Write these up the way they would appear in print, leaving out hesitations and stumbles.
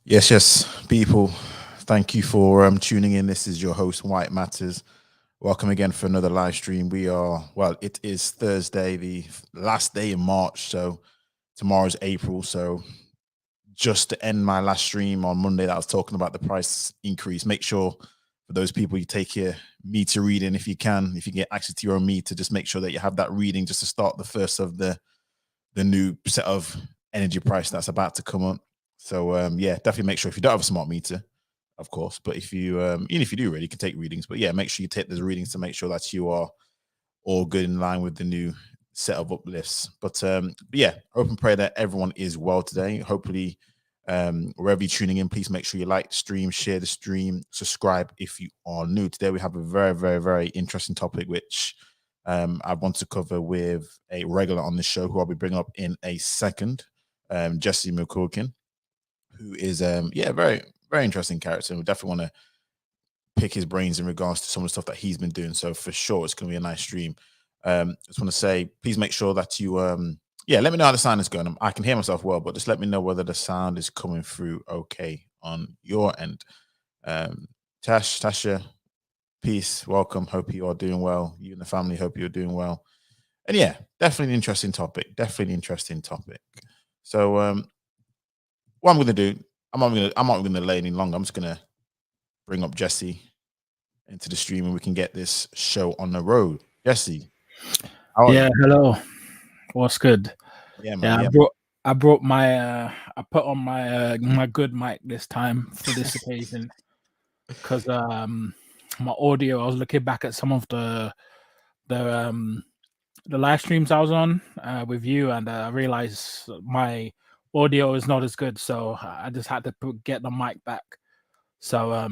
Yes, people. Thank you for tuning in. This is your host, White Matters. Welcome again for another live stream. It is Thursday, the last day in March. So tomorrow's April. So just to end my last stream on Monday that I was talking about the price increase, make sure for those people you take your meter reading if you can, if you get access to your own meter, just make sure that you have that reading just to start the first of the new set of energy price that's about to come up. So yeah, definitely make sure if you don't have a smart meter, of course, but if you even if you do really, you can take readings. But yeah, make sure you take those readings to make sure that you are all good in line with the new set of uplifts. But yeah, hope and pray that everyone is well today. Hopefully, wherever you're tuning in, please make sure you like the stream, share the stream, subscribe if you are new. Today we have a very, very, very interesting topic which I want to cover with a regular on the show who I'll be bringing up in a second, Jesse McQuilkin, who is very, very interesting character. And we definitely want to pick his brains in regards to some of the stuff that he's been doing. So for sure, it's going to be a nice stream. Just want to say, please make sure that you, let me know how the sound is going. I can hear myself well, but just let me know whether the sound is coming through okay on your end. Tasha, peace, welcome. Hope you are doing well. You and the family, hope you're doing well. And yeah, definitely an interesting topic. Definitely an interesting topic. So, what I'm going to do, I'm not going to delay any longer. I'm just going to bring up Jesse into the stream and we can get this show on the road. Jesse, how are you? Hello. What's good? Yeah, man. I brought my I put on my my good mic this time for this occasion because my audio. I was looking back at some of the live streams I was on with you, and I realized my audio is not as good, so I just had to get the mic back. So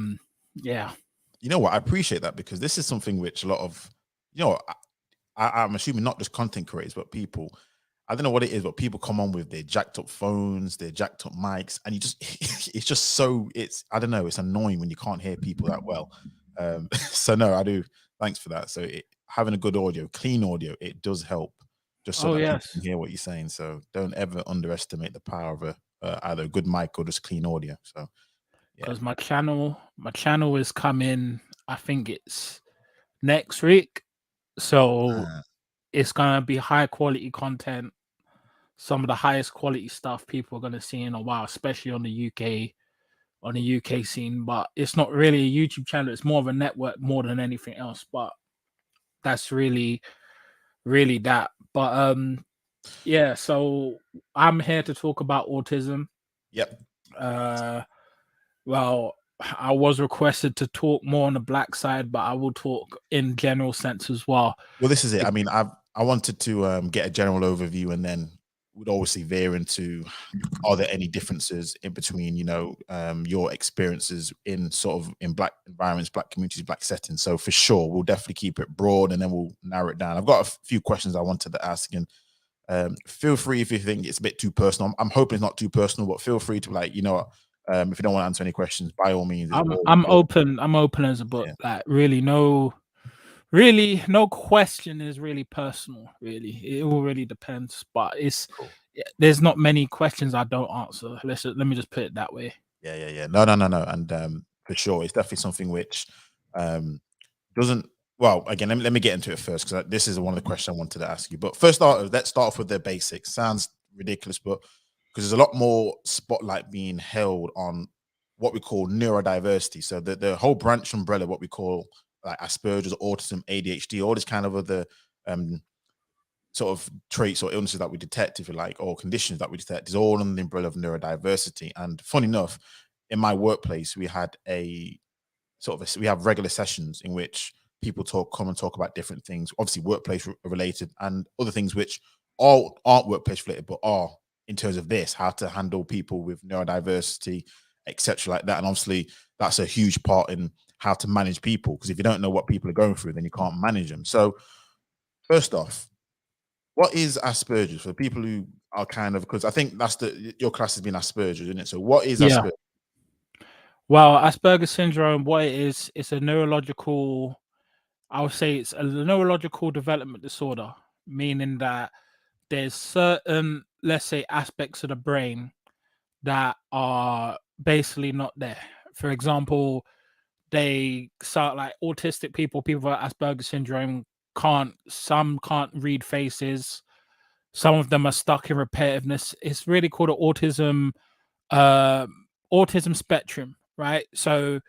yeah. You know what? I appreciate that because this is something which a lot of, I'm assuming not just content creators, but people, I don't know what it is, but people come on with their jacked up phones, their jacked up mics, and you just, it's just so, I don't know, it's annoying when you can't hear people that well. So no, I do. Thanks for that. So having a good audio, clean audio, it does help just so that people can hear what you're saying. So don't ever underestimate the power of either a good mic or just clean audio. So because my channel is coming, I think it's next week, so it's gonna be high quality content, some of the highest quality stuff people are gonna see in a while, especially on the UK scene. But it's not really a YouTube channel, it's more of a network more than anything else. But that's really that. But yeah, so I'm here to talk about autism. Yep. Well, I was requested to talk more on the black side, but I will talk in general sense as well. Well, this is it. I mean, I wanted to get a general overview, and then would obviously veer into are there any differences in between, your experiences in black environments, black communities, black settings. So for sure, we'll definitely keep it broad, and then we'll narrow it down. I've got a few questions I wanted to ask, and feel free if you think it's a bit too personal. I'm hoping it's not too personal, but feel free to if you don't want to answer any questions, by all means. I'm open. I'm open as a book. Yeah. Like really no question is really personal. Really, it all really depends. But it's cool. There's not many questions I don't answer. Let me just put it that way. Yeah. No. And for sure, it's definitely something which doesn't. Well, again, let me get into it first because this is one of the questions I wanted to ask you. But first, let's start off with the basics. Sounds ridiculous, but because there's a lot more spotlight being held on what we call neurodiversity. So the whole branch umbrella, what we call like Aspergers, autism, ADHD, all this kind of other sort of traits or illnesses that we detect, if you like, or conditions that we detect, is all under the umbrella of neurodiversity. And funny enough, in my workplace, we had we have regular sessions in which people come and talk about different things, obviously workplace related and other things which all aren't workplace related, but are in terms of this, how to handle people with neurodiversity, etc. like that. And obviously that's a huge part in how to manage people, because if you don't know what people are going through, then you can't manage them. So first off, what is Asperger's for people who are because I think that's your class has been Asperger's, isn't it? So what is Asperger's? Well, Asperger's syndrome, what it is, it's a neurological, I would say it's a neurological development disorder, meaning that there's certain, let's say, aspects of the brain that are basically not there. For example, they start like autistic people, people with Asperger's syndrome some can't read faces. Some of them are stuck in repetitiveness. It's really called an uh, autism spectrum, right? So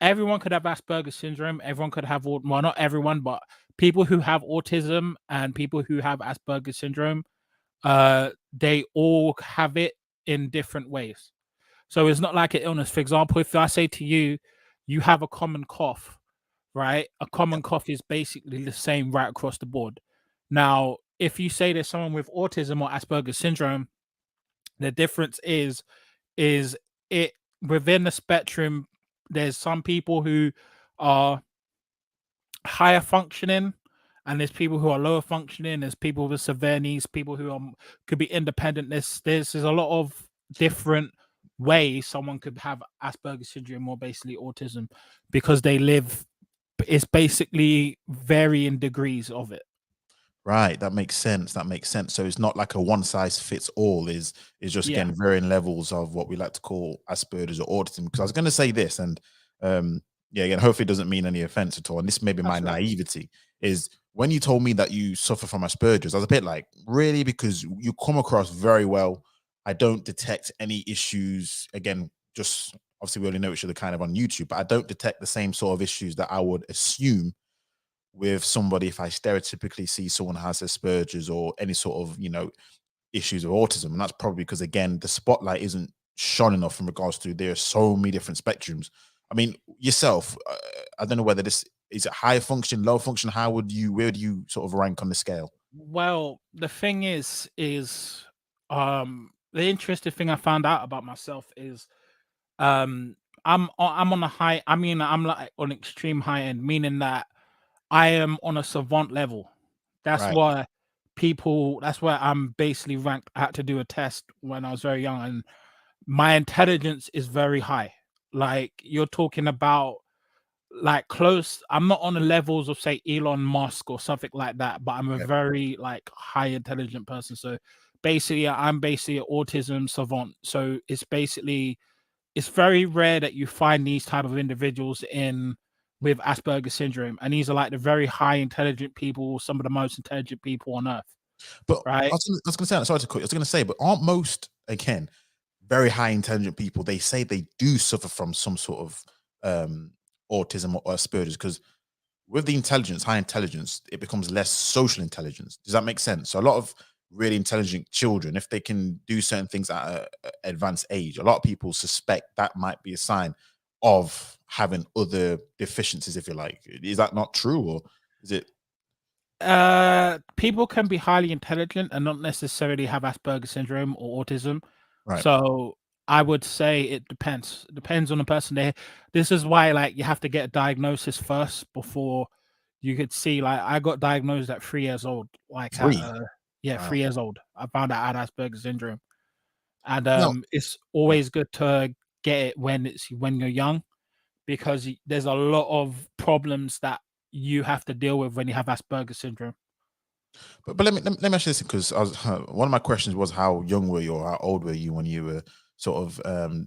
everyone could have Asperger's syndrome. Everyone could have, well, not everyone, but people who have autism and people who have Asperger's syndrome, they all have it in different ways. So it's not like an illness. For example, if I say to you, you have a common cough, right? A common cough is basically the same right across the board. Now, if you say there's someone with autism or Asperger's syndrome, the difference is it within the spectrum, there's some people who are higher functioning and there's people who are lower functioning. There's people with severe needs, people who could be independent. There's a lot of different ways someone could have Asperger's syndrome or basically autism because they live. It's basically varying degrees of it. Right, that makes sense. That makes sense. So it's not like a one size fits all. Is just Yeah, again varying levels of what we like to call Asperger's or autism. Because I was going to say this, and yeah, again, hopefully it doesn't mean any offense at all. And this may be my that's right. naivety. Is when you told me that you suffer from Asperger's, I was a bit like, really, because you come across very well. I don't detect any issues. Again, just obviously we only know each other kind of on YouTube, but I don't detect the same sort of issues that I would assume with somebody if I stereotypically see someone has Asperger's or any sort of, issues with autism. And that's probably because, again, the spotlight isn't shone enough in regards to there are so many different spectrums. I mean, yourself, I don't know whether this is it high function, low function. Where would you sort of rank on the scale? Well, the thing is the interesting thing I found out about myself is um I'm on a high, I mean I'm like on extreme high end, meaning that I am on a savant level. That's Right. why that's where I'm basically ranked. I had to do a test when I was very young, and my intelligence is very high. Like you're talking about like close. I'm not on the levels of say Elon Musk or something like that, but I'm a Yeah. very like high intelligent person. So basically, I'm basically an autism savant. So it's very rare that you find these type of individuals in with Asperger's syndrome, and these are like the very high intelligent people, some of the most intelligent people on earth, But right? I was gonna say, sorry to cut you. I was gonna say, but aren't most, again, very high intelligent people, they say they do suffer from some sort of autism or Asperger's? Because with the intelligence, high intelligence, it becomes less social intelligence. Does that make sense? So a lot of really intelligent children, if they can do certain things at an advanced age, a lot of people suspect that might be a sign of having other deficiencies, if you like. Is that not true, or is it People can be highly intelligent and not necessarily have Asperger's syndrome or autism. right? So I would say it depends. It depends on the person. This is why like you have to get a diagnosis first before you could see. Like I got diagnosed at 3 years old. Like at 3? yeah, Wow. 3 years old. I found out I had Asperger's syndrome. And No. it's Right. always good to get it when you're young because there's a lot of problems that you have to deal with when you have Asperger's syndrome. But let me ask you this, because I was one of my questions was how young were you or how old were you when you were sort of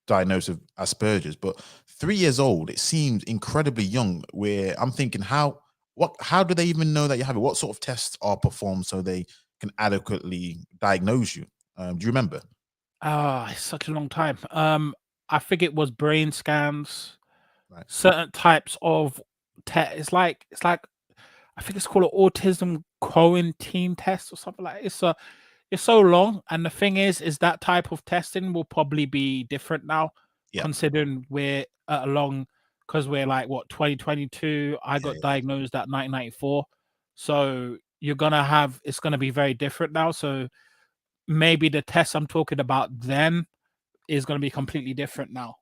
diagnosed with Asperger's? But 3 years old, it seems incredibly young. Where I'm thinking, how do they even know that you have it? What sort of tests are performed so they can adequately diagnose you? Do you remember? Ah, it's such a long time. I think it was brain scans, Right. certain types of it's like I think it's called an autism quarantine test or something like it's so long. And the thing is that type of testing will probably be different now, Yeah. considering we're along because we're like what 2022. I Yeah. got Yeah. diagnosed at 1994, so it's gonna be very different now. So maybe the test I'm talking about then is gonna be completely different now.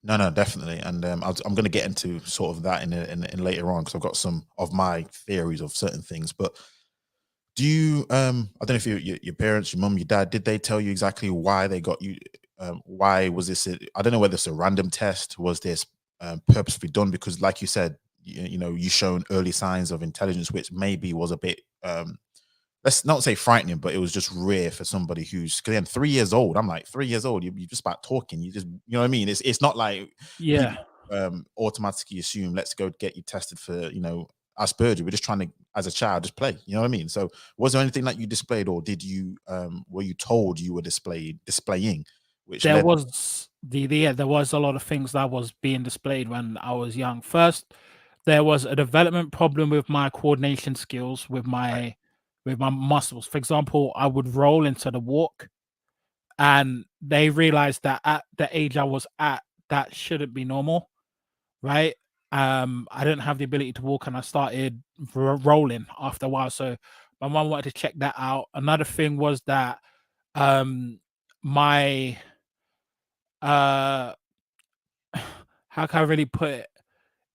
No, no, definitely, and I'm going to get into sort of that in later on, because I've got some of my theories of certain things. But do you I don't know if your parents, your mum, your dad, did they tell you exactly why they got you? Why was this? I don't know whether it's a random test. Was this purposefully done? Because, like you said, you shown early signs of intelligence, which maybe was a bit let's not say frightening, but it was just rare for somebody who's, because then 3 years old. I'm like, 3 years old, you just start talking. You just, you know what I mean? It's not like Yeah. people automatically assume, let's go get you tested for, Asperger. We're just trying to, as a child, just play. You know what I mean? So was there anything that you displayed, or did you were you told you were displaying, which There led? was there was a lot of things that was being displayed when I was young. First, there was a development problem with my coordination skills with Right, my muscles. For example, I would roll into the walk, and they realized that at the age I was at, that shouldn't be normal, right? I didn't have the ability to walk, and I started rolling after a while. So my mom wanted to check that out. Another thing was that my uh how can I really put it?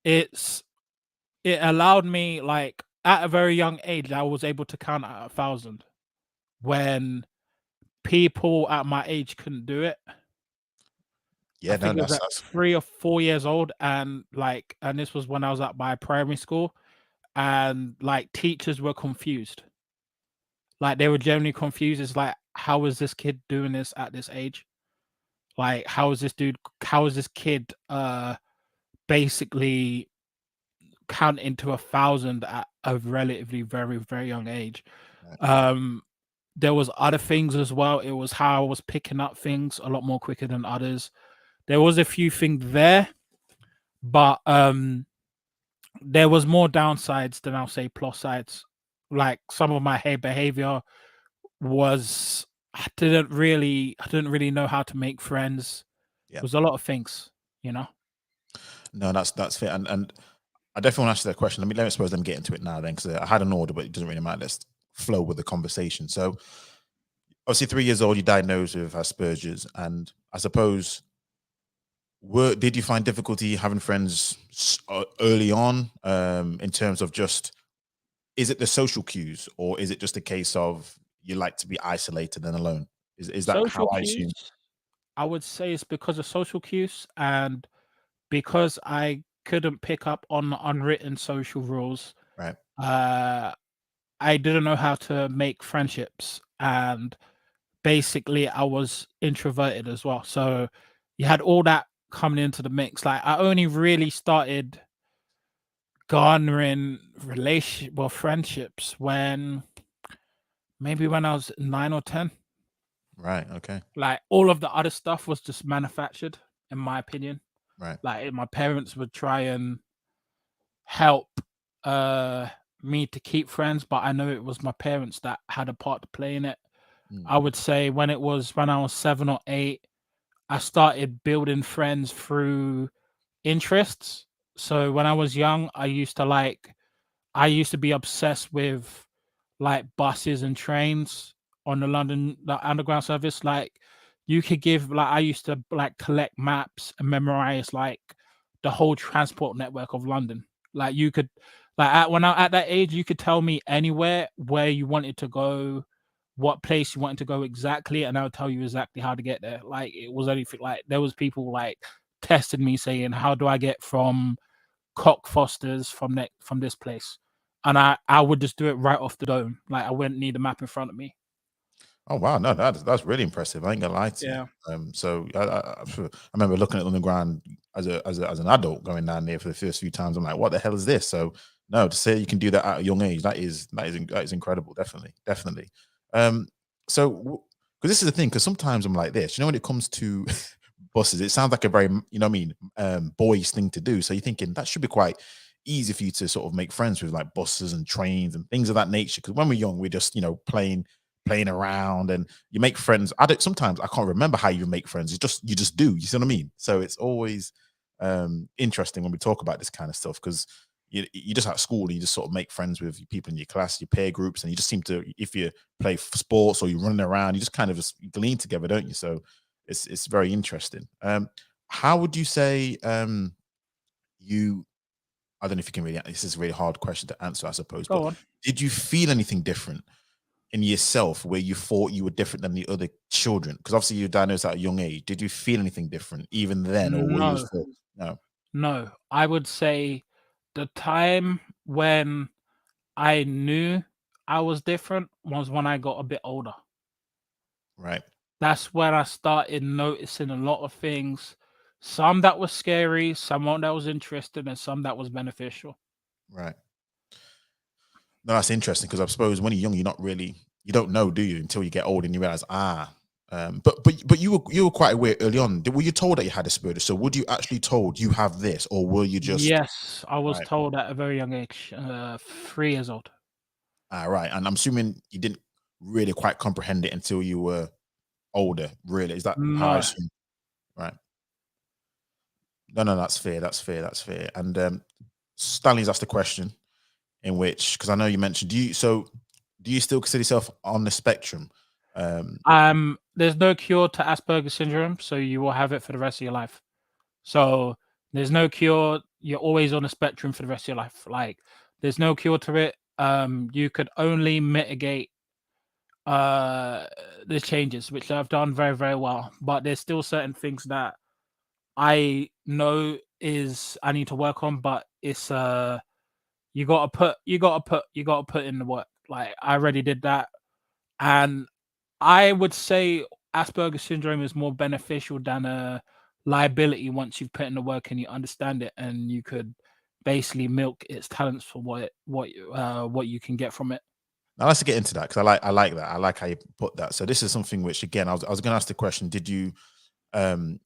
It's it allowed me, like, at a very young age, I was able to count at 1,000 when people at my age couldn't do it. I yeah, no, think it was at that's 3 or 4 years old, and, and this was when I was at my primary school, and, like, teachers were confused. Like, they were generally confused. It's like, "How is this kid doing this at this age? Like, how is this kid, basically counting to 1,000 at a relatively very, very young age?" right. Um, there was other things as well. It was how I was picking up things a lot more quicker than others. There was a few things there, but there was more downsides than I'll say plus sides. Like, some of my behavior was, I didn't really know how to make friends. Yeah, It was a lot of things, you know. no, that's fair. And I definitely want to ask that question. Let me suppose them get into it now then, because I had an order, but it doesn't really matter. Let's flow with the conversation. So obviously 3 years old, you diagnosed with Asperger's, and I suppose, did you find difficulty having friends early on, in terms of just, is it the social cues, or is it just a case of you like to be isolated and alone? Is that how Social I cues, assume? I would say it's because of social cues, and because I couldn't pick up on unwritten social rules. Right. uh I didn't know how to make friendships, and basically I was introverted as well. So you had all that coming into the mix. Like, I only really started garnering friendships when maybe when I was 9 or 10. Right. Okay. Like, all of the other stuff was just manufactured, in my opinion. Right. Like, my parents would try and help uh me to keep friends, but I know it was my parents that had a part to play in it. Mm. I would say when I was 7 or 8, I started building friends through interests. So when I was young, I used to be obsessed with, like, buses and trains on the underground service. Like, you could give like I used to, like, collect maps and memorize, like, the whole transport network of London. Like, you could, like, when I at that age, you could tell me anywhere where you wanted to go, what place you wanted to go exactly, and I would tell you exactly how to get there. Like, it was anything, like, there was people, like, testing me saying, "How do I get from Cockfosters from this place?" And I would just do it right off the dome. Like, I wouldn't need a map in front of me. Oh wow, no, that's really impressive. I ain't gonna lie to you. Yeah. So I remember looking at it on the ground as an adult going down there for the first few times. I'm like, what the hell is this? So no, to say you can do that at a young age, that is incredible. Definitely, definitely. Um, so because this is the thing, because sometimes I'm like this. When it comes to buses, it sounds like a very, what I mean, boyish thing to do. So you're thinking that should be quite easy for you to sort of make friends with, like buses and trains and things of that nature. Because when we're young, we're just playing around, and you make friends. Sometimes I can't remember how you make friends. You just do. You see what I mean? So it's always interesting when we talk about this kind of stuff, because you just at school and you just sort of make friends with people in your class, your peer groups, and you just seem to, if you play sports or you're running around, you just kind of just glean together, don't you? So it's very interesting. How would you say you? I don't know if you can really. This is a really hard question to answer, I suppose. Go But on. did you feel anything different in yourself where you thought you were different than the other children? Because obviously you were diagnosed at a young age. Did you feel anything different even then, or were you No, still no? no. I would say the time when I knew I was different was when I got a bit older. Right. That's when I started noticing a lot of things, some that were scary, some that was interesting, and some that was beneficial. Right. No, that's interesting because I suppose when you're young, you don't know, do you, until you get old and you realize, but you were quite aware early on. Were you told that you had Asperger's? So would you actually told you have this, or were you just Yes, I was right? told at a very young age, 3 years old. Right. And I'm assuming you didn't really quite comprehend it until you were older. Really, is that how I No, assume? Right. No, that's fair. That's fair. That's fair. And Stanley's asked a question in which, because I know you mentioned, do you still consider yourself on the spectrum? Um, there's no cure to Asperger's syndrome, so you will have it for the rest of your life. So there's no cure. You're always on a spectrum for the rest of your life. Like there's no cure to it. You could only mitigate the changes, which I've done very, very well. But there's still certain things that I know is I need to work on, but it's you gotta put in the work. Like I already did that. And I would say Asperger's syndrome is more beneficial than a liability once you've put in the work and you understand it, and you could basically milk its talents for what you can get from it. now let's get into that because I like that. I like how you put that. So this is something which, again, I was going to ask the question: did you um,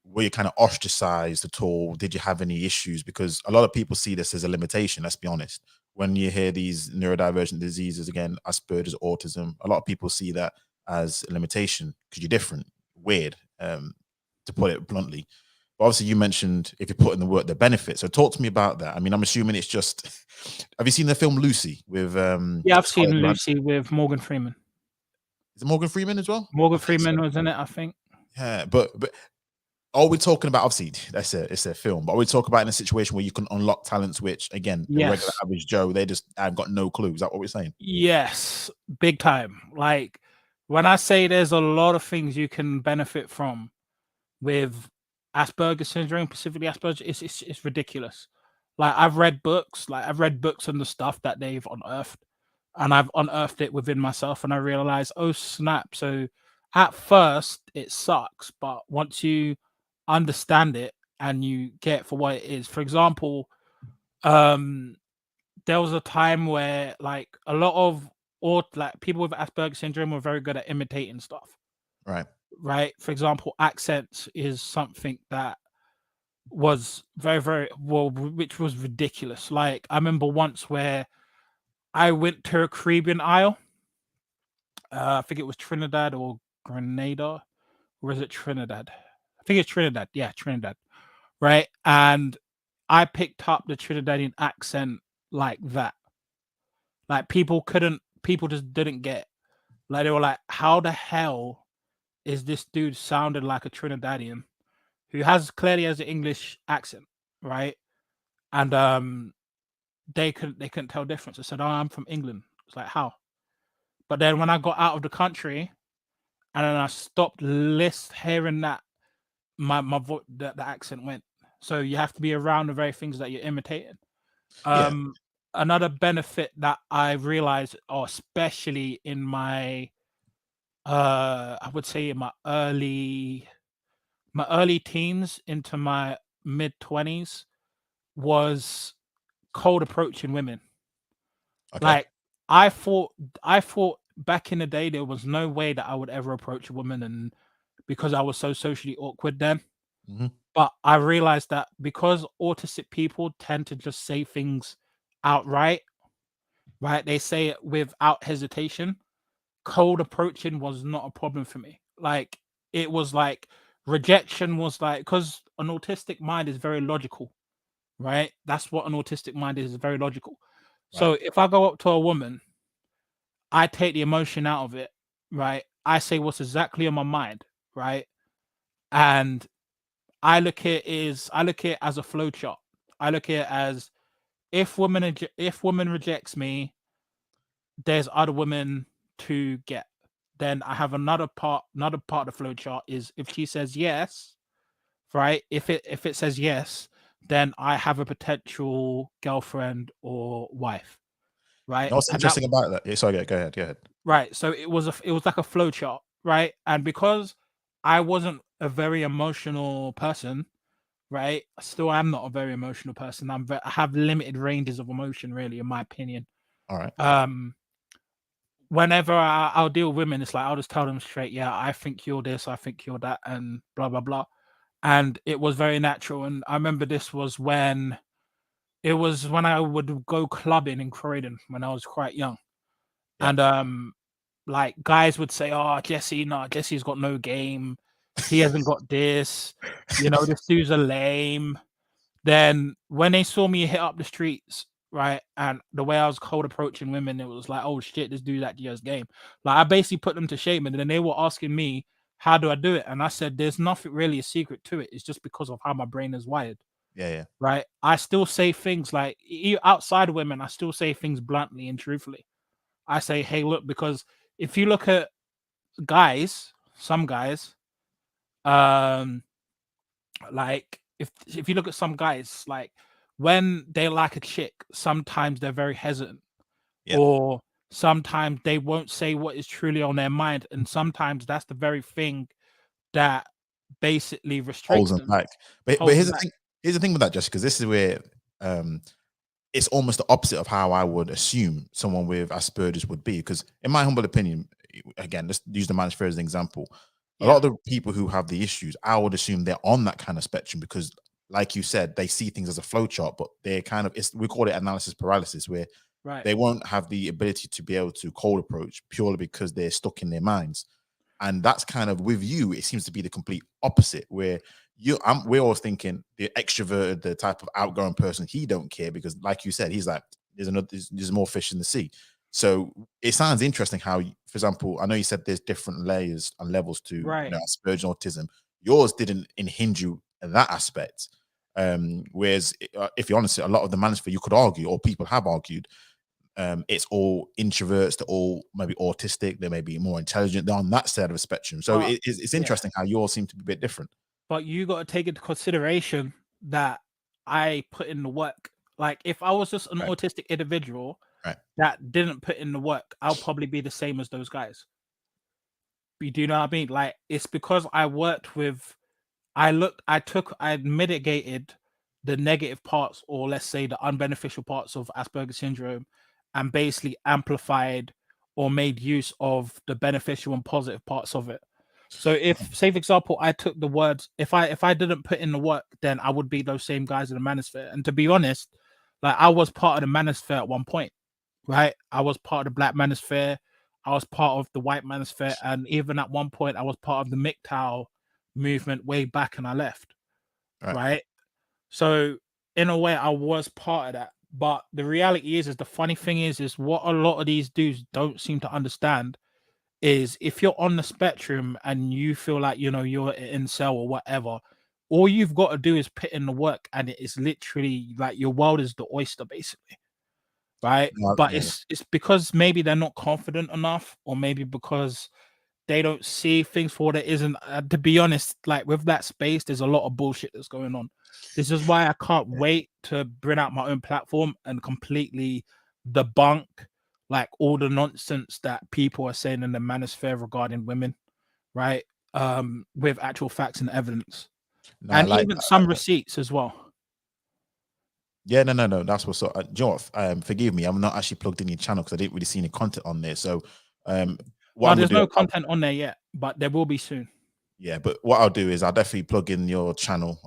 were you kind of ostracized at all? Did you have any issues? Because a lot of people see this as a limitation. Let's be honest. When you hear these neurodivergent diseases, again, Asperger's, autism, a lot of people see that as a limitation because you're different, weird, to put it bluntly. But obviously, you mentioned if you put in the work, the benefits. So talk to me about that. I mean, I'm assuming it's just. Have you seen the film Lucy with Yeah, I've seen Scarlett Johansson? Lucy with Morgan Freeman. Is it Morgan Freeman as well? Morgan I think so. Freeman was in it, I think. Yeah, but are we talking about, obviously it's a film, but are we talking about in a situation where you can unlock talents which, again, the regular Yes. average Joe, they just have got no clue? Is that what we're saying? Yes, big time. Like when I say there's a lot of things you can benefit from with Asperger's syndrome, specifically Asperger, it's ridiculous. Like I've read books on the stuff that they've unearthed, and I've unearthed it within myself, and I realized, oh snap! So at first it sucks, but once you understand it and you get it for what it is, for example, um, there was a time where like a lot of or like people with Asperger's syndrome were very good at imitating stuff, Right. right? For example, accents is something that was very, very well, which was ridiculous. Like I remember once where I went to a Caribbean isle. I think it was Trinidad or Grenada, or is it Trinidad? I think it's Trinidad. Yeah, Trinidad. Right, and I picked up the Trinidadian accent like that. Like people just didn't get it. Like they were like, "How the hell is this dude sounding like a Trinidadian who clearly has an English accent, right?" And they couldn't tell difference. I said, "Oh, I'm from England." It's like how? But then when I got out of the country and then I stopped hearing that the accent went. So you have to be around the very things that you're imitating. Yeah. Um, Another benefit that I realized, or especially in my I would say in my early teens into my mid 20s was cold approaching women. Okay. Like I thought back in the day there was no way that I would ever approach a woman, and because I was so socially awkward then. Hmm. But I realized that because autistic people tend to just say things outright, right? They say it without hesitation. Cold approaching was not a problem for me. Like it was like rejection was like because an autistic mind is very logical, right? That's what an autistic mind is very logical. Right. So if I go up to a woman, I take the emotion out of it, right? I say what's exactly on my mind, right? And I look at it as a flow chart. I look at it as if woman rejects me, there's other women to get. Then I have another part of the flow chart is if she says yes, right? If it says yes, then I have a potential girlfriend or wife, right? What's And that, interesting about that? Yeah, sorry, go ahead. right. So it was like a flow chart, right? And because I wasn't a very emotional person, right? Still, am not a very emotional person. I have limited ranges of emotion, really, in my opinion. All right. Whenever I'll deal with women, it's like I'll just tell them straight, yeah, I think you're this, I think you're that, and blah blah blah. And it was very natural. And I remember this was when I would go clubbing in Croydon when I was quite young. Yeah. And like guys would say, "Oh, Jesse, no, Jesse's got no game. He hasn't got this. This dude's a lame." Then when they saw me hit up the streets, right, and the way I was cold approaching women, it was like, "Oh shit, this dude's actually has game." Like I basically put them to shame, and then they were asking me, "How do I do it?" And I said, "There's nothing really a secret to it. It's just because of how my brain is wired." Yeah. Right? I still say things like outside of women, I still say things bluntly and truthfully. I say, "Hey, look," because if you look at guys, some guys, like if you look at some guys, like when they like a chick, sometimes they're very hesitant, Yeah. or sometimes they won't say what is truly on their mind, and sometimes that's the very thing that basically Holds restricts them them, back. But holds here's them the back. thing. Here's the thing with that, Jess, because this is where it's almost the opposite of how I would assume someone with Asperger's would be. Because in my humble opinion, again, let's use the manosphere as an example. A lot Yeah, of the people who have the issues, I would assume they're on that kind of spectrum because, like you said, they see things as a flow chart, but they're kind of we call it analysis paralysis, where right. they won't have the ability to be able to cold approach purely because they're stuck in their minds. And that's kind of with you, it seems to be the complete opposite, where we're always thinking the extroverted, the type of outgoing person, he don't care because, like you said, he's like, there's more fish in the sea. So it sounds interesting how, for example, I know you said there's different layers and levels to, Right. Asperger's and autism. Yours didn't hinge you in that aspect. Whereas, if you're honest, a lot of the management, you could argue, or people have argued, it's all introverts, they're all maybe autistic, they may be more intelligent, they're on that side of the spectrum. So But it's yeah, interesting how you all seem to be a bit different. but you got to take into consideration that I put in the work. Like if I was just an Right. autistic individual Right. that didn't put in the work, I'll probably be the same as those guys. Do you know what I mean? Like it's because I worked with, I mitigated the negative parts, or let's say the unbeneficial parts of Asperger syndrome, and basically amplified or made use of the beneficial and positive parts of it. So if, say for example, I took the words, if I didn't put in the work, then I would be those same guys in the manosphere. And to be honest, like I was part of the manosphere at one point, right? I was part of the black manosphere, I was part of the white manosphere, and even at one point I was part of the MGTOW movement way back, and I left, Right. right? So in a way I was part of that. But the reality is the funny thing is what a lot of these dudes don't seem to understand is if you're on the spectrum and you feel like you're in cell or whatever, all you've got to do is put in the work, and it is literally like your world is the oyster basically, right? But Yeah. it's because maybe they're not confident enough, or maybe because they don't see things for what it isn't. To be honest, like with that space, there's a lot of bullshit that's going on. This is why I can't wait to bring out my own platform and completely debunk like all the nonsense that people are saying in the manosphere regarding women, right? With actual facts and evidence, No, I and like even that. some receipts as well. Yeah, no. That's what's up. Do you know what? Forgive me, I'm not actually plugged in your channel because I didn't really see any content on there. So, what No, I'm gonna there's do, no content on there yet, but there will be soon. yeah, but what I'll do is I'll definitely plug in your channel,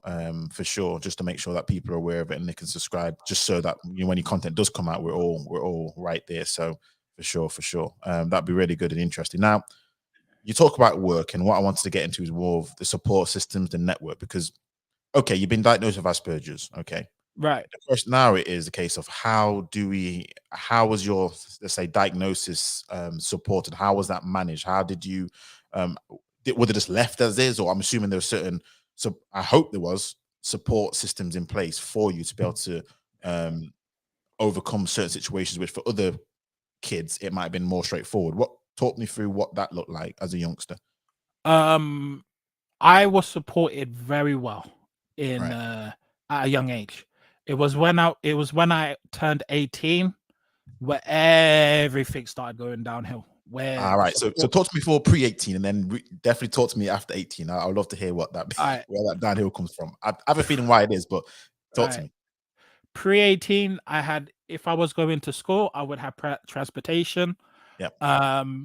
for sure, just to make sure that people are aware of it and they can subscribe, just so that when your content does come out, we're all right there. So for sure, that'd be really good and interesting. Now, you talk about work, and what I wanted to get into is more of the support systems, the network, because okay, you've been diagnosed with Asperger's, okay. Right. The question now it is a case of how was your, let's say, diagnosis supported? How was that managed? How did you was it just left as is, or I'm assuming there were certain, so I hope there was support systems in place for you to be able to um overcome certain situations which for other kids it might have been more straightforward. What Talk me through what that looked like as a youngster. Um, I was supported very well in Right. at a young age. It was when I turned 18 where everything started going downhill. Where All the right. So support, talk to me for pre-18, and then definitely talk to me after 18. I would love to hear what that I where that downhill comes from. I have a feeling why it is, but talk to right me. pre-18, I had, if I was going to school, I would have transportation. Yeah.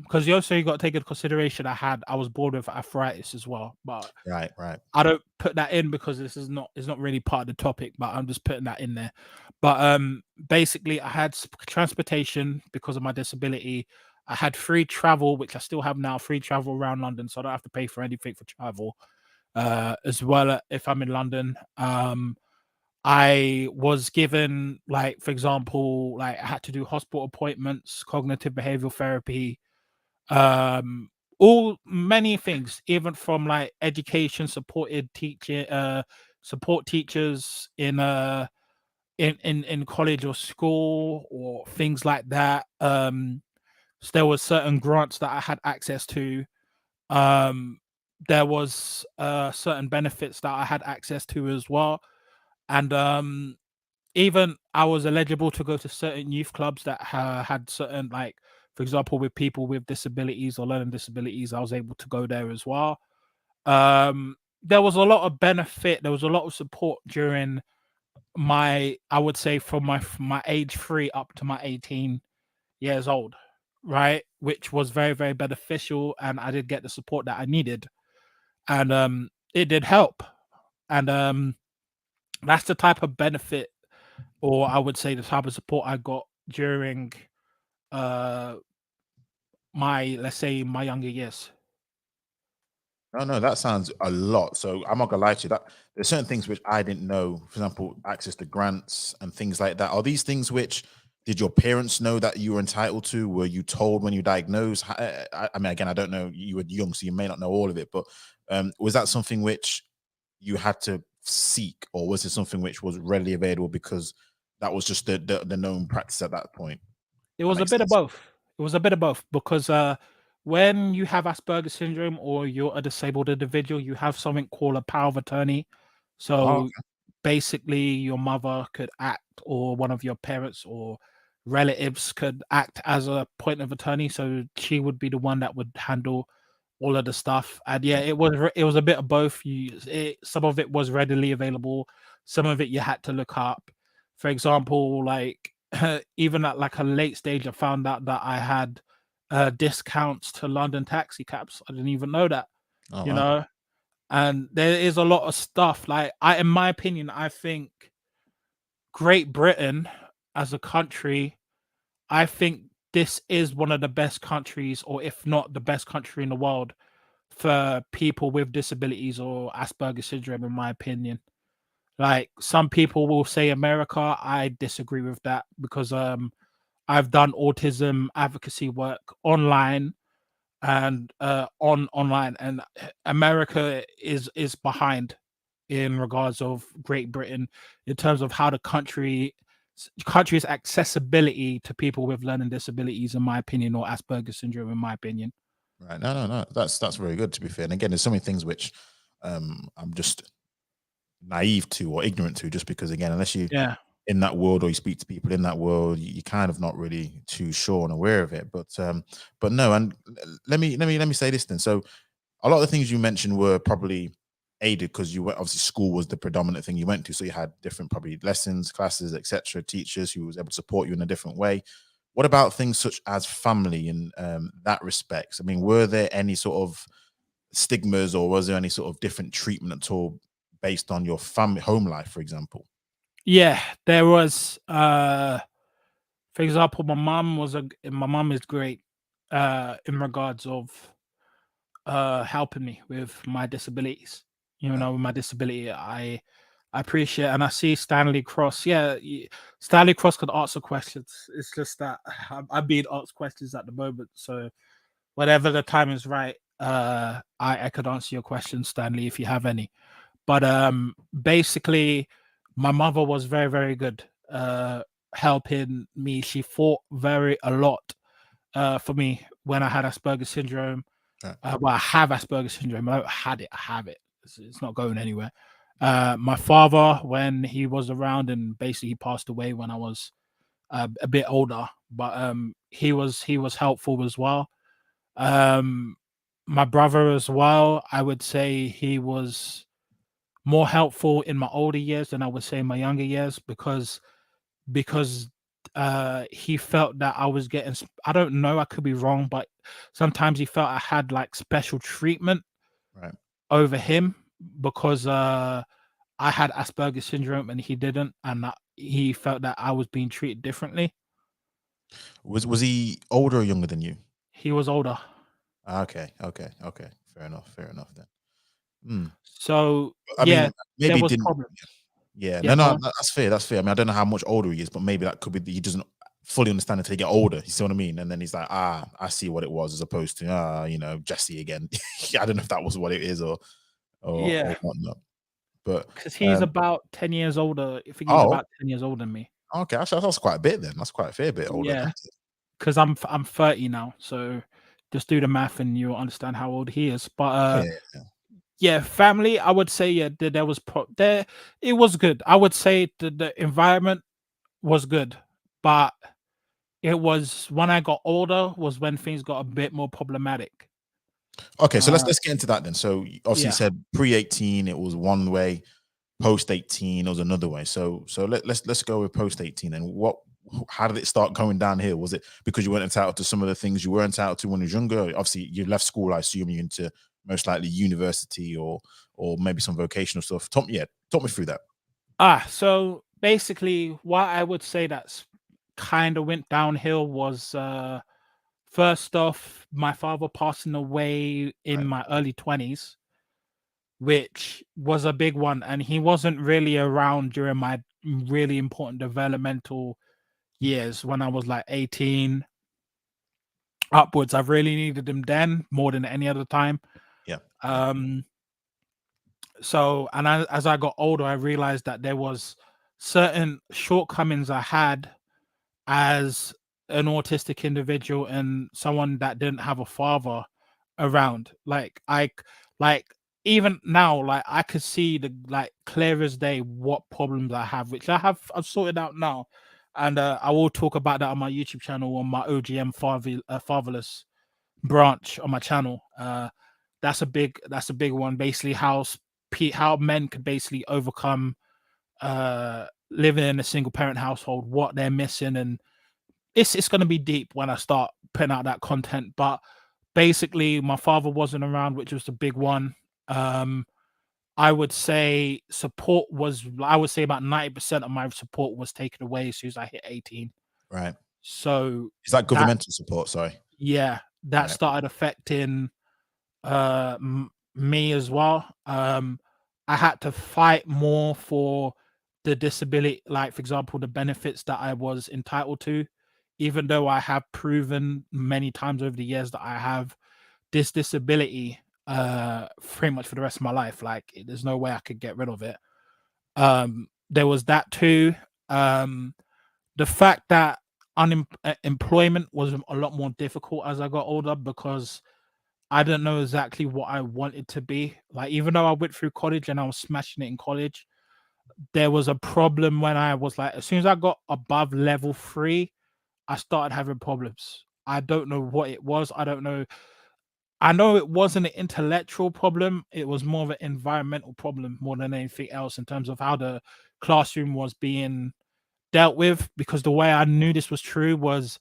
Because you also got to take into consideration I was born with arthritis as well, but Right. Right. I don't put that in because it's not really part of the topic, but I'm just putting that in there. But basically I had transportation because of my disability. I had free travel, which I still have now, free travel around London, so I don't have to pay for anything for travel. As well, if I'm in London. I was given, like, for example, like I had to do hospital appointments, cognitive behavioral therapy, um, all many things, even from like education supported teaching, support teachers in college or school or things like that. So there was certain grants that I had access to. Um, there was certain benefits that I had access to as well, and even I was eligible to go to certain youth clubs that had certain, like, for example, with people with disabilities or learning disabilities, I was able to go there as well. There was a lot of benefit. There was a lot of support during I would say from my age 3 up to my 18 years old, right? Which was very, very beneficial. And I did get the support that I needed. And it did help. And that's the type of benefit, or I would say the type of support I got during uh my, let's say, my younger years. No, that sounds a lot. So I'm not gonna lie to you. That there's certain things which I didn't know. For example, access to grants and things like that. Are these things which did your parents know that you were entitled to? Were you told when you diagnosed? I mean, again, I don't know. You were young, so you may not know all of it. But was that something which you had to seek, or was it something which was readily available because that was just the known practice at that point? It That was a makes bit of sense. both. It was a bit of both because when you have Asperger's syndrome or you're a disabled individual, you have something called a power of attorney. Oh, So basically, your mother could act, or one of your parents or relatives could act as a point of attorney. So she would be the one that would handle all of the stuff. And yeah, it was a bit of both. Some of it was readily available, some of it you had to look up. For example, like even at like a late stage, I found out that I had discounts to London taxi cabs. I didn't even know that, oh you wow. know. And there is a lot of stuff. Like, in my opinion, I think Great Britain as a country, I think this is one of the best countries, or if not the best country in the world, for people with disabilities or Asperger's syndrome, in my opinion. Like, some people will say America. I disagree with that because I've done autism advocacy work online and online, and America is behind in regards of Great Britain in terms of how the country's accessibility to people with learning disabilities, in my opinion, or Asperger's syndrome, in my opinion. Right. No. That's very good, to be fair. And again, there's so many things which I'm just naive to or ignorant to, just because again, unless you Yeah. in that world or you speak to people in that world, you're kind of not really too sure and aware of it. But no, and let me say this then. So a lot of the things you mentioned were probably aided because you went, obviously school was the predominant thing you went to, so you had different probably lessons, classes, etc., teachers who was able to support you in a different way. What about things such as family and that respects? I mean, were there any sort of stigmas, or was there any sort of different treatment at all based on your family home life, for example? Yeah, there was for example, my mom is great in regards of helping me with my disabilities. You Right. know, with my disability, I appreciate, and I see Stanley Cross. Yeah, Stanley Cross could answer questions. It's just that I'm being asked questions at the moment. So whenever the time is right, I could answer your questions, Stanley, if you have any. But basically, my mother was very, very good helping me. She fought a lot for me when I had Asperger's syndrome. Right. Well, I have Asperger's syndrome. I don't had it. I have it. It's not going anywhere. My father, when he was around, and basically he passed away when I was a bit older, but he was helpful as well. My brother as well, I would say he was more helpful in my older years than I would say in my younger years, because he felt that I was getting I don't know, I could be wrong, but sometimes he felt I had like special treatment Right. over him because I had Asperger syndrome and he didn't, and he felt that I was being treated differently. Was he older or younger than you? He was older. Okay. Fair enough then. Mm. So I yeah, mean, there maybe was didn't. problems. Yeah, Yeah, go on. that's fair. That's fair. I mean, I don't know how much older he is, but maybe that could be that he doesn't fully understand until he get older. You see what I mean? And then he's like, I see what it was, as opposed to, Jesse again. I don't know if that was what it is or Yeah, whatnot. But because he's about 10 years older. I think he's oh, about 10 years older than me. okay, that's quite a bit then. That's quite a fair bit older. Yeah, Than because I'm 30 now, so just do the math and you'll understand how old he is. But yeah. yeah, family, I would say, yeah, there was there. It was good. I would say the environment was good, but it was when I got older was when things got a bit more problematic. Okay, so Uh, let's get into that then. So obviously you yeah. said pre-18 it was one way, post-18 it was another way. So let's go with post-18 then. How did it start going downhill? Was it because you weren't entitled to some of the things you were entitled to when you were younger? Obviously you left school, I assume you're into most likely university or maybe some vocational stuff. Talk me through that. So basically what I would say that's kind of went downhill was first off, my father passing away in Right. my early 20s, which was a big one. And he wasn't really around during my really important developmental years when I was like 18 upwards. I've really needed him then more than any other time. Yeah. So, and as I got older, I realized that there was certain shortcomings I had as an autistic individual and someone that didn't have a father around. Like even now, like I could see the like clear as day what problems I have, which I've sorted out now, and I will talk about that on my YouTube channel, on my OGM fatherless branch on my channel. That's a big one. Basically, how men could basically overcome living in a single parent household, what they're missing, and it's going to be deep when I start putting out that content. But basically, my father wasn't around, which was the big one. I would say I would say about 90% of my support was taken away as soon as I hit 18. Right. So Is that that governmental support? Sorry. yeah, that Right. started affecting me as well. I had to fight more for the disability, like for example, the benefits that I was entitled to, even though I have proven many times over the years that I have this disability pretty much for the rest of my life. Like there's no way I could get rid of it. There was that too. The fact that employment was a lot more difficult as I got older because I didn't know exactly what I wanted to be. Like, even though I went through college and I was smashing it in college, there was a problem when I was like, as soon as I got above level 3, I started having problems. I don't know what it was. I don't know. I know it wasn't an intellectual problem. It was more of an environmental problem more than anything else in terms of how the classroom was being dealt with. Because the way I knew this was true was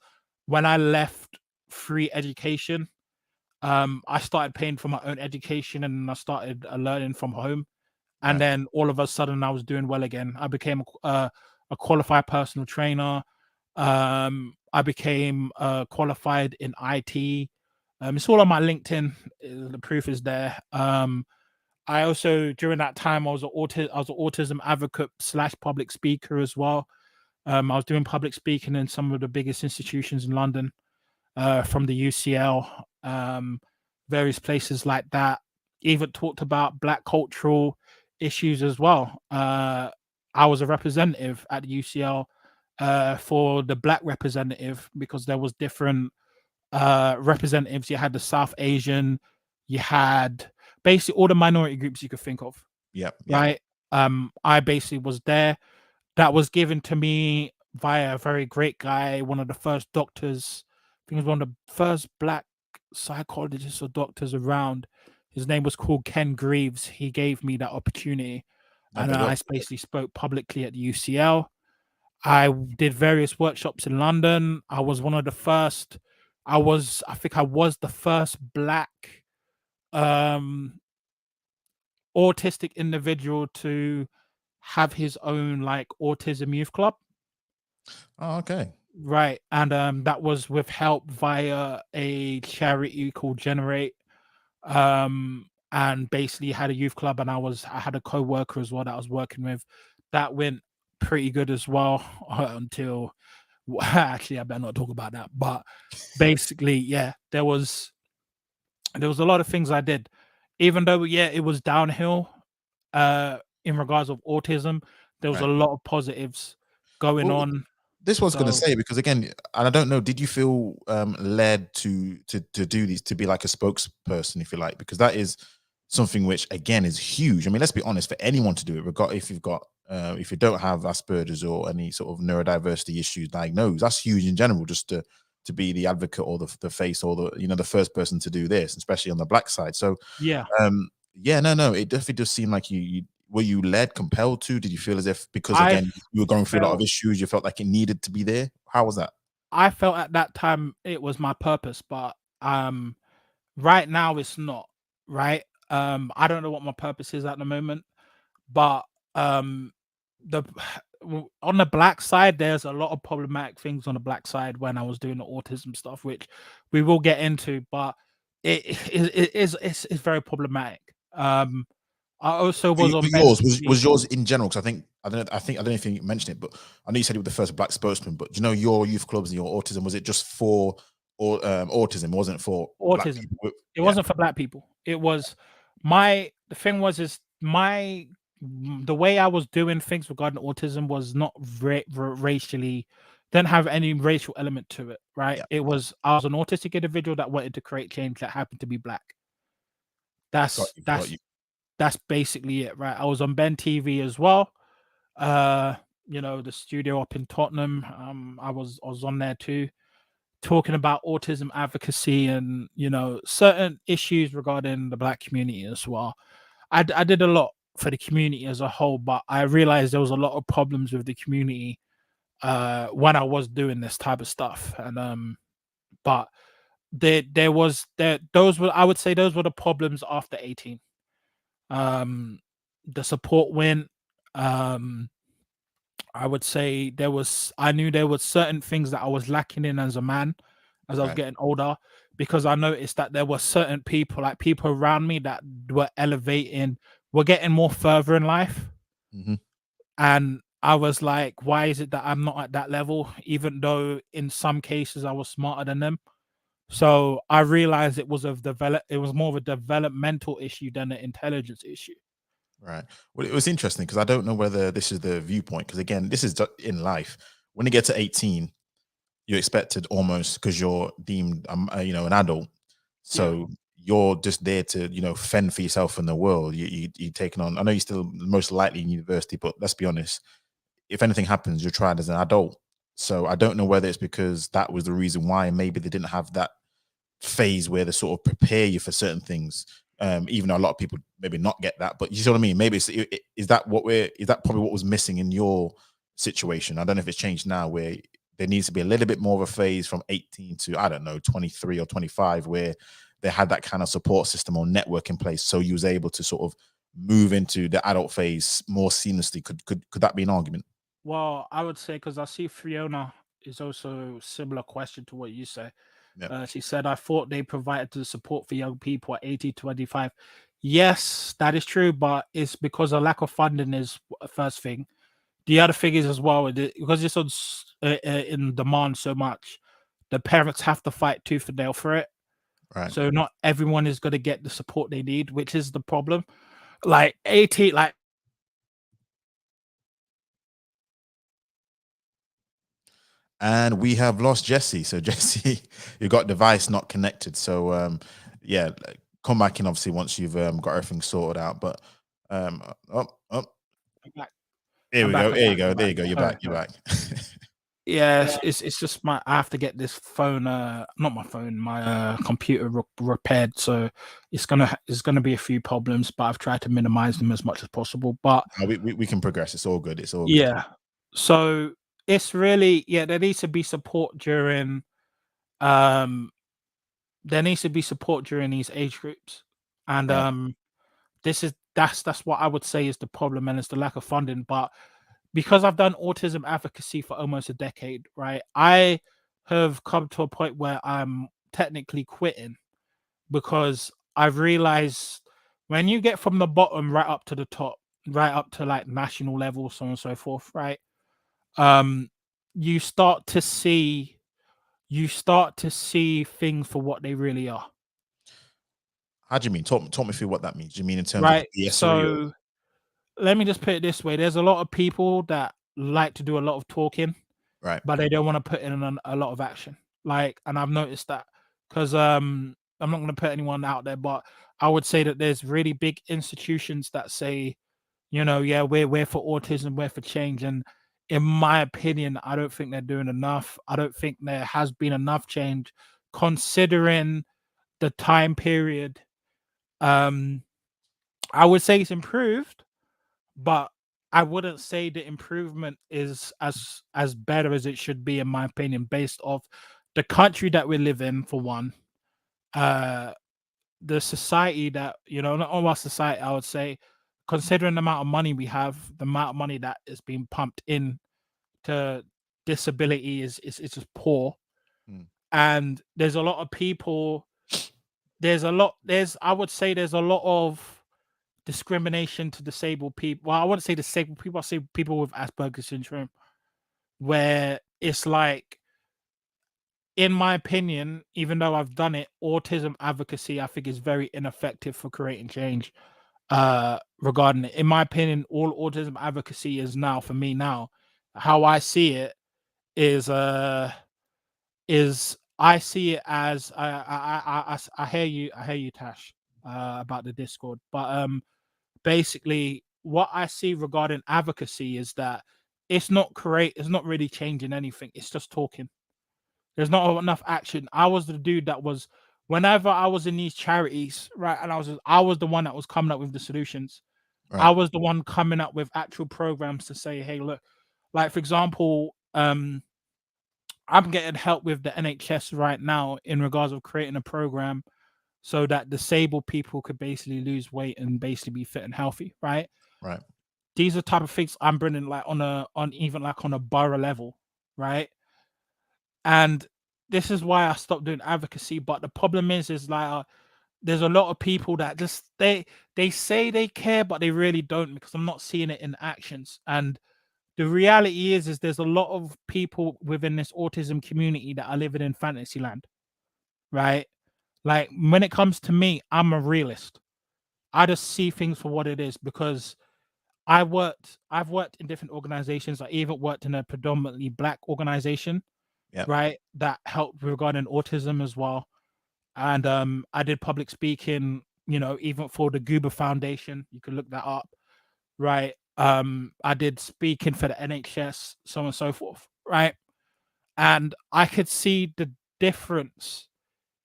when I left free education, I started paying for my own education and I started learning from home. And Right. then all of a sudden, I was doing well again. I became a qualified personal trainer. I became qualified in IT. It's all on my LinkedIn. The proof is there. I also during that time I was an autism advocate / public speaker as well. I was doing public speaking in some of the biggest institutions in London, from the UCL, various places like that. Even talked about Black cultural issues as well. I was a representative at the UCL for the Black representative because there was different representatives. You had the South Asian, you had basically all the minority groups you could think of, Yep. right? I basically was there. That was given to me via a very great guy, one of the first doctors. I think he was one of the first black psychologists or doctors around. His name was called Ken Greaves. He gave me that opportunity, No, and big I up. basically spoke publicly at the UCL. I did various workshops in London. I was one of the first. I think I was the first black um autistic individual to have his own like autism youth club. Oh, okay. Right. And that was with help via a charity called Generate. And basically had a youth club, and I had a co-worker as well that I was working with. That went pretty good as well until actually I better not talk about that. But basically, yeah, there was a lot of things I did. Even though it was downhill in regards of autism, there was a Right. lot of positives going Well, on. this was going to So say, because again, and I don't know, did you feel led to do these, to be like a spokesperson, if you like, because that is something which again is huge. I mean, let's be honest, for anyone to do it, if you've got if you don't have Asperger's or any sort of neurodiversity issues diagnosed, that's huge in general. Just to be the advocate or the face or the first person to do this, especially on the black side. So yeah, yeah, no, it definitely does seem like you were you led, compelled to? Did you feel as if, because I again you were going through a lot of felt issues, you felt like it needed to be there? How was that? I felt at that time it was my purpose, but right now it's not, right? I don't know what my purpose is at the moment, but um the on the black side, there's a lot of problematic things on the black side when I was doing the autism stuff, which we will get into, but it's very problematic. I also was on But Ben yours was TV. yours in general, because I don't know if you mentioned it, but I know you said you were the first black spokesman. But do you know your youth clubs and your autism, was it just for or autism? It wasn't for black Autism. people It yeah. wasn't for black people. It was the thing was is my the way I was doing things regarding autism was not racially, didn't have any racial element to it, right? Yeah, It was I was an autistic individual that wanted to create change that happened to be black. got That's you, got that's you. that's basically it, right? I was on Ben TV as well. Uh, the studio up in Tottenham. I was on there too, talking about autism advocacy and certain issues regarding the black community as well. I did a lot for the community as a whole, but I realized there was a lot of problems with the community when I was doing this type of stuff. And but there was there those were I would say those were the problems after 18. Um the support went. Um I would say I knew there was certain things that I was lacking in as a man as I was Right. getting older, because I noticed that there were certain people, like people around me, that were elevating, were getting more further in life. Hmm. And I was like, why is it that I'm not at that level, even though in some cases I was smarter than them? So I realized it was more of a developmental issue than an intelligence issue. Right. Well, it was interesting because I don't know whether this is the viewpoint, because again, this is in life. When you get to 18, you're expected, almost because you're deemed an adult, Yeah. so you're just there to fend for yourself in the world. You're taking on, I know you're still most likely in university, but let's be honest, if anything happens, you're tried as an adult. So I don't know whether it's because that was the reason why maybe they didn't have that phase where they sort of prepare you for certain things. Even though a lot of people maybe not get that, but you see what I mean. Maybe is that is that probably what was missing in your situation? I don't know if it's changed now, where there needs to be a little bit more of a phase from 18 to, I don't know, 23 or 25, where they had that kind of support system or network in place, so you was able to sort of move into the adult phase more seamlessly. Could that be an argument? Well, I would say, because I see Fiona is also similar question to what you say. Yeah. She said, I thought they provided the support for young people at 18 to 25. Yes, that is true, but it's because a lack of funding is a first thing. The other thing is as well, because it's in demand so much, the parents have to fight tooth and nail for it. Right. So not everyone is going to get the support they need, which is the problem. Like 18, like And we have lost Jesse. So Jesse, you got device not connected. So yeah, come back in obviously once you've got everything sorted out. But um, oh, I'm back. here I'm we back. go. I'm There you back. go. I'm There back. you go. You're Sorry, back. You're sorry. back. Yes, it's just I have to get this phone, not my phone, my computer repaired. So it's gonna be a few problems, but I've tried to minimize them as much as possible. But We can progress. It's all good. It's all good. yeah, so it's really there needs to be support during um there needs to be support during these age groups, and Right. that's what I would say is the problem, and it's the lack of funding. But because I've done autism advocacy for almost a decade, right? I have come to a point where I'm technically quitting because I've realized when you get from the bottom right up to the top, right up to like national level, so on and so forth, right? Um, you start to see things for what they really are. How do you mean? Talk me through what that means. Do you mean in terms of Right. BSery or So let me just put it this way. There's a lot of people that like to do a lot of talking, right? but they don't want to put in a lot of action. Like, and I've noticed that because I'm not going to put anyone out there, but I would say that there's really big institutions that say, yeah, we're for autism, we're for change. And in my opinion, I don't think they're doing enough. I don't think there has been enough change considering the time period. Um, I would say it's improved, but I wouldn't say the improvement is as better as it should be, in my opinion, based off the country that we live in, for one, uh, the society that not all our society, I would say, considering the amount of money we have, the amount of money that is being pumped in to disability is just poor, Mm. and there's a lot of people. There's I would say there's a lot of discrimination to disabled people. Well, I wouldn't say disabled people. I say people with Asperger's syndrome, where it's like, in my opinion, even though I've done it, autism advocacy, I think, is very ineffective for creating change. Regarding it, in my opinion, all autism advocacy is now, for me now, how I see it is I see it as I hear you, Tash, about the Discord, but basically what I see regarding advocacy is that it's not really changing anything. It's just talking. There's not enough action. I was the dude that was, whenever I was in these charities, right, and I was the one that was coming up with the solutions. I Right. was the one coming up with actual programs to say, hey, look, like for example, I'm getting help with the NHS right now in regards of creating a program so that disabled people could basically lose weight and basically be fit and healthy, right? Right. These are type of things I'm bringing, like on even like on a borough level, right? And this is why I stopped doing advocacy. But the problem is like there's a lot of people that just they say they care, but they really don't, because I'm not seeing it in actions. And the reality is there's a lot of people within this autism community that are living in fantasy land, right? Like when it comes to me, I'm a realist. I just see things for what it is, because I've worked in different organizations. I even worked in a predominantly black organization, Yeah. right, that helped regarding autism as well. And I did public speaking, even for the Goober Foundation. You can look that up, right? I did speaking for the NHS, so on and so forth, right? And I could see the difference,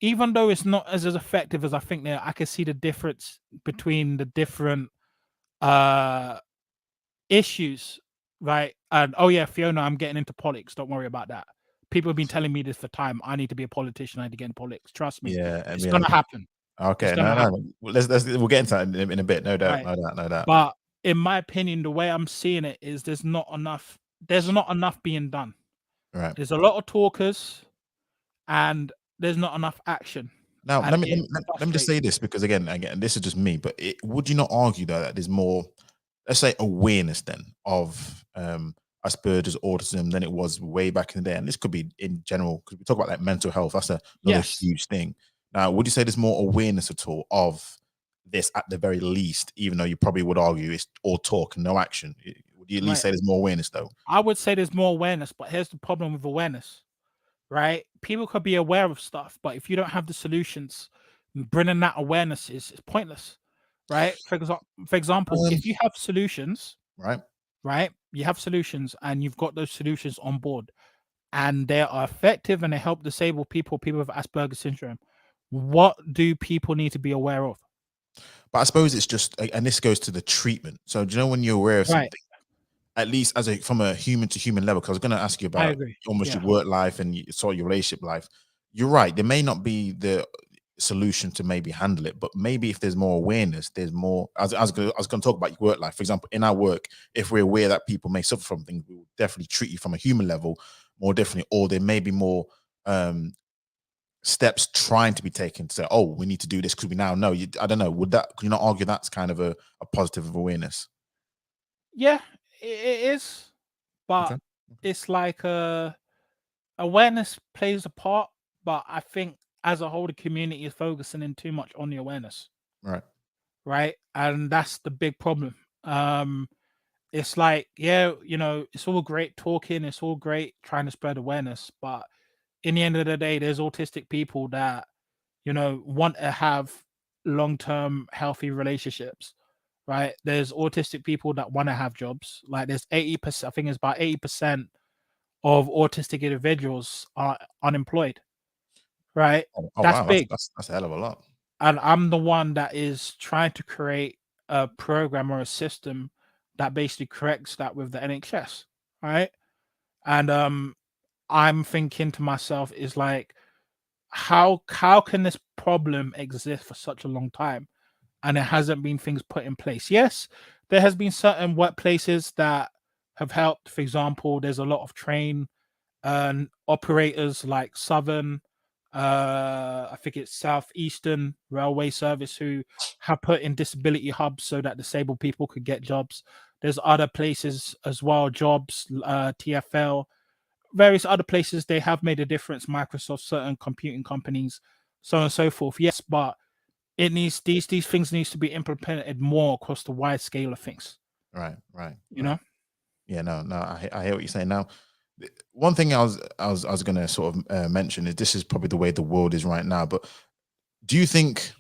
even though it's not as effective as I think I could see the difference between the different uh issues, right? And oh yeah, Fiona, I'm getting into politics. Don't worry about that. People have been telling me this for time. I need to be a politician. I need to get into politics. Trust me, Yeah. I it's mean, gonna happen. It's okay. gonna No, no. happen, Well, we'll get into that in a bit. No doubt. right? No doubt. No doubt. But in my opinion, the way I'm seeing it is there's not enough. There's not enough being done. Right. There's a lot of talkers, and there's not enough action. Now, And let it's me let me just say frustrating. this, because again, this is just me. But would you not argue though that there's more, let's say, awareness then of Asperger's autism than it was way back in the day? And this could be in general, because we talk about like mental health. That's another Yes, huge thing. Now, would you say there's more awareness at all of this at the very least, even though you probably would argue it's all talk and no action? Would you at least right. say there's more awareness though? I would say there's more awareness, but here's the problem with awareness, right? People could be aware of stuff, but if you don't have the solutions, bringing that awareness is pointless, right? For example, Um, if you have solutions, right. right? You have solutions and you've got those solutions on board. and they are effective and they help disabled people, people with Asperger syndrome, what do people need to be aware of? But I suppose it's just, and this goes to the treatment. So do you know when you're aware of Right. something, at least as a from a human to human level? Because I was going to ask you I about agree. almost Yeah. your work life and sort of your relationship life. You're right. There may not be the solution to maybe handle it, but maybe if there's more awareness, there's more. I was going to talk about your work life. For example, in our work, if we're aware that people may suffer from things, we will definitely treat you from a human level more definitely, or there may be more steps trying to be taken to say, oh, we need to do this because we now know. I don't know. Could you not argue that's kind of a positive of awareness? Yeah, it is, but Okay. it's like awareness plays a part, but I think as a whole, the community is focusing in too much on the awareness, Right. right? And that's the big problem. Um, it's like, yeah, it's all great talking, it's all great trying to spread awareness, but in the end of the day, there's autistic people that want to have long-term healthy relationships, right? There's autistic people that want to have jobs. Like there's 80%, I think it's about 80% of autistic individuals are unemployed, right? Oh That's wow, big. that's a hell of a lot. And I'm the one that is trying to create a program or a system that basically corrects that with the NHS, right? And I'm thinking to myself is like, how can this problem exist for such a long time and there hasn't been things put in place? Yes, there has been certain workplaces that have helped. For example, there's a lot of train operators like Southern, I think it's Southeastern Railway Service, who have put in disability hubs so that disabled people could get jobs. There's other places as well, jobs, TFL, various other places. They have made a difference. Microsoft, certain computing companies, so on and so forth. Yes, but it needs these things needs to be implemented more across the wide scale of things. Right, right, You right. know. Yeah, no, I hear what you're saying. Now, one thing I was going to sort of mention is this is probably the way the world is right now. But do you think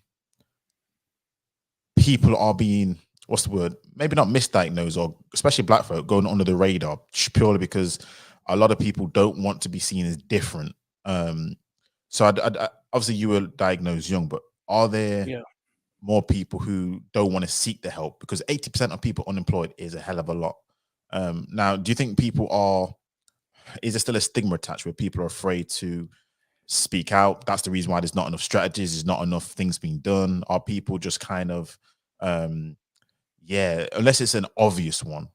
people are being, what's the word? Maybe not misdiagnosed, or especially black folk going under the radar purely because a lot of people don't want to be seen as different. Um, so obviously you were diagnosed young, but are there Yeah. more people who don't want to seek the help? Because 80% of people unemployed is a hell of a lot. Now, do you think people are, is there still a stigma attached where people are afraid to speak out? That's the reason why there's not enough strategies, there's not enough things being done. Are people just kind of, um, yeah, unless it's an obvious one,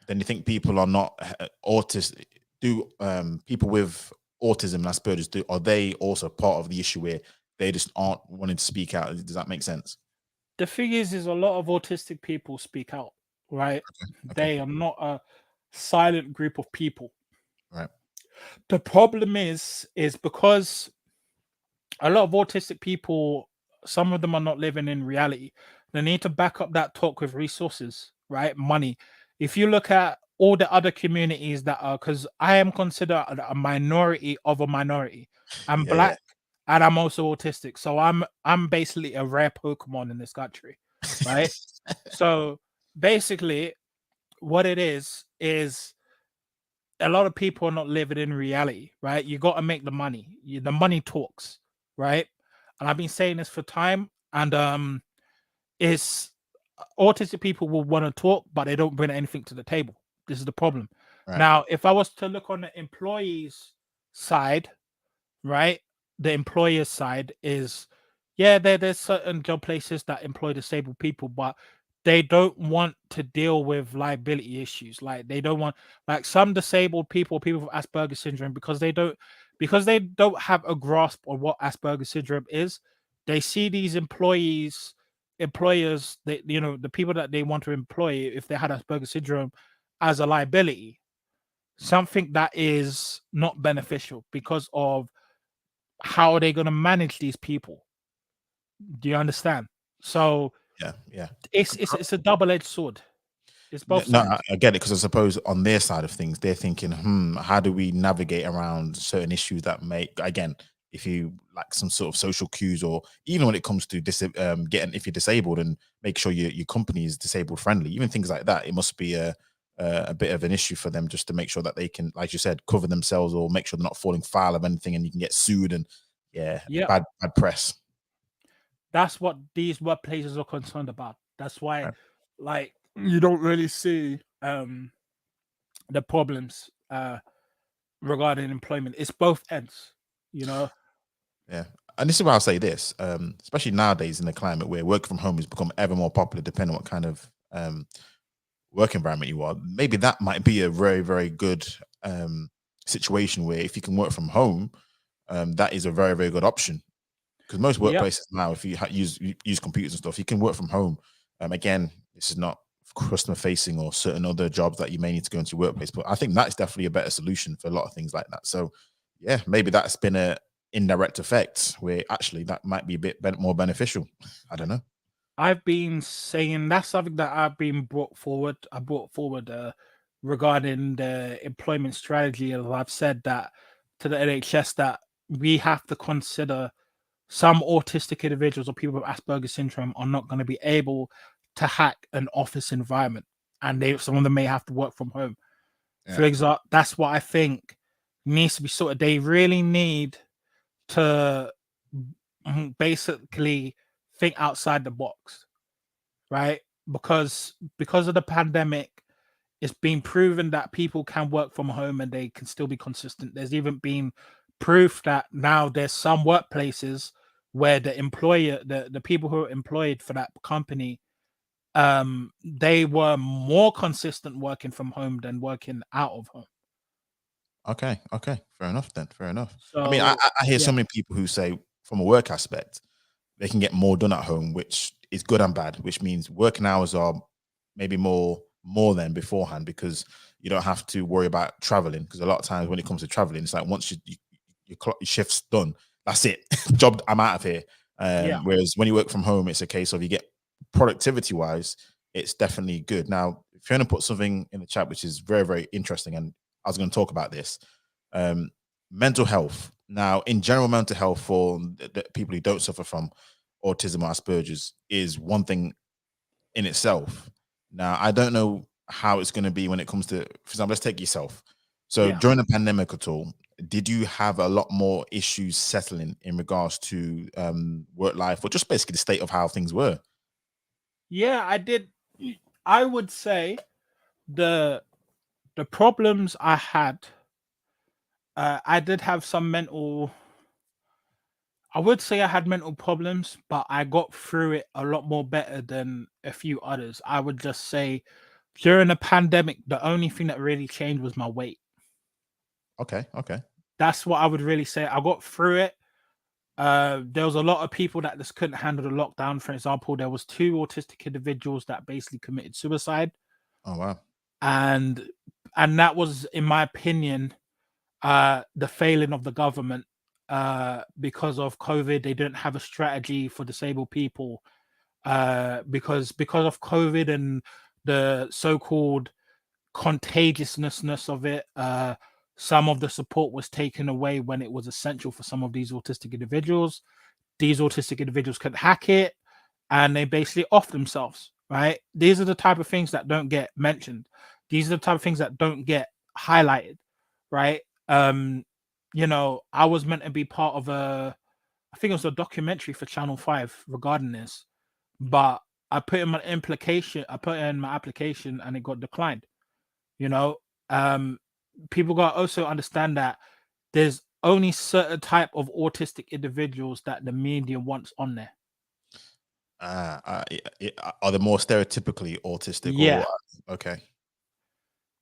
then you think people are not autistic? Do people with autism and Asperger's, are they also part of the issue where they just aren't wanting to speak out? Does that make sense? The thing is a lot of autistic people speak out, right? Okay. They are not a silent group of people. Right. The problem is because a lot of autistic people, some of them are not living in reality. They need to back up that talk with resources, right? Money. If you look at all the other communities that are, because I am considered a minority of a minority. I'm Yeah, yeah. black and I'm also autistic. So I'm basically a rare Pokemon in this country, right? So basically, what it is a lot of people are not living in reality, right? You got to make the money. The money talks, right? And I've been saying this for time, and it's autistic people will want to talk, but they don't bring anything to the table. This is the problem. Right. Now, if I was to look on the employees' side, right? The employer's side is, yeah, there's certain job places that employ disabled people, but they don't want to deal with liability issues. Like they don't want, like some disabled people, people with Asperger syndrome, because they don't have a grasp on what Asperger syndrome is. They see these employers, that the people that they want to employ, if they had Asperger syndrome, as a liability, something that is not beneficial because of how are they going to manage these people? Do you understand? So Yeah, yeah. it's a double-edged sword. It's both No, sides. I get it, because I suppose on their side of things, they're thinking, how do we navigate around certain issues that may, again, if you like some sort of social cues, or even when it comes to getting, if you're disabled, and make sure your company is disabled friendly, even things like that, it must be a a bit of an issue for them, just to make sure that they can, like you said, cover themselves or make sure they're not falling foul of anything, and you can get sued and bad press. That's what these workplaces are concerned about. That's why, Right. like, you don't really see the problems regarding employment. It's both ends, you know. Yeah. And this is why I'll say this, especially nowadays in the climate where work from home has become ever more popular, depending on what kind of work environment you are. Maybe that might be a very, very good situation where if you can work from home, that is a very, very good option. Because most Yeah, workplaces now, if you use computers and stuff, you can work from home. Again, this is not customer facing or certain other jobs that you may need to go into your workplace, but I think that's definitely a better solution for a lot of things like that. So, yeah, maybe that's been a indirect effect where actually that might be a bit more beneficial. I don't know. I've been saying that's something that I've been brought forward. I brought forward regarding the employment strategy, and I've said that to the NHS that we have to consider some autistic individuals or people with Asperger's syndrome are not going to be able to hack an office environment, and some of them may have to work from home. Yeah. For example, that's what I think needs to be sorted. They really need to basically think outside the box, right? Because of the pandemic, it's been proven that people can work from home and they can still be consistent. There's even been proof that now there's some workplaces where the employer, the people who are employed for that company, they were more consistent working from home than working out of home. Okay. Fair enough then. Fair enough. I mean, So I hear so yeah, many people who say from a work aspect, they can get more done at home, which is good and bad, which means working hours are maybe more than beforehand because you don't have to worry about traveling. Because a lot of times when it comes to traveling, it's like once your shift's done, that's it. Job, I'm out of here. yeah, Whereas when you work from home, it's a case of you get productivity wise, it's definitely good. Now, if you're going to put something in the chat, which is very, very interesting, and I was going to talk about this, um, mental health. Now, in general, mental health for the people who don't suffer from autism or Asperger's is one thing in itself. Now, I don't know how it's going to be when it comes to, for example, let's take yourself. So yeah. during the pandemic at all, did you have a lot more issues settling in regards to work life or just basically the state of how things were? Yeah, I did. I would say the the problems I had, I did have some mental. I would say I had mental problems, but I got through it a lot more better than a few others. I would just say during the pandemic, the only thing that really changed was my weight. Okay. That's what I would really say. I got through it. There was a lot of people that just couldn't handle the lockdown. For example, there was two autistic individuals that basically committed suicide, Oh wow. and that was, in my opinion, the failing of the government. Because of COVID, they didn't have a strategy for disabled people. Because of COVID and the so-called contagiousness of it, some of the support was taken away when it was essential for some of these autistic individuals. These autistic individuals could hack it, and they basically off themselves. Right? These are the type of things that don't get mentioned. These are the type of things that don't get highlighted. Right? I was meant to be part of I think it was a documentary for Channel 5 regarding this, but I put in my application and it got declined. You know, um, people got to also understand that there's only certain type of autistic individuals that the media wants on there. Are they more stereotypically autistic or Yeah, okay?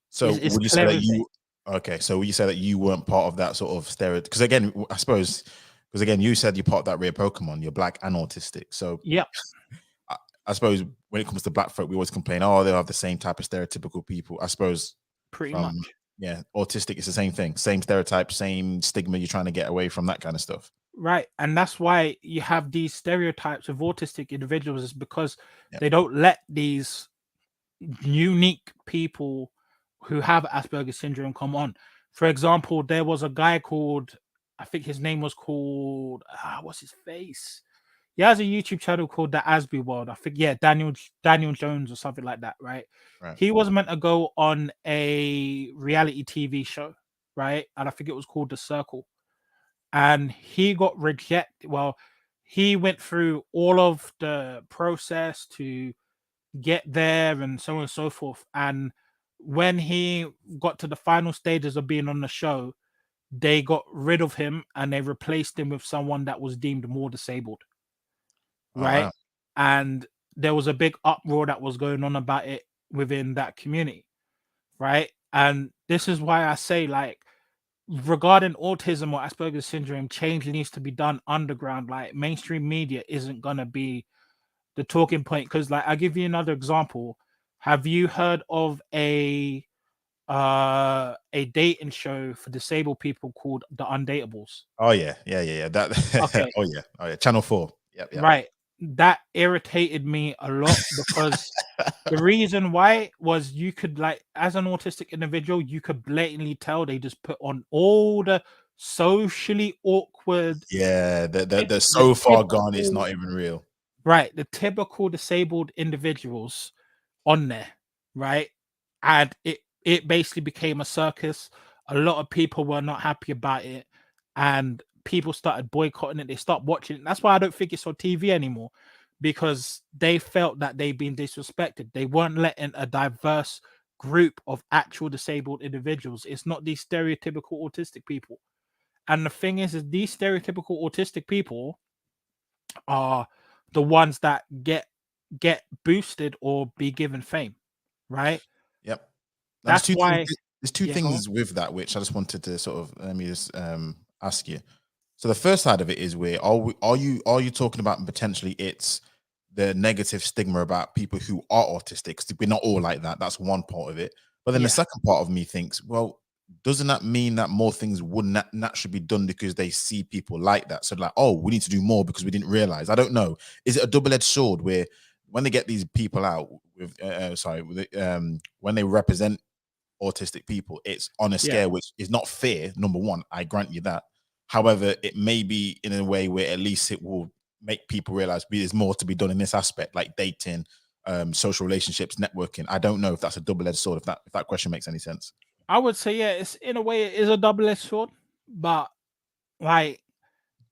So it's would you say clear that as day. you okay? So would you say that you weren't part of that sort of stereotype? Because again, I suppose because again, you said you're part of that rare Pokemon. You're black and autistic. So Yeah, I, I suppose when it comes to black folk, we always complain, oh, they have the same type of stereotypical people. I suppose pretty from much. autistic, it's the same thing, same stereotype, same stigma. You're trying to get away from that kind of stuff. Right. And that's why you have these stereotypes of autistic individuals, is because Yeah. they don't let these unique people who have Asperger's syndrome come on. For example, there was a guy called, I think his name was called, what's his face? He has a YouTube channel called the Asby World. I think, yeah, Daniel Jones or something like that, right? Right. He was meant to go on a reality TV show, right? And I think it was called The Circle. And he got rejected. Well, he went through all of the process to get there and so on and so forth. And when he got to the final stages of being on the show, they got rid of him and they replaced him with someone that was deemed more disabled, Oh right? wow. And there was a big uproar that was going on about it within that community, right? And this is why I say, like, regarding autism or Asperger's syndrome, change needs to be done underground. Like, mainstream media isn't gonna be the talking point. Because, like, I'll give you another example. Have you heard of a dating show for disabled people called The Undateables? Oh yeah, yeah. That. Okay, Oh yeah. Channel 4. Yep. right. That irritated me a lot because the reason why was you could, like, as an autistic individual, you could blatantly tell they just put on all the socially awkward, Yeah, they're the so far gone, it's typical, not even real. right, the typical disabled individuals on there, right? And it basically became a circus. A lot of people were not happy about it, and people started boycotting it. They stopped watching it. That's why I don't think it's on TV anymore, because they felt that they've been disrespected. They weren't letting a diverse group of actual disabled individuals. It's not these stereotypical autistic people. And the thing is these stereotypical autistic people are the ones that get boosted or be given fame, right? Yep. Now That's why, there's two yeah, go on. things with that which I just wanted to sort of let me just ask you. So the first side of it is where are you talking about potentially it's the negative stigma about people who are autistic? 'Cause we're not all like that. That's one part of it. But then the Yeah, second part of me thinks, well, doesn't that mean that more things would naturally be done because they see people like that? So like, oh, we need to do more because we didn't realize. I don't know. Is it a double-edged sword where when they get these people out with when they represent autistic people, it's on a yeah. scale which is not fair. Number one, I grant you that. However, it may be in a way where at least it will make people realize there's more to be done in this aspect, like dating, social relationships, networking. I don't know if that's a double-edged sword. If that question makes any sense. I would say, yeah, it's in a way it is a double-edged sword, but, like,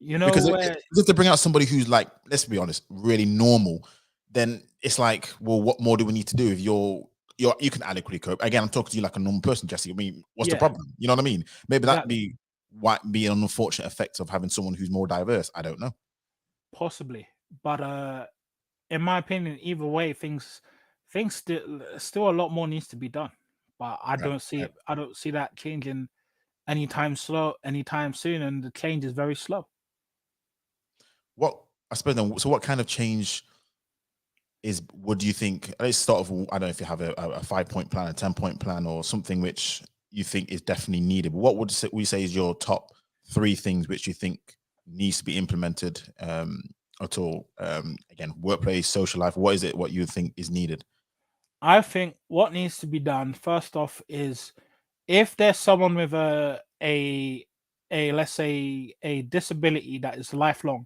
you know Because where, if they bring out somebody who's like, let's be honest, really normal, then it's like, well, what more do we need to do if you can adequately cope? Again, I'm talking to you like a normal person, Jesse. I mean, what's the yeah, problem? You know what I mean? Maybe that exactly, be what be an unfortunate effect of having someone who's more diverse. I don't know. possibly. But in my opinion, either way, things still a lot more needs to be done. But I Right, don't see right. it. I don't see that changing anytime soon, and the change is very slow. What I suppose then, so what kind of change would you think? Let's start off. I don't know if you have a 5-point plan, a 10-point plan, or something which you think is definitely needed. But what we say is your top 3 things which you think needs to be implemented at all? Again, workplace, social life. What is it? What you think is needed? I think what needs to be done first off is, if there's someone with a let's say a disability that is lifelong,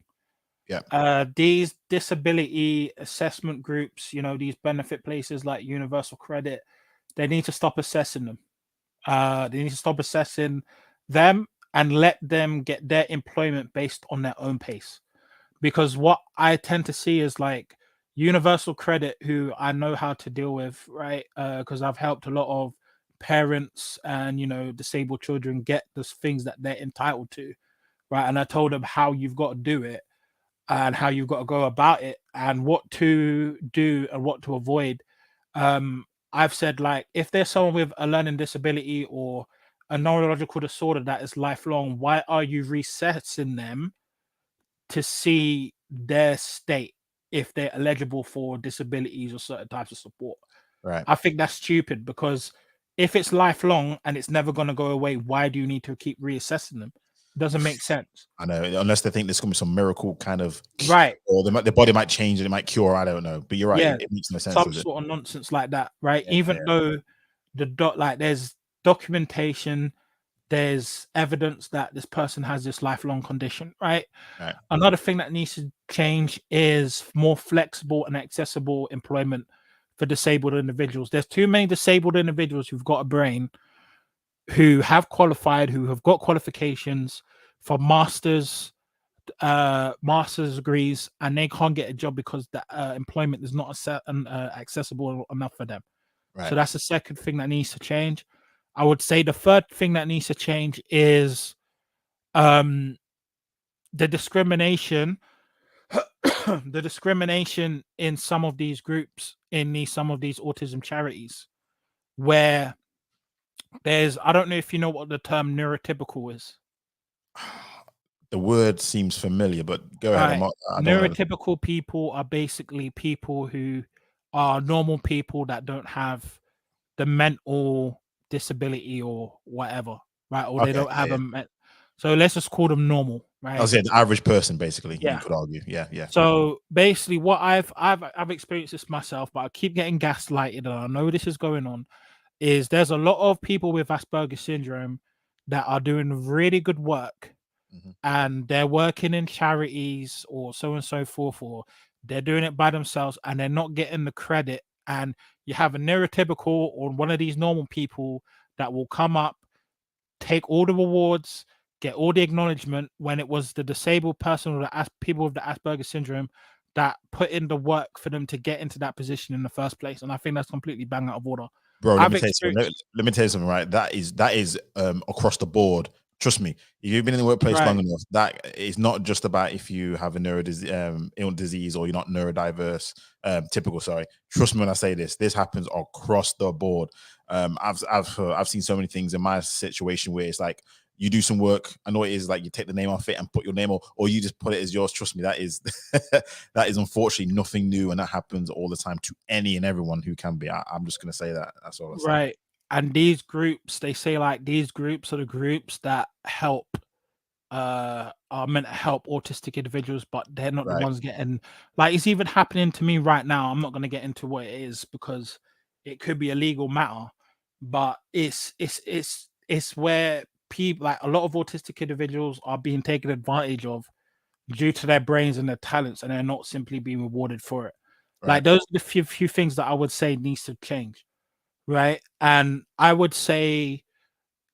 Yeah, these disability assessment groups, these benefit places like Universal Credit, they need to stop assessing them. They need to stop assessing them and let them get their employment based on their own pace. Because what I tend to see is, like, Universal Credit, who I know how to deal with, right? Because I've helped a lot of parents and disabled children get the things that they're entitled to, right? And I told them how you've got to do it and how you've got to go about it and what to do and what to avoid. I've said, like, if there's someone with a learning disability or a neurological disorder that is lifelong, why are you resetting them to see their state if they're eligible for disabilities or certain types of support? right. I think that's stupid, because if it's lifelong and it's never going to go away, why do you need to keep reassessing them? It doesn't make sense. I know, unless they think there's gonna be some miracle kind of, Right. or their body might change and it might cure. I don't know, but you're right. Yeah. It makes no sense, Some does it? sort of nonsense like that, right? Yeah, Even though there's documentation, there's evidence that this person has this lifelong condition, right? Right. Another thing that needs to change is more flexible and accessible employment for disabled individuals. There's too many disabled individuals who've got a brain, who have qualified, who have got qualifications for master's degrees, and they can't get a job because the employment is not accessible enough for them. Right. So that's the second thing that needs to change. I would say the third thing that needs to change is the discrimination the discrimination in some of these groups, in some of these autism charities, where there's, I don't know if you know what the term neurotypical is. The word seems familiar, but go ahead. Right. I don't know. Neurotypical people are basically people who are normal people that don't have the mental disability or whatever, right? Or they Okay. don't have so let's just call them normal, I right? was saying the average person, basically. You Yeah. could argue. Yeah. Yeah. So basically, what I've experienced this myself, but I keep getting gaslighted, and I know this is going on. Is there's a lot of people with Asperger syndrome that are doing really good work, and they're working in charities or so and so forth, or they're doing it by themselves, and they're not getting the credit. And you have a neurotypical or one of these normal people that will come up, take all the rewards, get all the acknowledgement, when it was the disabled person or the people with the Asperger syndrome that put in the work for them to get into that position in the first place. And I think that's completely bang out of order. Bro, let me tell you something, right? That is across the board. Trust me, if you've been in the workplace long enough, that is not just about if you have a ill disease or you're not neurodiverse, typical. Sorry, trust me when I say this. This happens across the board. I've seen so many things in my situation where it's like you do some work. I know it is like you take the name off it and put your name, or you just put it as yours. Trust me, that is that is unfortunately nothing new, and that happens all the time to any and everyone who can be. I'm just gonna say that. That's all. Right. And these groups, they say like these groups are the groups that help are meant to help autistic individuals, but they're not the ones getting, like, it's even happening to me right now. I'm not going to get into what it is because it could be a legal matter, but it's where people, like a lot of autistic individuals, are being taken advantage of due to their brains and their talents, and they're not simply being rewarded for it. Like those are the few things that I would say needs to change. Right. And I would say,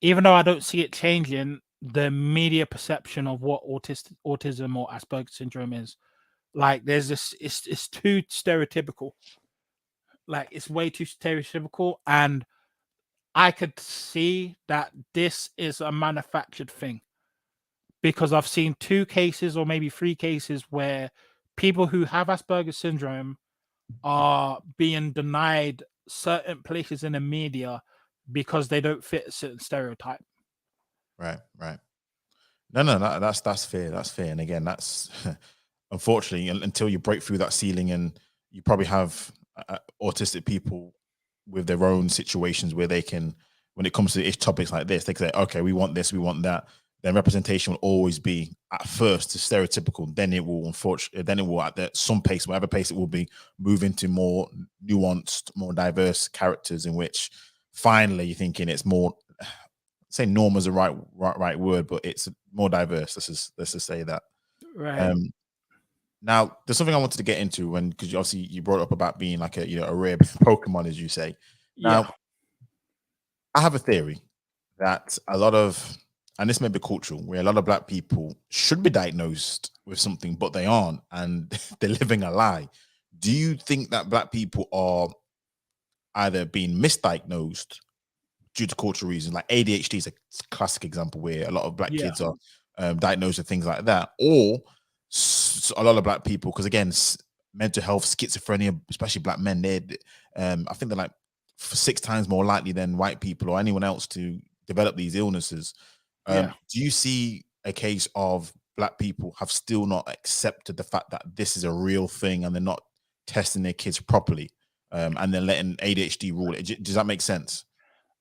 even though I don't see it changing, the media perception of what autism or Asperger syndrome is, like, there's this, it's too stereotypical. Like, it's way too stereotypical. And I could see that this is a manufactured thing, because I've seen 2 cases or maybe 3 cases where people who have Asperger syndrome are being denied certain places in the media because they don't fit a certain stereotype. Right. No, that's fair. That's fair. And again, that's unfortunately until you break through that ceiling, and you probably have autistic people with their own situations where they can, when it comes to topics like this, they can say, okay, we want this, we want that. Then representation will always be at first stereotypical. Then it will, unfortunately, at some pace, whatever pace it will be, move into more nuanced, more diverse characters in which finally you're thinking it's more, say norm is the right word, but it's more diverse. Let's just say that. Right. Now, there's something I wanted to get into because obviously you brought up about being like a rare Pokemon, as you say. Now, I have a theory that a lot of, and this may be cultural, where a lot of Black people should be diagnosed with something, but they aren't, and they're living a lie. Do you think that Black people are either being misdiagnosed due to cultural reasons? Like ADHD is a classic example where a lot of Black kids are diagnosed with things like that, or a lot of Black people, because again, mental health, schizophrenia, especially Black men, I think they're like 6 times more likely than white people or anyone else to develop these illnesses. Do you see a case of Black people have still not accepted the fact that this is a real thing, and they're not testing their kids properly, and then letting ADHD rule it? Does that make sense?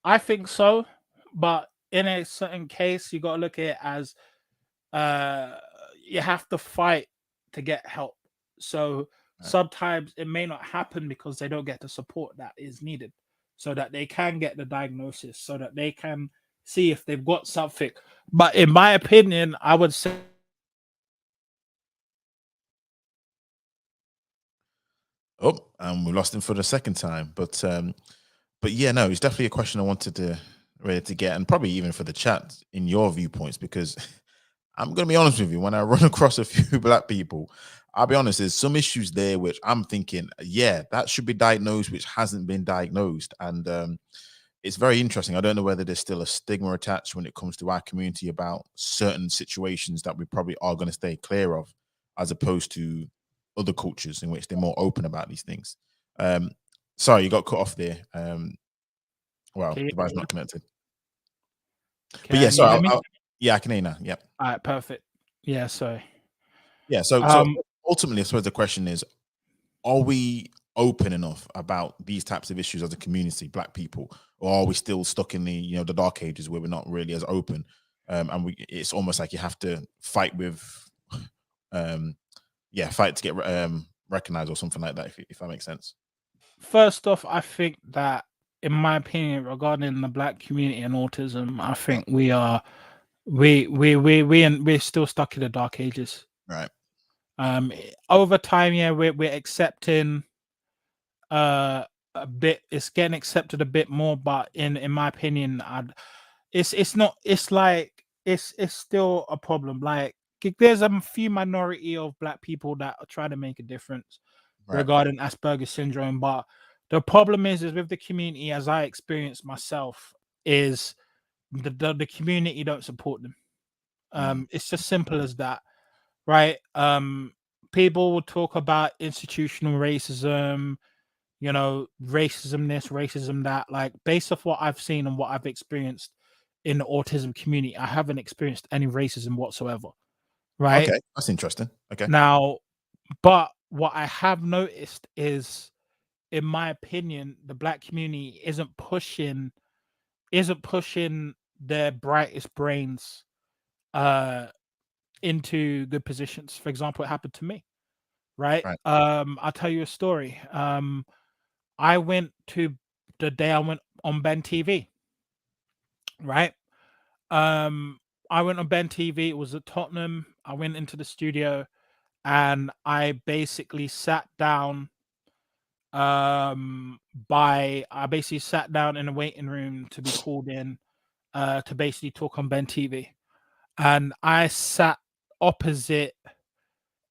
I think so, but in a certain case, you got to look at it as you have to fight to get help. So sometimes it may not happen because they don't get the support that is needed, so that they can get the diagnosis, so that they can see if they've got something. But in my opinion, I would say we lost him for the second time. But yeah, no, it's definitely a question I wanted to ready to get, and probably even for the chat in your viewpoints, because I'm gonna be honest with you, when I run across a few black people, I'll be honest, there's some issues there which I'm thinking, yeah, that should be diagnosed, which hasn't been diagnosed. And it's very interesting. I don't know whether there's still a stigma attached when it comes to our community about certain situations that we probably are going to stay clear of, as opposed to other cultures in which they're more open about these things. Sorry, you got cut off there. Well, can device not connected. But yeah, can you sorry. hear me? Yeah, I can hear now. Yep. All right, perfect. Yeah, sorry. Yeah. So ultimately, I suppose the question is, are we open enough about these types of issues as a community, black people, or are we still stuck in the the dark ages where we're not really as open? And it's almost like you have to fight with, fight to get recognized or something like that. If that makes sense. First off, I think that, in my opinion, regarding the black community and autism, I Yeah. think we're still stuck in the dark ages. Right. Over time, yeah, we're accepting a bit. It's getting accepted a bit more, but in my opinion, it's not. It's like it's still a problem. Like there's a few minority of black people that are trying to make a difference Right. regarding Asperger syndrome, but the problem is with the community, as I experienced myself, is the community don't support them. It's just simple as that, right? People will talk about institutional racism, racism this, racism that. Like, based off what I've seen and what I've experienced in the autism community, I haven't experienced any racism whatsoever, right? Okay, that's interesting. Okay. Now, but what I have noticed is, in my opinion, the black community isn't pushing their brightest brains into good positions. For example, it happened to me, right? Right. I'll tell you a story. I went to the day I went on Ben TV, right? I went on Ben TV. It was at Tottenham. I went into the studio and I basically sat down. I basically sat down in a waiting room to be called in to basically talk on Ben TV, and I sat opposite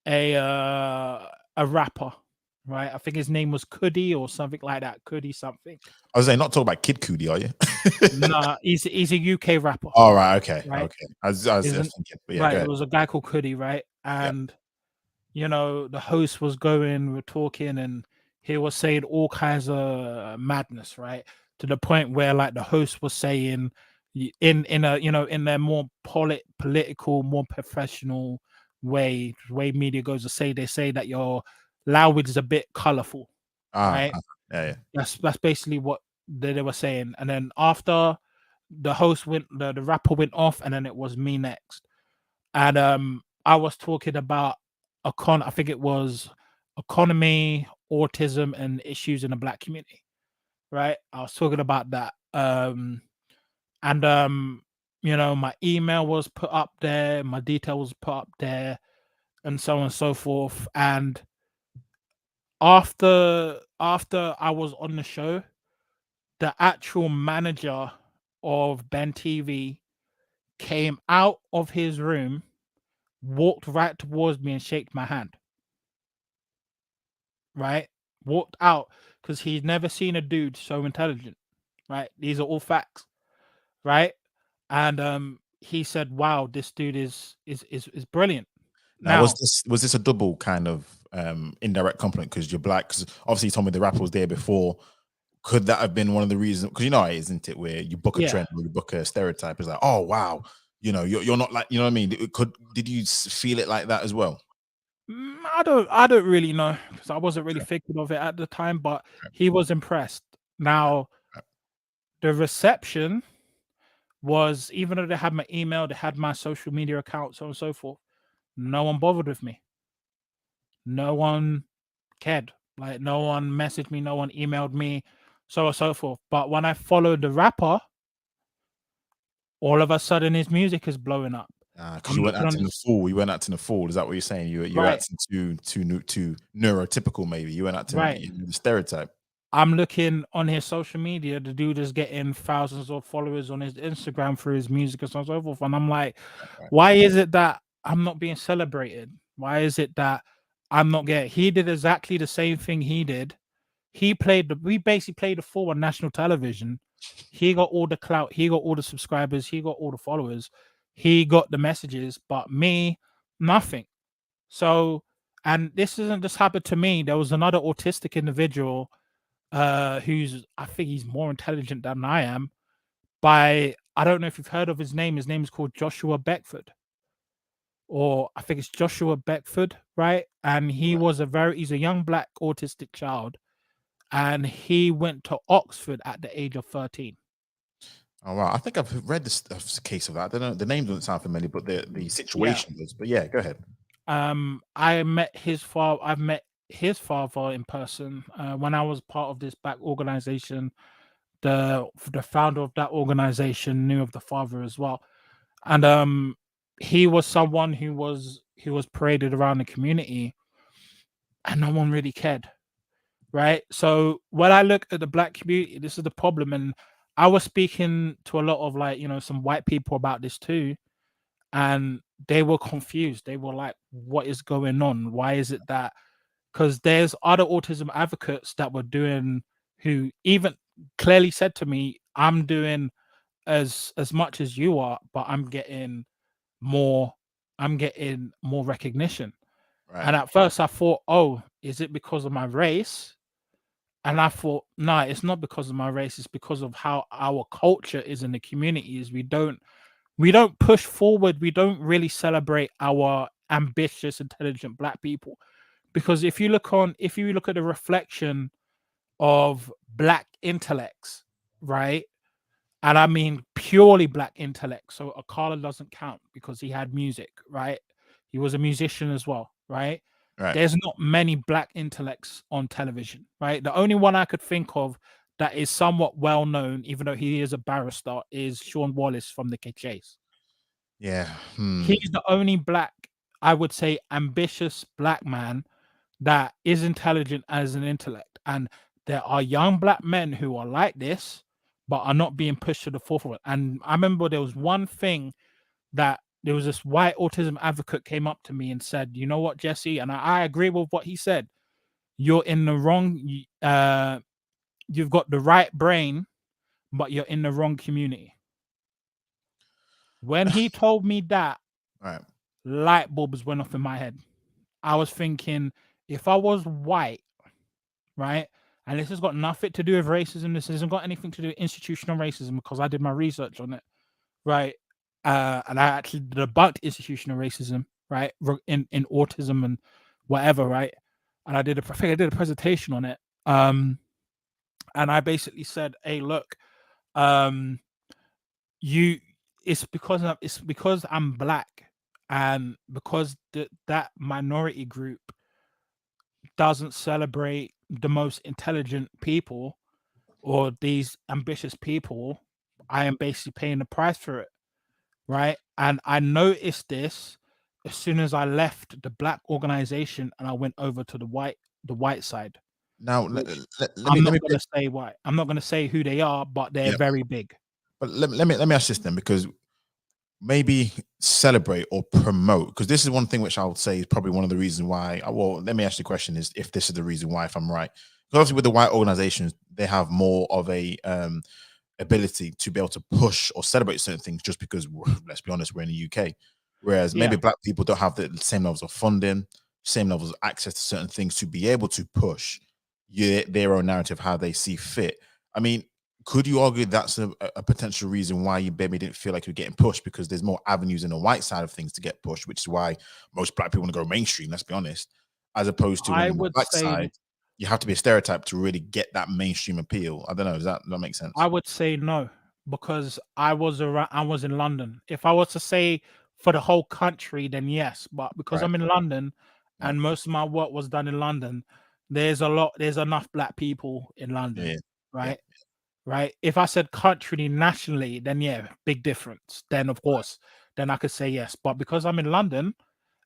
a rapper, right? I think his name was Cudi or something like that. Cudi something. I was saying, not talking about Kid Cudi, are you? Nah, he's a UK rapper. All right. Okay. Right? Okay. I was Isn't thinking, but yeah, go right? It ahead. was a guy called Cudi, right? Yeah. And the host was going, we're talking, and he was saying all kinds of madness, right? To the point where, like, the host was saying, in a in their more political, more professional way media goes to say, they say that your language is a bit colorful, right? Yeah. That's basically what they were saying. And then after the host went, the rapper went off, and then it was me next. And I was talking about I think it was economy, autism, and issues in the black community, right? I was talking about that. And my email was put up there, my detail was put up there, and so on and so forth. And after I was on the show, the actual manager of Ben TV came out of his room, walked right towards me and shook my hand. Right? Walked out because he's never seen a dude so intelligent. Right? These are all facts. Right? And he said, "Wow, this dude is brilliant." Now, Now, was this a double kind of indirect compliment because you're black? Because obviously you told me the rapper was there before. Could that have been one of the reasons? Because isn't it, where you book a yeah. trend or you book a stereotype? It's like, oh wow, you're not like, what I mean? Did you feel it like that as well? I don't really know because I wasn't really thinking of it at the time, but he was impressed. Now, the reception was, even though they had my email, they had my social media account, so on and so forth, no one bothered with me. No one cared. Like, no one messaged me, no one emailed me, so on and so forth. But when I followed the rapper, all of a sudden his music is blowing up. Because I'm you weren't looking on acting a his fool. You weren't acting a fool. Is that what you're saying? You're right, acting too neurotypical. Maybe you weren't acting right. the stereotype. I'm looking on his social media. The dude is getting thousands of followers on his Instagram for his music and so on and so forth. And I'm like, Right. why is it that I'm not being celebrated? Why is it that I'm not getting? He did exactly the same thing he did. We basically played the fool on national television. He got all the clout, he got all the subscribers, he got all the followers, he got the messages, but me, nothing. So, and this isn't just happened to me. There was another autistic individual who's I think he's more intelligent than I am. I don't know if you've heard of his name. His name is called Joshua Beckford, or I think it's Joshua Beckford, right? And Right. he's a young black autistic child, and he went to Oxford at the age of 13. Oh wow! I think I've read this case of that. I don't know. The name doesn't sound familiar, but the Yeah. situation does. But yeah, go ahead. I met his father. I've met his father in person when I was part of this back organization. The founder of that organization knew of the father as well, and he was someone who was paraded around the community, and no one really cared, right? So when I look at the black community, this is the problem, and I was speaking to a lot of some white people about this too, and they were confused. They were like, "What is going on? Why is it that?" Because there's other autism advocates that were doing who even clearly said to me, "I'm doing as much as you are, but more I'm getting more recognition." Right. And at first I thought, "Oh, is it because of my race?" And I thought, "No, it's not because of my race, it's because of how our culture is in the community is we don't push forward, we don't really celebrate our ambitious, intelligent black people." Because if you look at the reflection of black intellects, right? And I mean purely black intellect. So Akala doesn't count because he had music, right? He was a musician as well, right? Right. There's not many black intellects on television, right? The only one I could think of that is somewhat well known, even though he is a barrister, is Sean Wallace from the Chase. Yeah. Hmm. He's the only black, I would say, ambitious black man that is intelligent as an intellect. And there are young black men who are like this, but are not being pushed to the forefront. And I remember there was one thing that there was this white autism advocate came up to me and said, "You know what, Jesse?" And I agree with what he said. You're in the wrong, you've got the right brain, but you're in the wrong community. When he told me that, Right. light bulbs went off in my head. I was thinking, if I was white, right? And this has got nothing to do with racism. This hasn't got anything to do with institutional racism because I did my research on it, right? And I actually debunked institutional racism, right? In autism and whatever, right? And I think I did a presentation on it. And I basically said, "Hey, look, um, you, it's because I'm black, and because that minority group doesn't celebrate the most intelligent people or these ambitious people, I am basically paying the price for it, right?" And I noticed this as soon as I left the black organization and I went over to the white side, Now which let me I'm let not me gonna say white. I'm not gonna say who they are, but they're yeah. very big. But let me ask this then, because maybe celebrate or promote, because this is one thing which I would say is probably one of the reasons why. Well, let me ask the question: is if this is the reason why, if I'm right? Because obviously with the white organizations, they have more of a ability to be able to push or celebrate certain things, just because let's be honest, we're in the UK. Whereas maybe Yeah, black people don't have the same levels of funding, same levels of access to certain things to be able to push their own narrative how they see fit. I mean, could you argue that's a potential reason why you maybe didn't feel like you're getting pushed, because there's more avenues in the white side of things to get pushed, which is why most black people want to go mainstream, let's be honest, as opposed to when I in the would black say side, you have to be a stereotype to really get that mainstream appeal. I don't know. Does that make sense? no, because I was in London. If I was to say for the whole country, then yes, but because Right. I'm in London Yeah. and most of my work was done in London, there's enough black people in Yeah. London, Yeah. right? right? If I said country nationally, then yeah, big difference. Then of course, then I could say yes. But because I'm in London,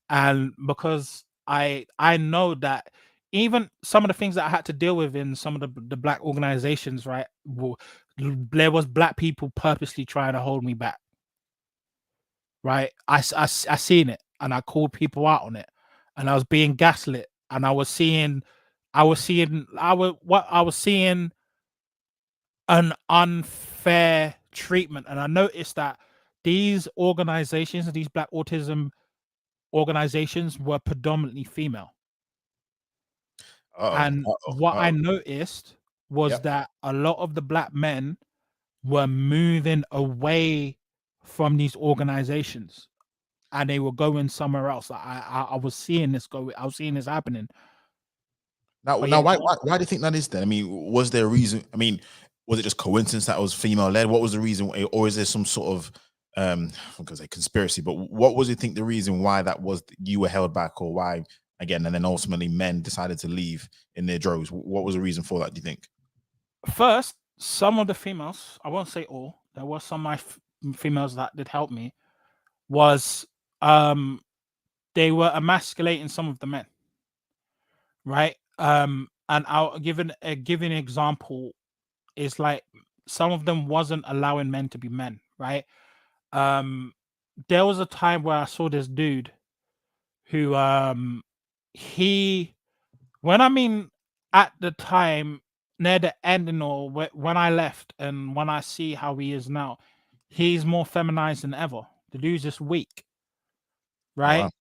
and because I know that even some of the things that I had to deal with in some of the black organizations, right? There was black people purposely trying to hold me back, right? I seen it, and I called people out on it, and I was being gaslit, and I was seeing an unfair treatment. And I noticed that these organizations, these black autism organizations, were predominantly female. Uh-oh. And Uh-oh. what I Uh-oh. noticed was Yep. that a lot of the black men were moving away from these organizations, and they were going somewhere else. I was seeing this go. I was seeing this happening. Now, But now, yeah, why do you think that is then? I mean, was there a reason? I mean, was it just coincidence that it was female led? What was the reason, or is there some sort of I'm gonna say conspiracy? But what was you think the reason why that was you were held back, or why again, and then ultimately men decided to leave in their droves? What was the reason for that? Do you think? first, some of the females, I won't say all, there were some of my females that did help me, was they were emasculating some of the men, right? And I'll give an example is like some of them wasn't allowing men to be men, right? Um, there was a time where I saw this dude who he when I mean at the time near the ending or when I left and when I see how he is now, he's more feminized than ever. The dude's just weak, Oh right? wow.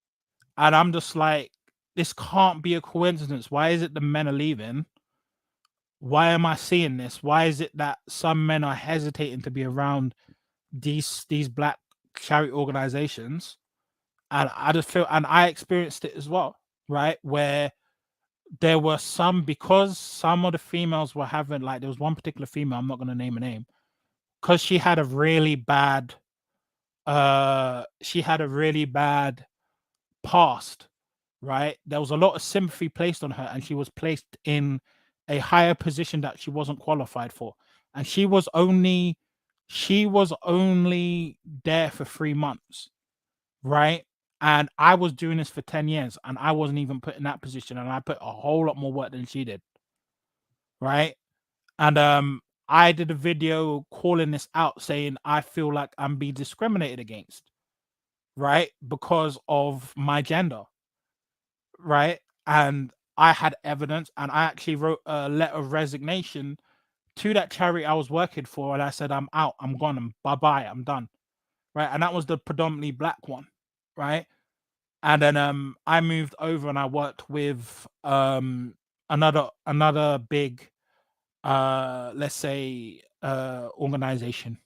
And I'm just like, this can't be a coincidence. Why is it the men are leaving? Why am I seeing this? Why is it that some men are hesitating to be around these black charity organizations? And I just feel, and I experienced it as well, right? Where there were some, because some of the females were having, like, there was one particular female, I'm not going to name a name, because she had a really bad past, right? There was a lot of sympathy placed on her, and she was placed in a higher position that she wasn't qualified for. And she was only there for 3 months, right? And I was doing this for 10 years, and I wasn't even put in that position, and I put a whole lot more work than she did, right? And I did a video calling this out, saying I feel like I'm being discriminated against, right? Because of my gender, right? And I had evidence, and I actually wrote a letter of resignation to that charity I was working for, and I said, I'm out, I'm gone, and bye-bye, I'm done. Right. And that was the predominantly black one, right? And then I moved over and I worked with another big let's say organization,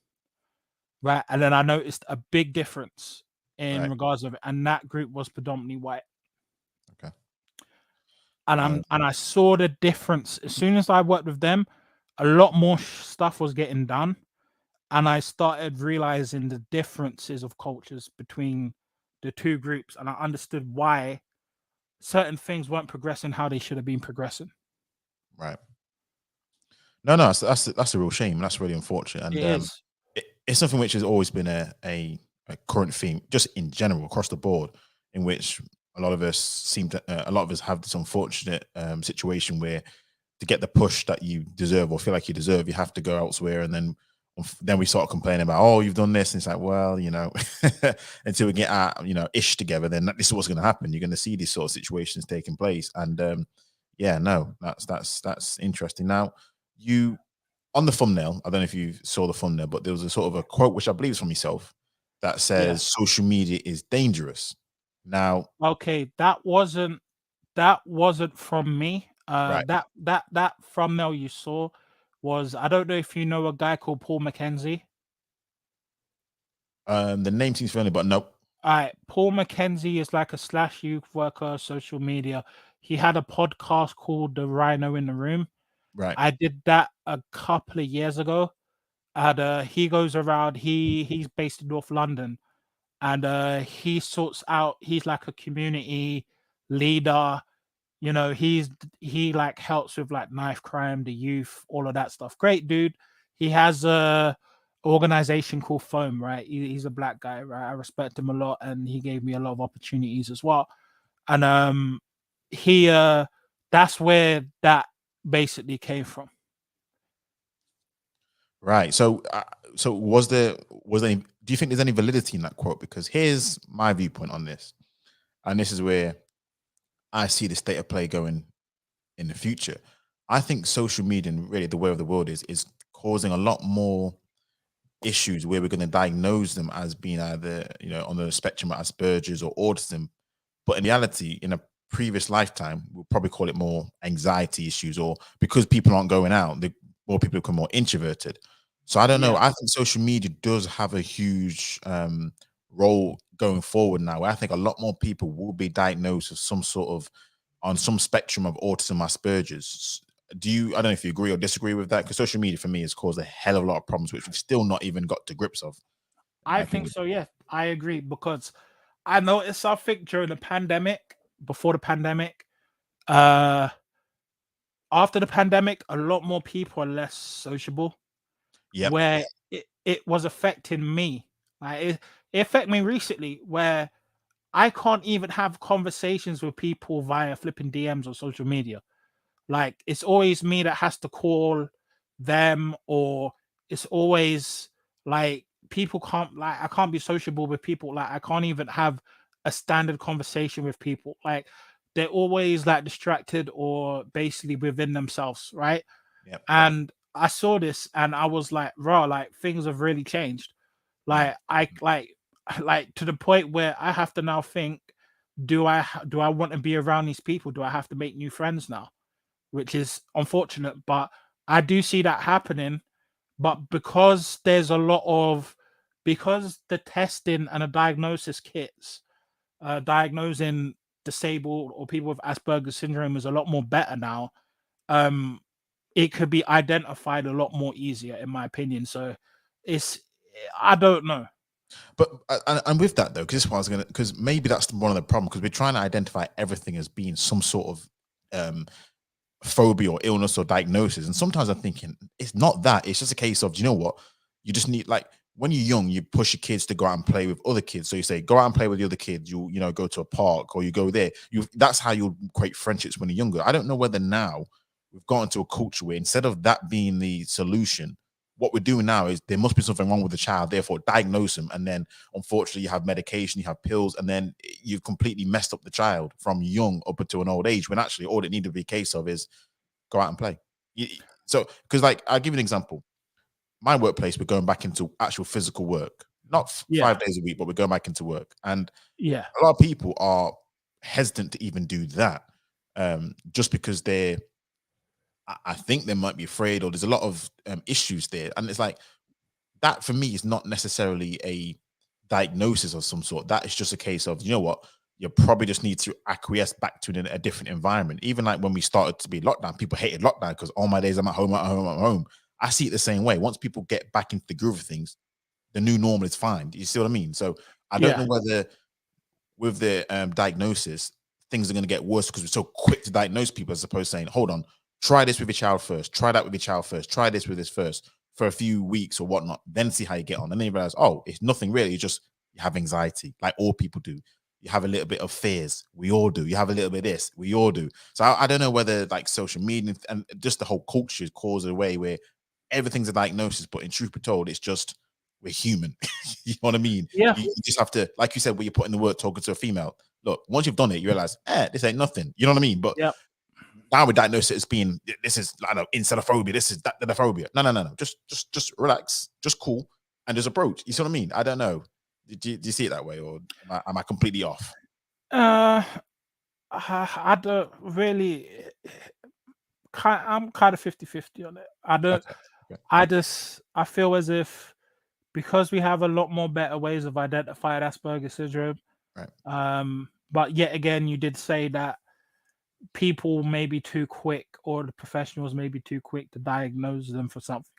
right? And then I noticed a big difference in Right. regards of it, and that group was predominantly white. Okay. And Uh, I saw the difference as soon as I worked with them. A lot more stuff was getting done, and I started realizing the differences of cultures between the two groups, and I understood why certain things weren't progressing how they should have been progressing. right. No, no, that's a real shame. That's really unfortunate, It and is. it's something which has always been a current theme, just in general across the board, in which a lot of us a lot of us have this unfortunate situation where to get the push that you deserve or feel like you deserve, you have to go elsewhere, and then we start complaining about, oh, you've done this, and it's like, well, until we get our ish together, then this is what's going to happen. You're going to see these sort of situations taking place, and yeah, no, that's interesting. Now, you on the thumbnail, I don't know if you saw the thumbnail, but there was a sort of a quote which I believe is from yourself that Yeah. says social media is dangerous. Now, Okay, that wasn't from me. right, That thumbnail you saw was, I don't know if you know a guy called Paul McKenzie. the name seems familiar, but nope. All right, Paul McKenzie is like a slash youth worker, social media. He had a podcast called The Rhino in the Room. Right, I did that a couple of years ago. And he goes around, he's based in North London, and he sorts out, he's like a community leader. You know, he like helps with like knife crime, the youth, all of that stuff. Great dude. he has a organization called Foam, right? He's a black guy, right? I respect him a lot, and he gave me a lot of opportunities as well. And he that's where that basically came from. Right. So do you think there's any validity in that quote? Because here's my viewpoint on this, and this is where I see the state of play going in the future. I think social media and really the way of the world is causing a lot more issues where we're going to diagnose them as being either, on the spectrum of Asperger's or autism, but in reality, in a previous lifetime, we'll probably call it more anxiety issues, or because people aren't going out, the more people become more introverted. So I don't know. Yeah. I think social media does have a huge role going forward now. I think a lot more people will be diagnosed with some sort of on some spectrum of autism, Asperger's. I don't know if you agree or disagree with that, because social media for me has caused a hell of a lot of problems, which we've still not even got to grips of. I think so, yeah. I agree, because I noticed something during the pandemic, before the pandemic, after the pandemic, a lot more people are less sociable. Yep. Where it was affecting me. Like it affected me recently, where I can't even have conversations with people via flipping DMs or social media. Like it's always me that has to call them, or it's always like people can't, like I can't be sociable with people. Like I can't even have a standard conversation with people. Like they're always like distracted or basically within themselves, right? Yep. And I saw this and I was like, raw, like things have really changed. Like I like to the point where I have to now think, do I want to be around these people? Do I have to make new friends now? Which is unfortunate, but I do see that happening. But because there's a lot of, because the testing and the diagnosis kits diagnosing disabled or people with Asperger's syndrome is a lot more better now. It could be identified a lot more easier, in my opinion. So it's, I don't know. But and with that though, because this was gonna, because maybe that's one of the problems, because we're trying to identify everything as being some sort of phobia or illness or diagnosis, and sometimes I'm thinking it's not that. It's just a case of, do you know what? You just need, like, when you're young, you push your kids to go out and play with other kids. So you say, go out and play with the other kids. You go to a park, or you go there. That's how you'll create friendships when you're younger. I don't know whether now we've gotten to a culture where instead of that being the solution, what we're doing now is there must be something wrong with the child, therefore diagnose them, and then unfortunately you have medication, you have pills, and then you've completely messed up the child from young up until an old age, when actually all it needed to be a case of is go out and play. So, because, like, I'll give you an example. My workplace, we're going back into actual physical work, not Yeah. 5 days a week, but we're going back into work. And Yeah. a lot of people are hesitant to even do that, just because I think they might be afraid, or there's a lot of issues there. And it's like, that for me is not necessarily a diagnosis of some sort. That is just a case of, you know what, you probably just need to acquiesce back to a different environment. Even like when we started to be lockdown, people hated lockdown because all my days I'm at home, at home, at home. I see it the same way. Once people get back into the groove of things, the new normal is fine. You see what I mean? So I don't know Yeah. whether with the diagnosis, things are going to get worse because we're so quick to diagnose people, as opposed to saying, hold on, try this with your child first, try that with your child first, try this with this first for a few weeks or whatnot, then see how you get on. And then you realize, oh, it's nothing really. You just, you have anxiety, like all people do. You have a little bit of fears. We all do. You have a little bit of this. We all do. So I don't know whether like social media and just the whole culture is caused a way where everything's a diagnosis, but in truth be told, it's just, we're human. You know what I mean? Yeah. You just have to, like you said, when you're putting the work talking to a female, look, once you've done it, you realize, this ain't nothing. You know what I mean? But Yeah. now we diagnose it as being, this is, I don't know, insanophobia, this is that phobia. No. Just relax, just cool, and just approach. You see what I mean? I don't know. Do you see it that way, or am I completely off? I don't really. I'm kind of 50-50 on it. I don't. Okay. I feel as if, because we have a lot more better ways of identifying Asperger's syndrome. Right. But yet again, you did say that people may be too quick, or the professionals may be too quick to diagnose them for something.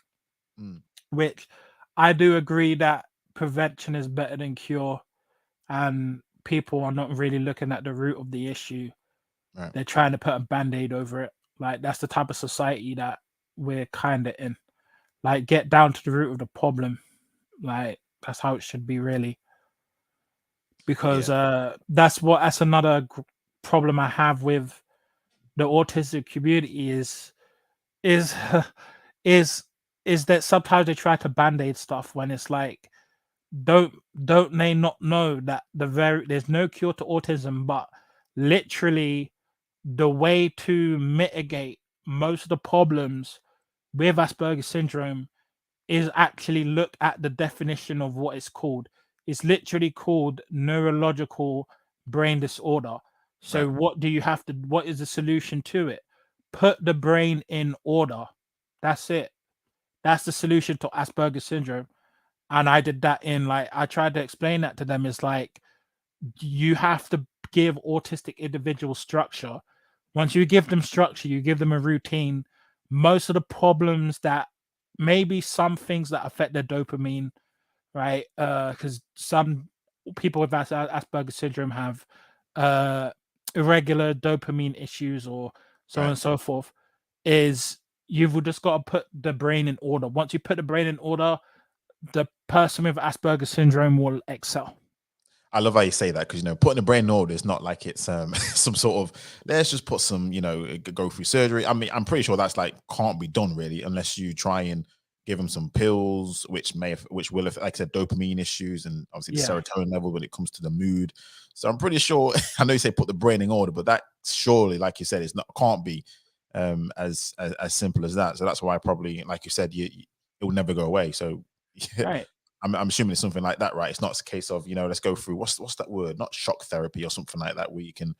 Which I do agree that prevention is better than cure, and people are not really looking at the root of the issue. Right. They're trying to put a band-aid over it. Like that's the type of society that we're kind of in. like get down to the root of the problem. Like that's how it should be, really. Because Yeah, that's another problem I have with the autistic community is is is that sometimes they try to band-aid stuff when it's like, don't don't they not know that there's no cure to autism, but literally the way to mitigate most of the problems with Asperger's syndrome is actually look at the definition of what it's called. It's literally called neurological brain disorder. right. So what is the solution to it? Put the brain in order. That's it. That's the solution to Asperger's syndrome. And I did that in, like, I tried to explain that to them. It's like, you have to give autistic individuals structure. Once you give them structure, you give them a routine. Most of the problems that maybe some things that affect their dopamine, right? Because some people with Asperger's syndrome have uh, irregular dopamine issues or so on Right. and so forth. Is you've just got to put the brain in order. Once you put the brain in order, the person with Asperger's syndrome will excel. I love how you say that, because putting the brain in order is not like it's some sort of, let's just put some, go through surgery. I mean, I'm pretty sure that's like can't be done really unless you try and give them some pills, which will affect, like I said, dopamine issues and obviously the Yeah, serotonin level when it comes to the mood. So I'm pretty sure. I know you say put the brain in order, but that surely, like you said, it's not can't be as simple as that. So that's why probably, like you said, it will never go away. So right. I'm assuming it's something like that, right? It's not a case of, let's go through what's that word? Not shock therapy or something like that, where you can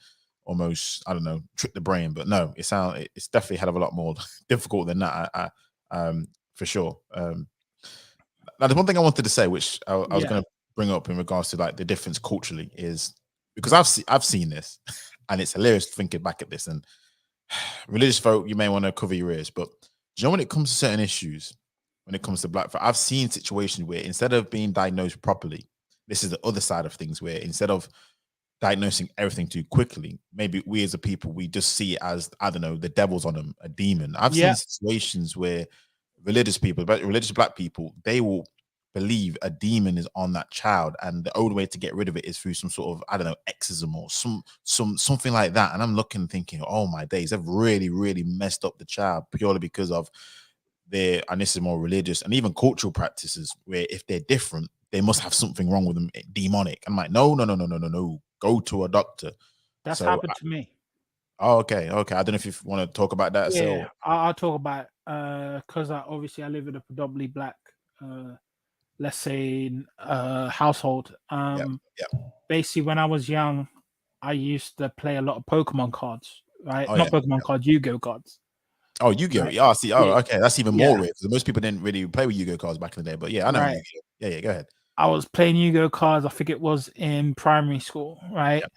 almost, I don't know, trick the brain. But no, it's definitely a hell of a lot more difficult than that. For sure. Now, the one thing I wanted to say, which I was Yeah, going to bring up in regards to like the difference culturally, is because I've seen this, and it's hilarious thinking back at this. And religious folk, you may want to cover your ears, but do you know when it comes to certain issues, when it comes to black folk, I've seen situations where instead of being diagnosed properly, this is the other side of things, where instead of diagnosing everything too quickly, maybe we as a people, we just see it as, I don't know, the devil's on them, a demon. I've seen yeah, situations where religious people, but religious black people, they will believe a demon is on that child, and the only way to get rid of it is through some sort of, I don't know, exorcism or something like that. And I'm looking thinking, oh my days, they've really really messed up the child purely because of their, and this is more religious and even cultural practices, where if they're different, they must have something wrong with them, demonic. I'm like, no, no, no, no, no, no, no, go to a doctor. that's So happened to me. oh, okay, okay, I don't know if you want to talk about that. Yeah, So I'll talk about because obviously I live in a predominantly black, let's say, household. yeah, yeah, Basically, when I was young, I used to play a lot of Pokemon cards, right? oh Not yeah. Pokemon cards, Yu-Gi-Oh cards, Oh, Yu-Gi-Oh! right? Yeah, I see. Oh, Yeah, okay, that's even more yeah, weird because most people didn't really play with Yu-Gi-Oh cards back in the day. But yeah, I know right. Yu-Gi-Oh. Yeah, yeah, go ahead. I was playing Yu-Gi-Oh cards. I think it was in primary school, right? Yeah.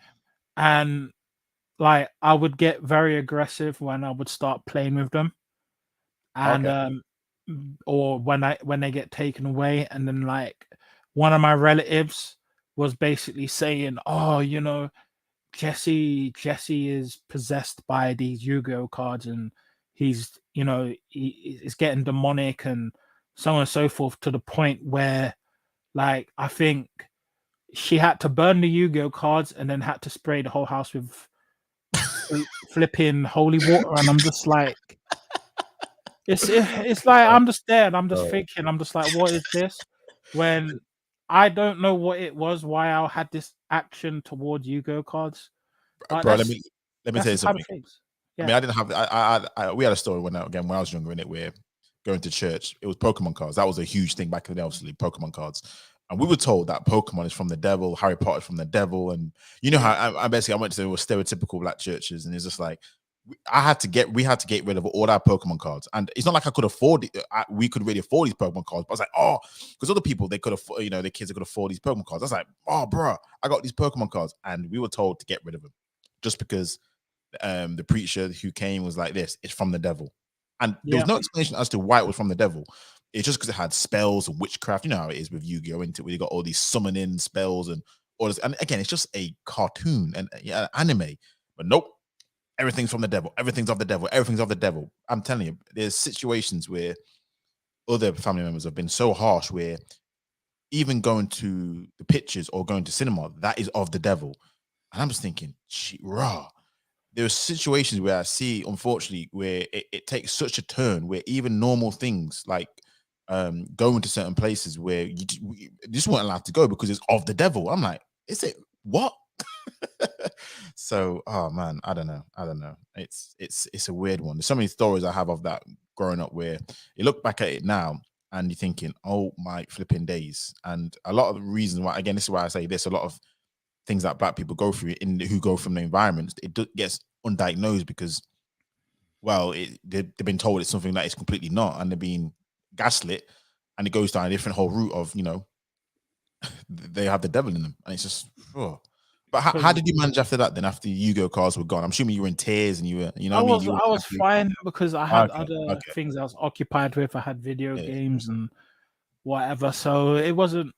And like I would get very aggressive when I would start playing with them, and Okay. or when they get taken away, and then like one of my relatives was basically saying, "Oh, Jesse is possessed by these Yu-Gi-Oh cards, and he's he's getting demonic and so on and so forth," to the point where like I think she had to burn the Yu-Gi-Oh cards and then had to spray the whole house with flipping holy water, and I'm just like, it's like Oh, I'm just there, and I'm just no. thinking, I'm just like, what is this? When I don't know what it was, why I had this action towards Yu-Gi-Oh cards, but Bro, let me that's tell the you type of something. things. I mean, Yeah, I didn't have. We had a story when I was younger in it, where going to church, it was Pokemon cards. That was a huge thing back in the day, obviously, Pokemon cards. And we were told that Pokemon is from the devil, Harry Potter is from the devil, and you know how yeah, I basically I went to stereotypical black churches, and it's just like we had to get rid of all our Pokemon cards, and it's not like I could afford it. We could really afford these Pokemon cards, but I was like, oh, because other people they could afford, the kids that could afford these Pokemon cards. I was like, oh, bro, I got these Pokemon cards, and we were told to get rid of them just because the preacher who came was like, this, it's from the devil. And there was yeah, no explanation as to why it was from the devil. It's just because it had spells and witchcraft. You know how it is with Yu-Gi-Oh! Into where you got all these summoning spells and all this. And again, it's just a cartoon and yeah, anime. But nope, everything's from the devil. Everything's of the devil. Everything's of the devil. I'm telling you, there's situations where other family members have been so harsh where even going to the pictures or going to cinema, that is of the devil. And I'm just thinking, raw. There are situations where I see, unfortunately, where it takes such a turn where even normal things like going to certain places where you just weren't allowed to go because it's of the devil. I'm like, is it what? So, oh man, I don't know. It's a weird one. There's so many stories I have of that growing up where you look back at it now and you're thinking, oh my flipping days. And a lot of the reasons why, again, this is why I say this, a lot of things that black people go through who go from the environments, gets undiagnosed because, well, they've been told it's something that it's completely not, and they're being gaslit, and it goes down a different whole route of, they have the devil in them, and it's just, oh. But how did you manage after that? Then after Yugo cars were gone, I'm assuming you were in tears and you were, I what I mean, was fine because I had other okay. things I was occupied with. I had video games and whatever, so it wasn't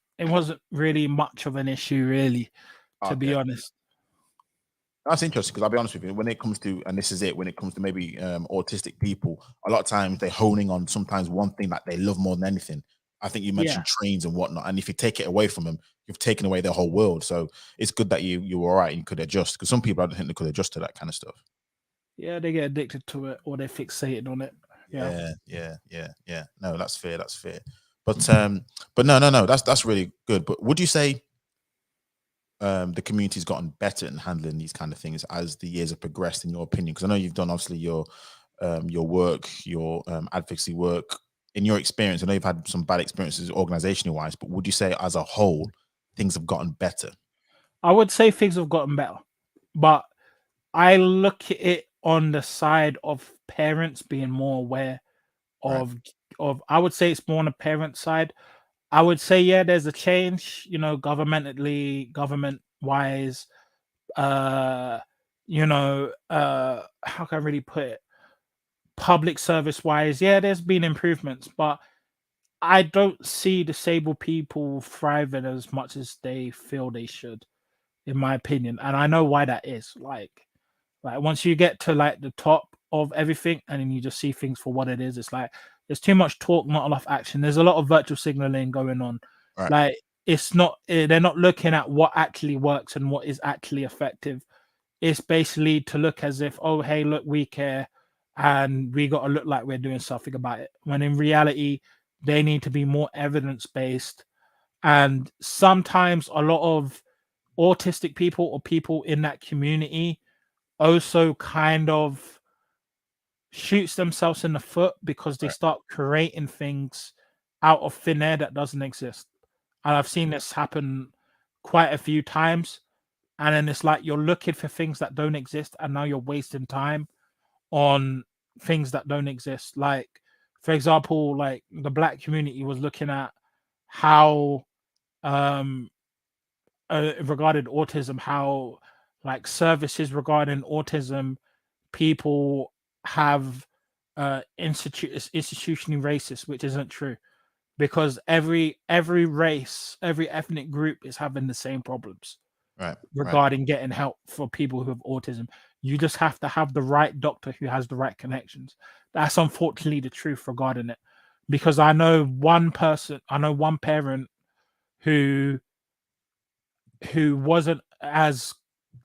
really much of an issue, really, to be honest. That's interesting because I'll be honest with you, when it comes to, and this is it, when it comes to maybe autistic people, a lot of times they're honing on sometimes one thing that they love more than anything. I think you mentioned trains and whatnot, and if you take it away from them, you've taken away their whole world. So it's good that you were all right and you could adjust, because some people I don't think they could adjust to that kind of stuff. Yeah, they get addicted to it or they're fixated on it. Yeah. No, that's fair. But no, that's really good. But would you say the community's gotten better in handling these kind of things as the years have progressed, in your opinion? Because I know you've done obviously your work, your advocacy work. In your experience, I know you've had some bad experiences organizational wise, but would you say as a whole things have gotten better? I would say things have gotten better, but I look at it on the side of parents being more aware of I would say it's more on the parent side. I would say, yeah, there's a change, government wise, how can I really put it? Public service wise, yeah, there's been improvements, but I don't see disabled people thriving as much as they feel they should, in my opinion. And I know why that is. Like once you get to like the top of everything and then you just see things for what it is, it's like there's too much talk, not enough action. There's a lot of virtual signaling going on. Like it's not, they're not looking at what actually works and what is actually effective. It's basically to look as if, oh, hey, look, we care and we got to look like we're doing something about it. When in reality, they need to be more evidence-based. And sometimes a lot of autistic people or people in that community also kind of shoots themselves in the foot because they start creating things out of thin air that doesn't exist. And I've seen this happen quite a few times. And then it's like you're looking for things that don't exist, and now you're wasting time on things that don't exist. Like, for example, like the black community was looking at how regarding autism, how like services regarding autism, people have institutionally racist, which isn't true, because every race, every ethnic group is having the same problems regarding getting help for people who have autism. You just have to have the right doctor who has the right connections. That's unfortunately the truth regarding it, because I know one parent who wasn't as,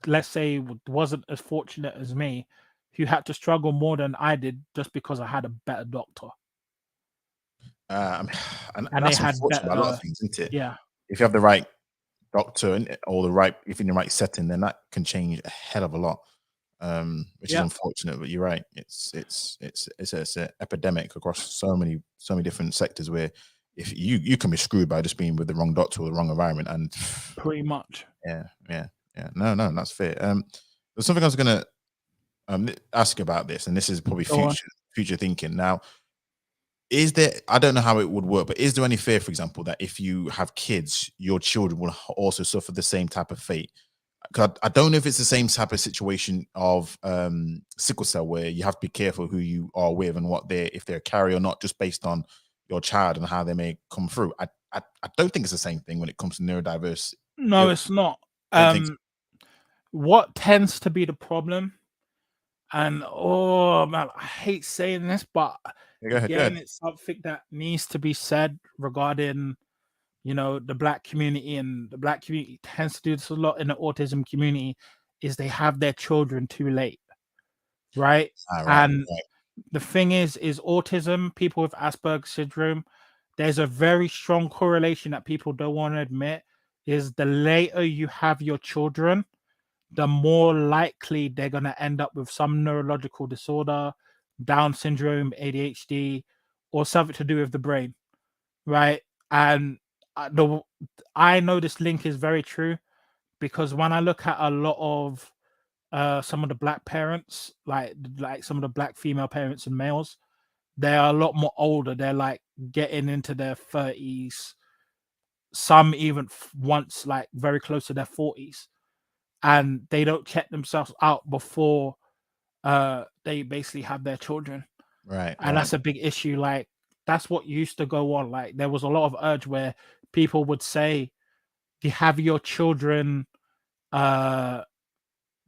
let's say, wasn't as fortunate as me, who had to struggle more than I did just because I had a better doctor. And And that's they had unfortunate about a lot of better, things, isn't it? yeah. If you have the right doctor or if in the right setting, then that can change a hell of a lot. Which is unfortunate, but you're right. It's an epidemic across so many different sectors where if you can be screwed by just being with the wrong doctor or the wrong environment, and pretty much. Yeah. No, that's fair. There's something I was gonna ask about this, and this is probably future thinking. Now, is there, I don't know how it would work, but is there any fear, for example, that if you have kids, your children will also suffer the same type of fate? Because I don't know if it's the same type of situation of sickle cell, where you have to be careful who you are with and if they're a carrier or not, just based on your child and how they may come through. I don't think it's the same thing when it comes to neurodiverse. No, it's not. What tends to be the problem, and oh man, I hate saying this, but Yeah, go ahead. Go again, ahead. it's something that needs to be said regarding, the black community, and the black community tends to do this a lot in the autism community, is they have their children too late, right? All right. And Right. the thing is autism, people with Asperger's syndrome, there's a very strong correlation that people don't want to admit, is the later you have your children, the more likely they're going to end up with some neurological disorder, Down syndrome, ADHD, or something to do with the brain, right? And I know this link is very true, because when I look at a lot of some of the black parents, like some of the black female parents and males, they're a lot more older. They're like getting into their 30s, some even once like very close to their 40s, and they don't check themselves out before they basically have their children. Right. And Right. that's a big issue. Like, that's what used to go on. Like, there was a lot of urge where people would say, you have your children uh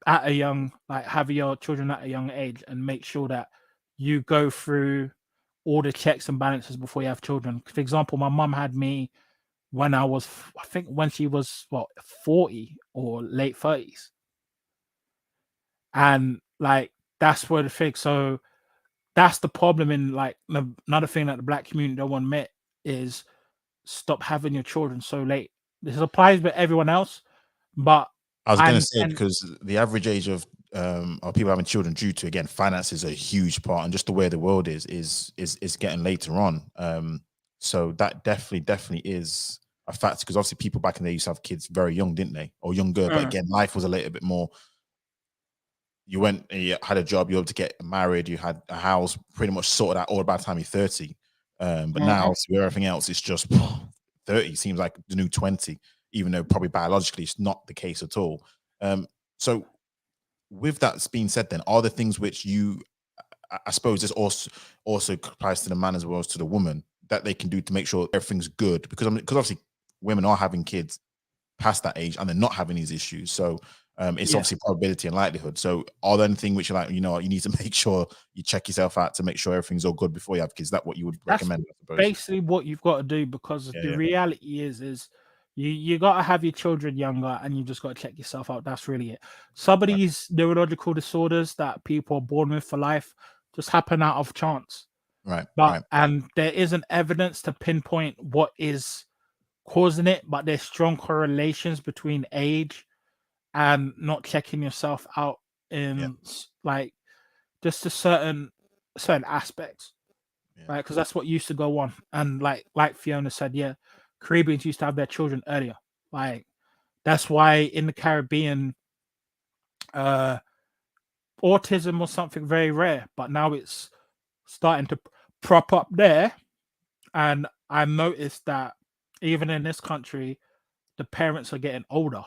have your children at a young age, and make sure that you go through all the checks and balances before you have children. For example, my mum had me when I think when she was 40 or late 30s. And like, that's where the thing. So that's the problem. In like, another thing that the black community don't want to admit is, stop having your children so late. This applies with everyone else, but I was going to and say, because the average age of people having children due to, again, finance is a huge part, and just the way the world is getting later on. So that definitely is a factor, because obviously people back in the day used to have kids very young, didn't they, or younger? But again, life was a little bit more. You went and you had a job, you were able to get married, you had a house pretty much sorted out all by the time you're 30. But now, with everything else, it's just 30 seems like the new 20, even though probably biologically it's not the case at all. So with that being said, then, are there things which I suppose this also applies to the man as well as to the woman, that they can do to make sure everything's good? Because obviously women are having kids past that age and they're not having these issues. So it's yeah, obviously probability and likelihood. So are there anything which you're like, you need to make sure you check yourself out to make sure everything's all good before you have kids? Is that what you would that's recommend, I suppose? basically what you've got to do, because Yeah, the yeah. reality is you got to have your children younger, and you just got to check yourself out. That's really it. Some of Right, these neurological disorders that people are born with for life just happen out of chance. right, But right. and there isn't evidence to pinpoint what is causing it, but there's strong correlations between age and not checking yourself out Yeah, in like just a certain aspects, yeah, right? Because that's what used to go on. And like Fiona said, yeah, Caribbeans used to have their children earlier. Like, that's why in the Caribbean, uh, autism was something very rare, but now it's starting to prop up there. And I noticed that even in this country, the parents are getting older.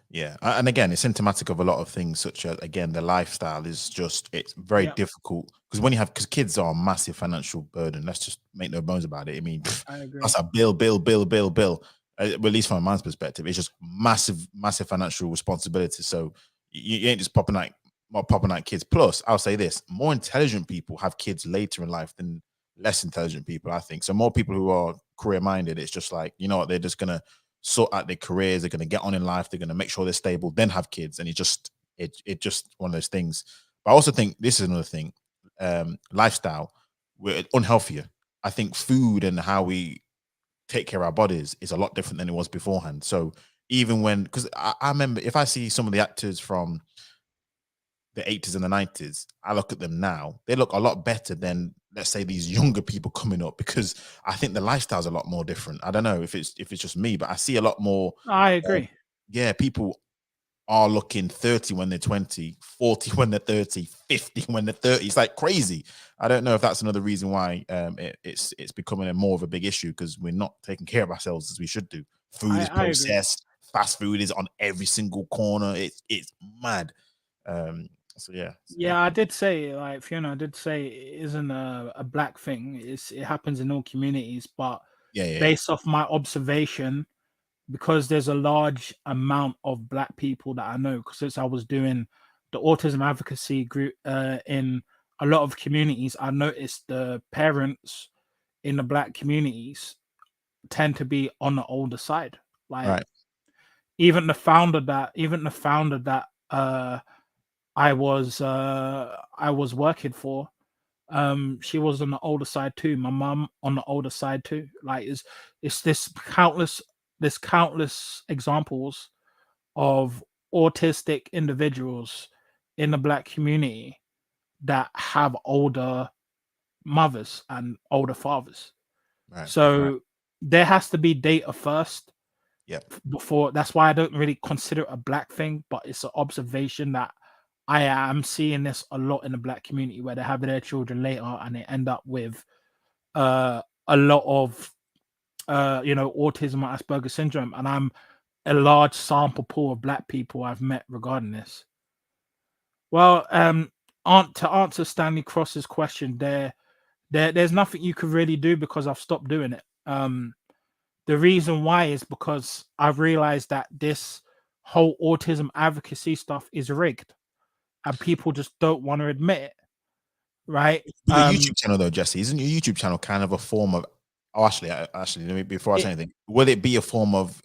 yeah. And again, it's symptomatic of a lot of things, such as, again, the lifestyle is just, it's very Yeah, difficult, because when you have, because kids are a massive financial burden. Let's just make no bones about it. I mean, I agree. that's a bill. Well, at least from a man's perspective, it's just massive financial responsibility. So you ain't just popping out kids. Plus, I'll say this: more intelligent people have kids later in life than less intelligent people, I think. So more people who are career minded, it's just like, what, they're just gonna sort out their careers, they're gonna get on in life, they're gonna make sure they're stable, then have kids, and it just one of those things. But I also think this is another thing: lifestyle. We're unhealthier. I think food and how we take care of our bodies is a lot different than it was beforehand. So even when, because I remember, if I see some of the actors from the 80s and the 90s, I look at them now, they look a lot better than, let's say, these younger people coming up, because I think the lifestyle's a lot more different. I don't know if it's just me, but I see a lot more. I uh, agree. yeah, people are looking 30 when they're 20, 40 when they're 30, 50 when they're 30. It's like crazy. I don't know if that's another reason why it's becoming a more of a big issue, because we're not taking care of ourselves as we should do. Food is I agree. processed, fast food is on every single corner. It's mad. Um, so yeah. Yeah, I did say, like Fiona did say, it isn't a black thing. It happens in all communities, but Yeah. based off my observation, because there's a large amount of black people that I know, because since I was doing the autism advocacy group in a lot of communities, I noticed the parents in the black communities tend to be on the older side. Like Right. even the founder that I was working for, she was on the older side too. My mum on the older side too. Like it's this countless examples of autistic individuals in the black community that have older mothers and older fathers. Right. Right. So there has to be data first Yep. before. That's why I don't really consider it a black thing, but it's an observation that I am seeing this a lot in the black community where they have their children later and they end up with a lot of autism or Asperger syndrome, and I'm a large sample pool of black people I've met regarding this. Well, to answer Stanley Cross's question, there's nothing you could really do because I've stopped doing it. The reason why is because I've realized that this whole autism advocacy stuff is rigged, and people just don't want to admit it, right? But your YouTube channel, though, Jesse, isn't your YouTube channel kind of a form of? Oh, actually, let me, before I say It, anything, will it be a form of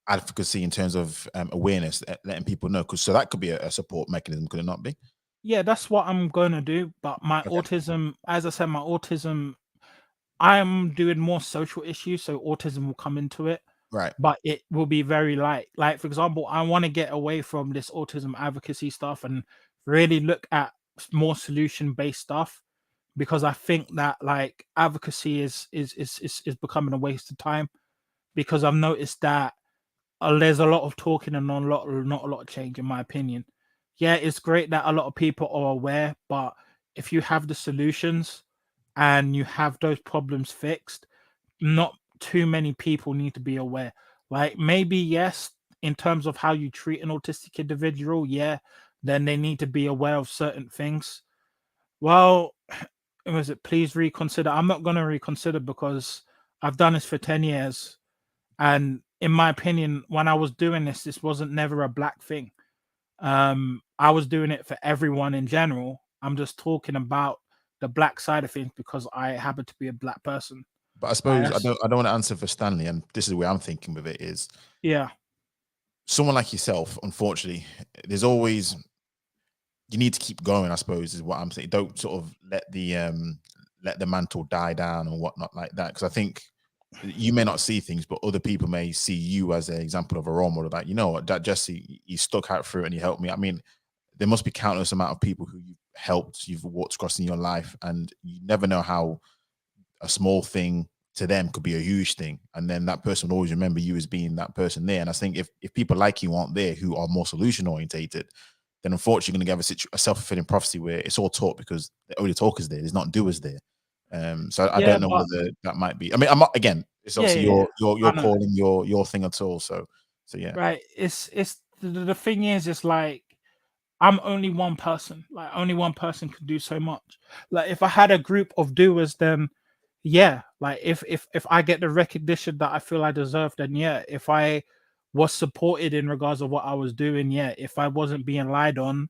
advocacy in terms of awareness, letting people know? Because so that could be a support mechanism, could it not be? yeah, that's what I'm going to do. But my Okay. autism, as I said, my autism, I'm doing more social issues, so autism will come into it, Right. but it will be very light. Like, for example, I want to get away from this autism advocacy stuff and really look at more solution based stuff, because I think that like advocacy is becoming a waste of time, because I've noticed that there's a lot of talking and not a lot of change, in my opinion. Yeah, it's great that a lot of people are aware, but if you have the solutions and you have those problems fixed, not too many people need to be aware. Like maybe yes, in terms of how you treat an autistic individual, yeah, then they need to be aware of certain things. Well, was it please reconsider? I'm not going to reconsider because I've done this for 10 years. And in my opinion, when I was doing this wasn't never a black thing. I was doing it for everyone in general. I'm just talking about the black side of things because I happen to be a black person. But I Like suppose I don't want to answer for Stanley, and this is where I'm thinking with it is yeah, someone like yourself. Unfortunately, there's always you need to keep going. I suppose is what I'm saying. Don't sort of let the mantle die down and whatnot like that. Because I think you may not see things, but other people may see you as an example of a role model. That you know what, that Jesse, you stuck out through it and you helped me. I mean, there must be countless amount of people who you've helped, you've walked across in your life, and you never know how a small thing to them could be a huge thing, and then that person will always remember you as being that person there. And I think if people like you aren't there who are more solution orientated, then unfortunately you're going to get a self-fulfilling prophecy where it's all talk because the only talkers there, there's not doers there. So I yeah, don't know but whether that might be. I mean, I'm not, again, it's yeah, obviously yeah, yeah. your I know. calling, your thing at all. So yeah. Right. It's the thing is, it's like I'm only one person. Like only one person could do so much. Like if I had a group of doers, then yeah. Like if I get the recognition that I feel I deserve, then yeah. If I was supported in regards of what I was doing, yeah. If I wasn't being lied on,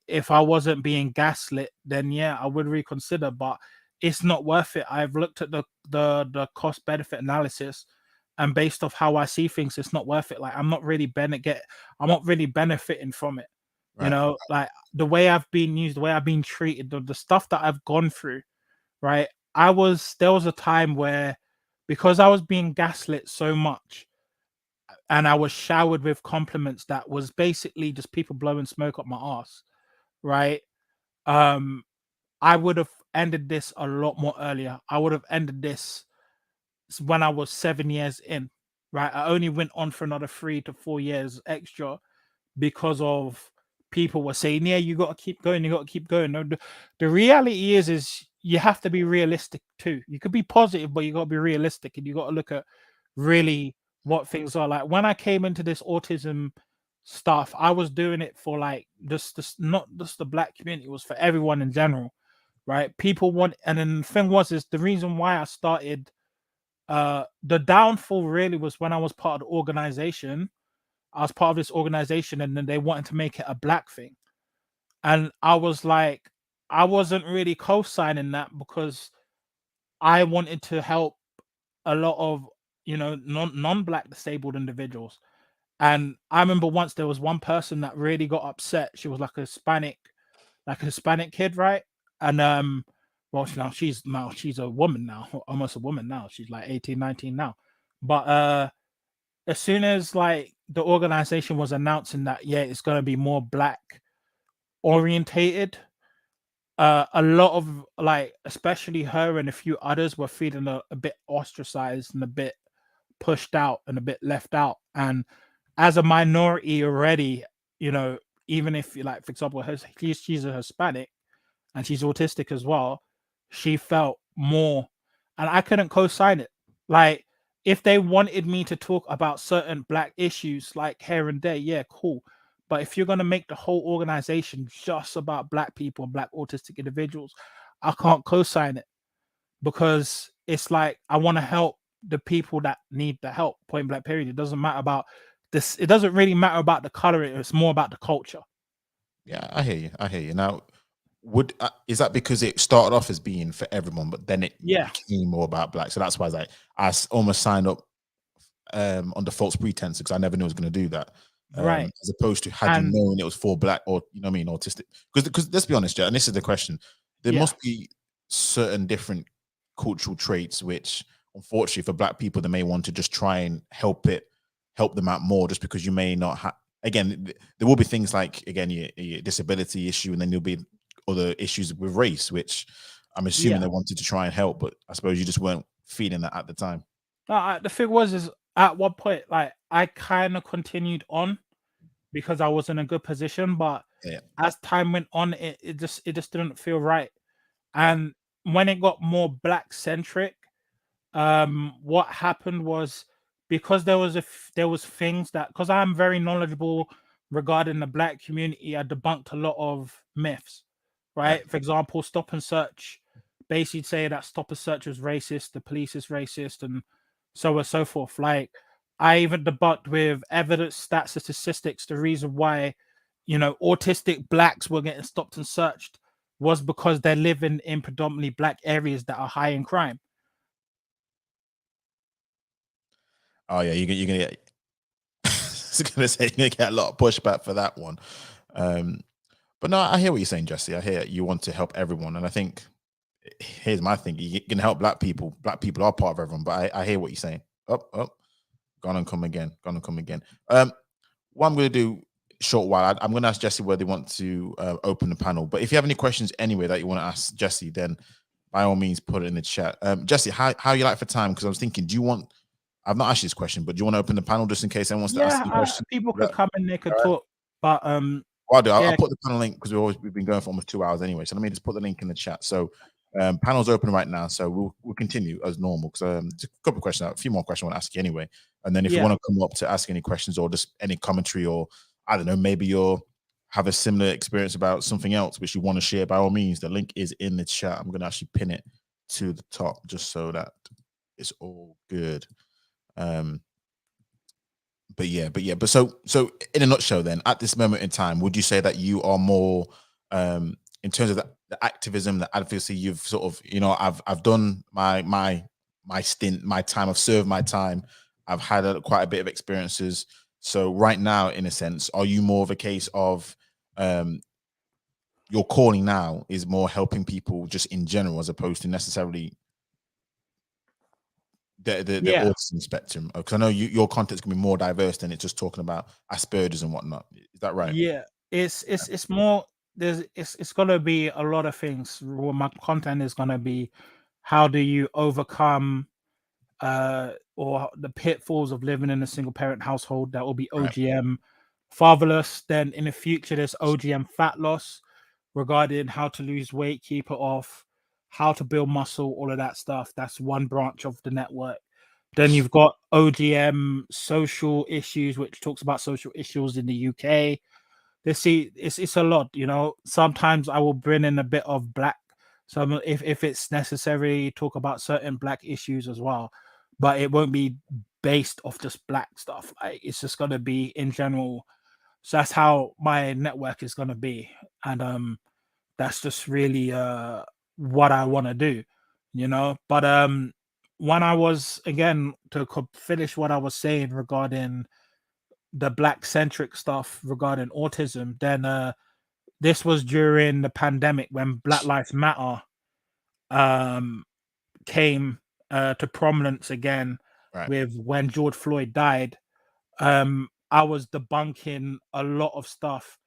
if I wasn't being gaslit, then yeah, I would reconsider. But it's not worth it. I've looked at the cost benefit analysis, and based off how I see things, it's not worth it. Like I'm not really benefiting from it. You Right. know, like the way I've been used, the way I've been treated, the stuff that I've gone through, right? There was a time where because I was being gaslit so much and I was showered with compliments that was basically just people blowing smoke up my ass, right? Um, I would have ended this a lot more earlier. I would have ended this when I was 7 years in, right? I only went on for another 3 to 4 years extra because of people were saying, "Yeah, you got to keep going. You got to keep going." No, the reality is you have to be realistic too. You could be positive, but you got to be realistic, and you got to look at really what things are like. When I came into this autism stuff, I was doing it for like just not just the black community; it was for everyone in general, right? People want, and then the thing was, is the reason why I started. The downfall really was when I was part of the organization. I was part of this organization, and then they wanted to make it a black thing. And I was like, I wasn't really co-signing that because I wanted to help a lot of, non-black disabled individuals. And I remember once there was one person that really got upset. She was like a Hispanic kid, right? And well, she's a woman now, almost a woman now. She's like 18, 19 now. But as soon as like the organization was announcing that, yeah, it's gonna be more black orientated, a lot of like, especially her and a few others were feeling a bit ostracized and a bit pushed out and a bit left out. And as a minority already, even if like, for example, she's a Hispanic and she's autistic as well, she felt more, and I couldn't co-sign it. Like, if they wanted me to talk about certain black issues, like here and there, yeah, cool. But if you're gonna make the whole organization just about black people and black autistic individuals, I can't co-sign it because it's like I want to help the people that need the help. Point blank. Period. It doesn't matter about this. It doesn't really matter about the color. It's more about the culture. Yeah, I hear you. I hear you. Now, would is that because it started off as being for everyone, but then it Yeah. became more about black? So that's why I almost signed up under false pretense because I never knew I was going to do that. Right. As opposed to had you And known it was for black or I mean autistic. Because let's be honest, Joe, and this is the question: there yeah. must be certain different cultural traits which, unfortunately, for black people, they may want to just try and help them out more, just because you may not have. Again, there will be things like again your disability issue, and then there'll be other issues with race, which I'm assuming Yeah. they wanted to try and help, but I suppose you just weren't feeling that at the time. No, the thing was, is at one point, like I kind of continued on because I was in a good position, but Yeah, as time went on, it just didn't feel right. And when it got more black centric, what happened was, because there was things that, because I'm very knowledgeable regarding the black community, I debunked a lot of myths, yeah. right? For example, stop and search basically say that stop and search was racist, the police is racist, and so on and so forth. Like, I even debunked with evidence, stats, and statistics the reason why autistic blacks were getting stopped and searched was because they're living in predominantly black areas that are high in crime. Oh yeah, you're gonna get. I was gonna say you're gonna get a lot of pushback for that one. Um, but no, I hear what you're saying, Jesse. I hear you want to help everyone, and I think here's my thing: you can help black people. Black people are part of everyone, but I hear what you're saying. Up, up, gone and come again, gone and come again. What I'm gonna do short while I'm gonna ask Jesse whether they want to open the panel. But if you have any questions anyway that you want to ask Jesse, then by all means put it in the chat. Jesse, how you like for time? Because I was thinking, do you want? I've not asked you this question, but do you want to open the panel just in case anyone wants to ask you a Yeah, question? people Yeah. could come and they could All right. talk, but Well, I'll do. I'll yeah, put the panel link because we've been going for almost 2 hours anyway. So let me just put the link in the chat. So panel's open right now. So we'll continue as normal because just a couple of questions, a few more questions I want to ask you anyway. And then if you yeah, want to come up to ask any questions or just any commentary, or I don't know, maybe you'll have a similar experience about something else which you want to share, by all means, the link is in the chat. I'm going to actually pin it to the top just so that it's all good. But so in a nutshell, then at this moment in time, would you say that you are more in terms of the activism, the advocacy? You've sort of, I've done my stint, my time. I've served my time. I've had quite a bit of experiences. So right now, in a sense, are you more of a case of your calling now is more helping people just in general, as opposed to necessarily the yeah, autism spectrum? Because I know your content's gonna be more diverse than it's just talking about Aspergers and whatnot. Is that right? yeah. It's more. It's gonna be a lot of things. Well, my content is gonna be, how do you overcome or the pitfalls of living in a single parent household. That will be Right. OGM fatherless. Then in the future, there's OGM fat loss, regarding how to lose weight, keep it off, how to build muscle, all of that stuff. That's one branch of the network. Then you've got OGM social issues, which talks about social issues in the UK. It's a lot, Sometimes I will bring in a bit of black, some if it's necessary, talk about certain black issues as well, but it won't be based off just black stuff. Like, it's just gonna be in general. So that's how my network is gonna be, and that's just really what I want to do, But when I was, again, to finish what I was saying regarding the black centric stuff regarding autism, then this was during the pandemic when Black Lives Matter um came to prominence again, Right. with when George Floyd died. I was debunking a lot of stuff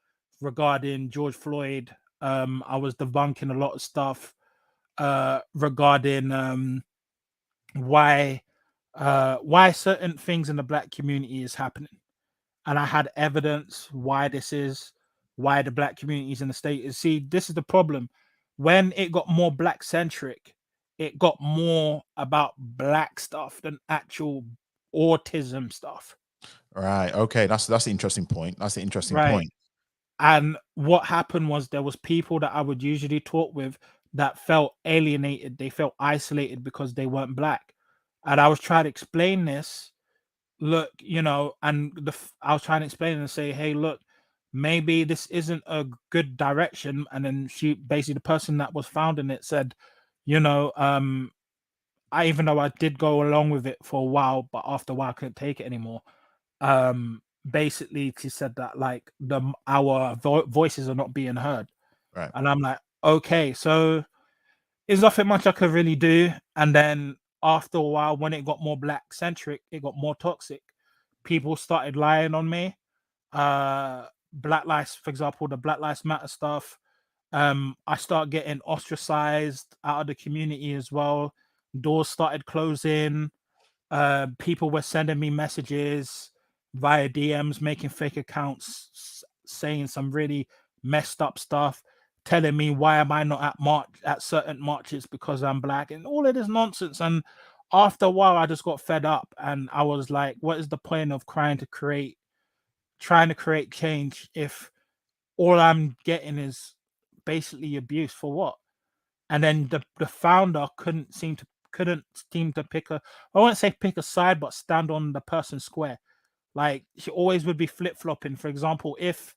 regarding George Floyd. I was debunking a lot of stuff regarding why certain things in the black community is happening, and I had evidence why this is, why the black communities in the state is. See, this is the problem. When it got more black centric, it got more about black stuff than actual autism stuff. Right. Okay. That's the interesting point. That's the interesting Right. point. And what happened was, there was people that I would usually talk with that felt alienated. They felt isolated because they weren't black. And I was trying to explain this. Look, I was trying to explain and say, hey, look, maybe this isn't a good direction. And then she, basically, the person that was founding it, said, even though I did go along with it for a while, but after a while I couldn't take it anymore. Basically, she said that, like, our voices are not being heard. Right. And I'm like, okay, so there's nothing much I could really do. And then after a while, when it got more black centric, it got more toxic. People started lying on me. Black lives, for example, the Black Lives Matter stuff. I started getting ostracized out of the community as well. Doors started closing. People were sending me messages via DMs, making fake accounts, saying some really messed up stuff, telling me why am I not at certain marches because I'm black, and all of this nonsense. And after a while, I just got fed up, and I was like, what is the point of trying to create change if all I'm getting is basically abuse? For what? And then the founder couldn't seem to pick a, I won't say pick a side, but stand on the person's square. Like, she always would be flip-flopping. For example, if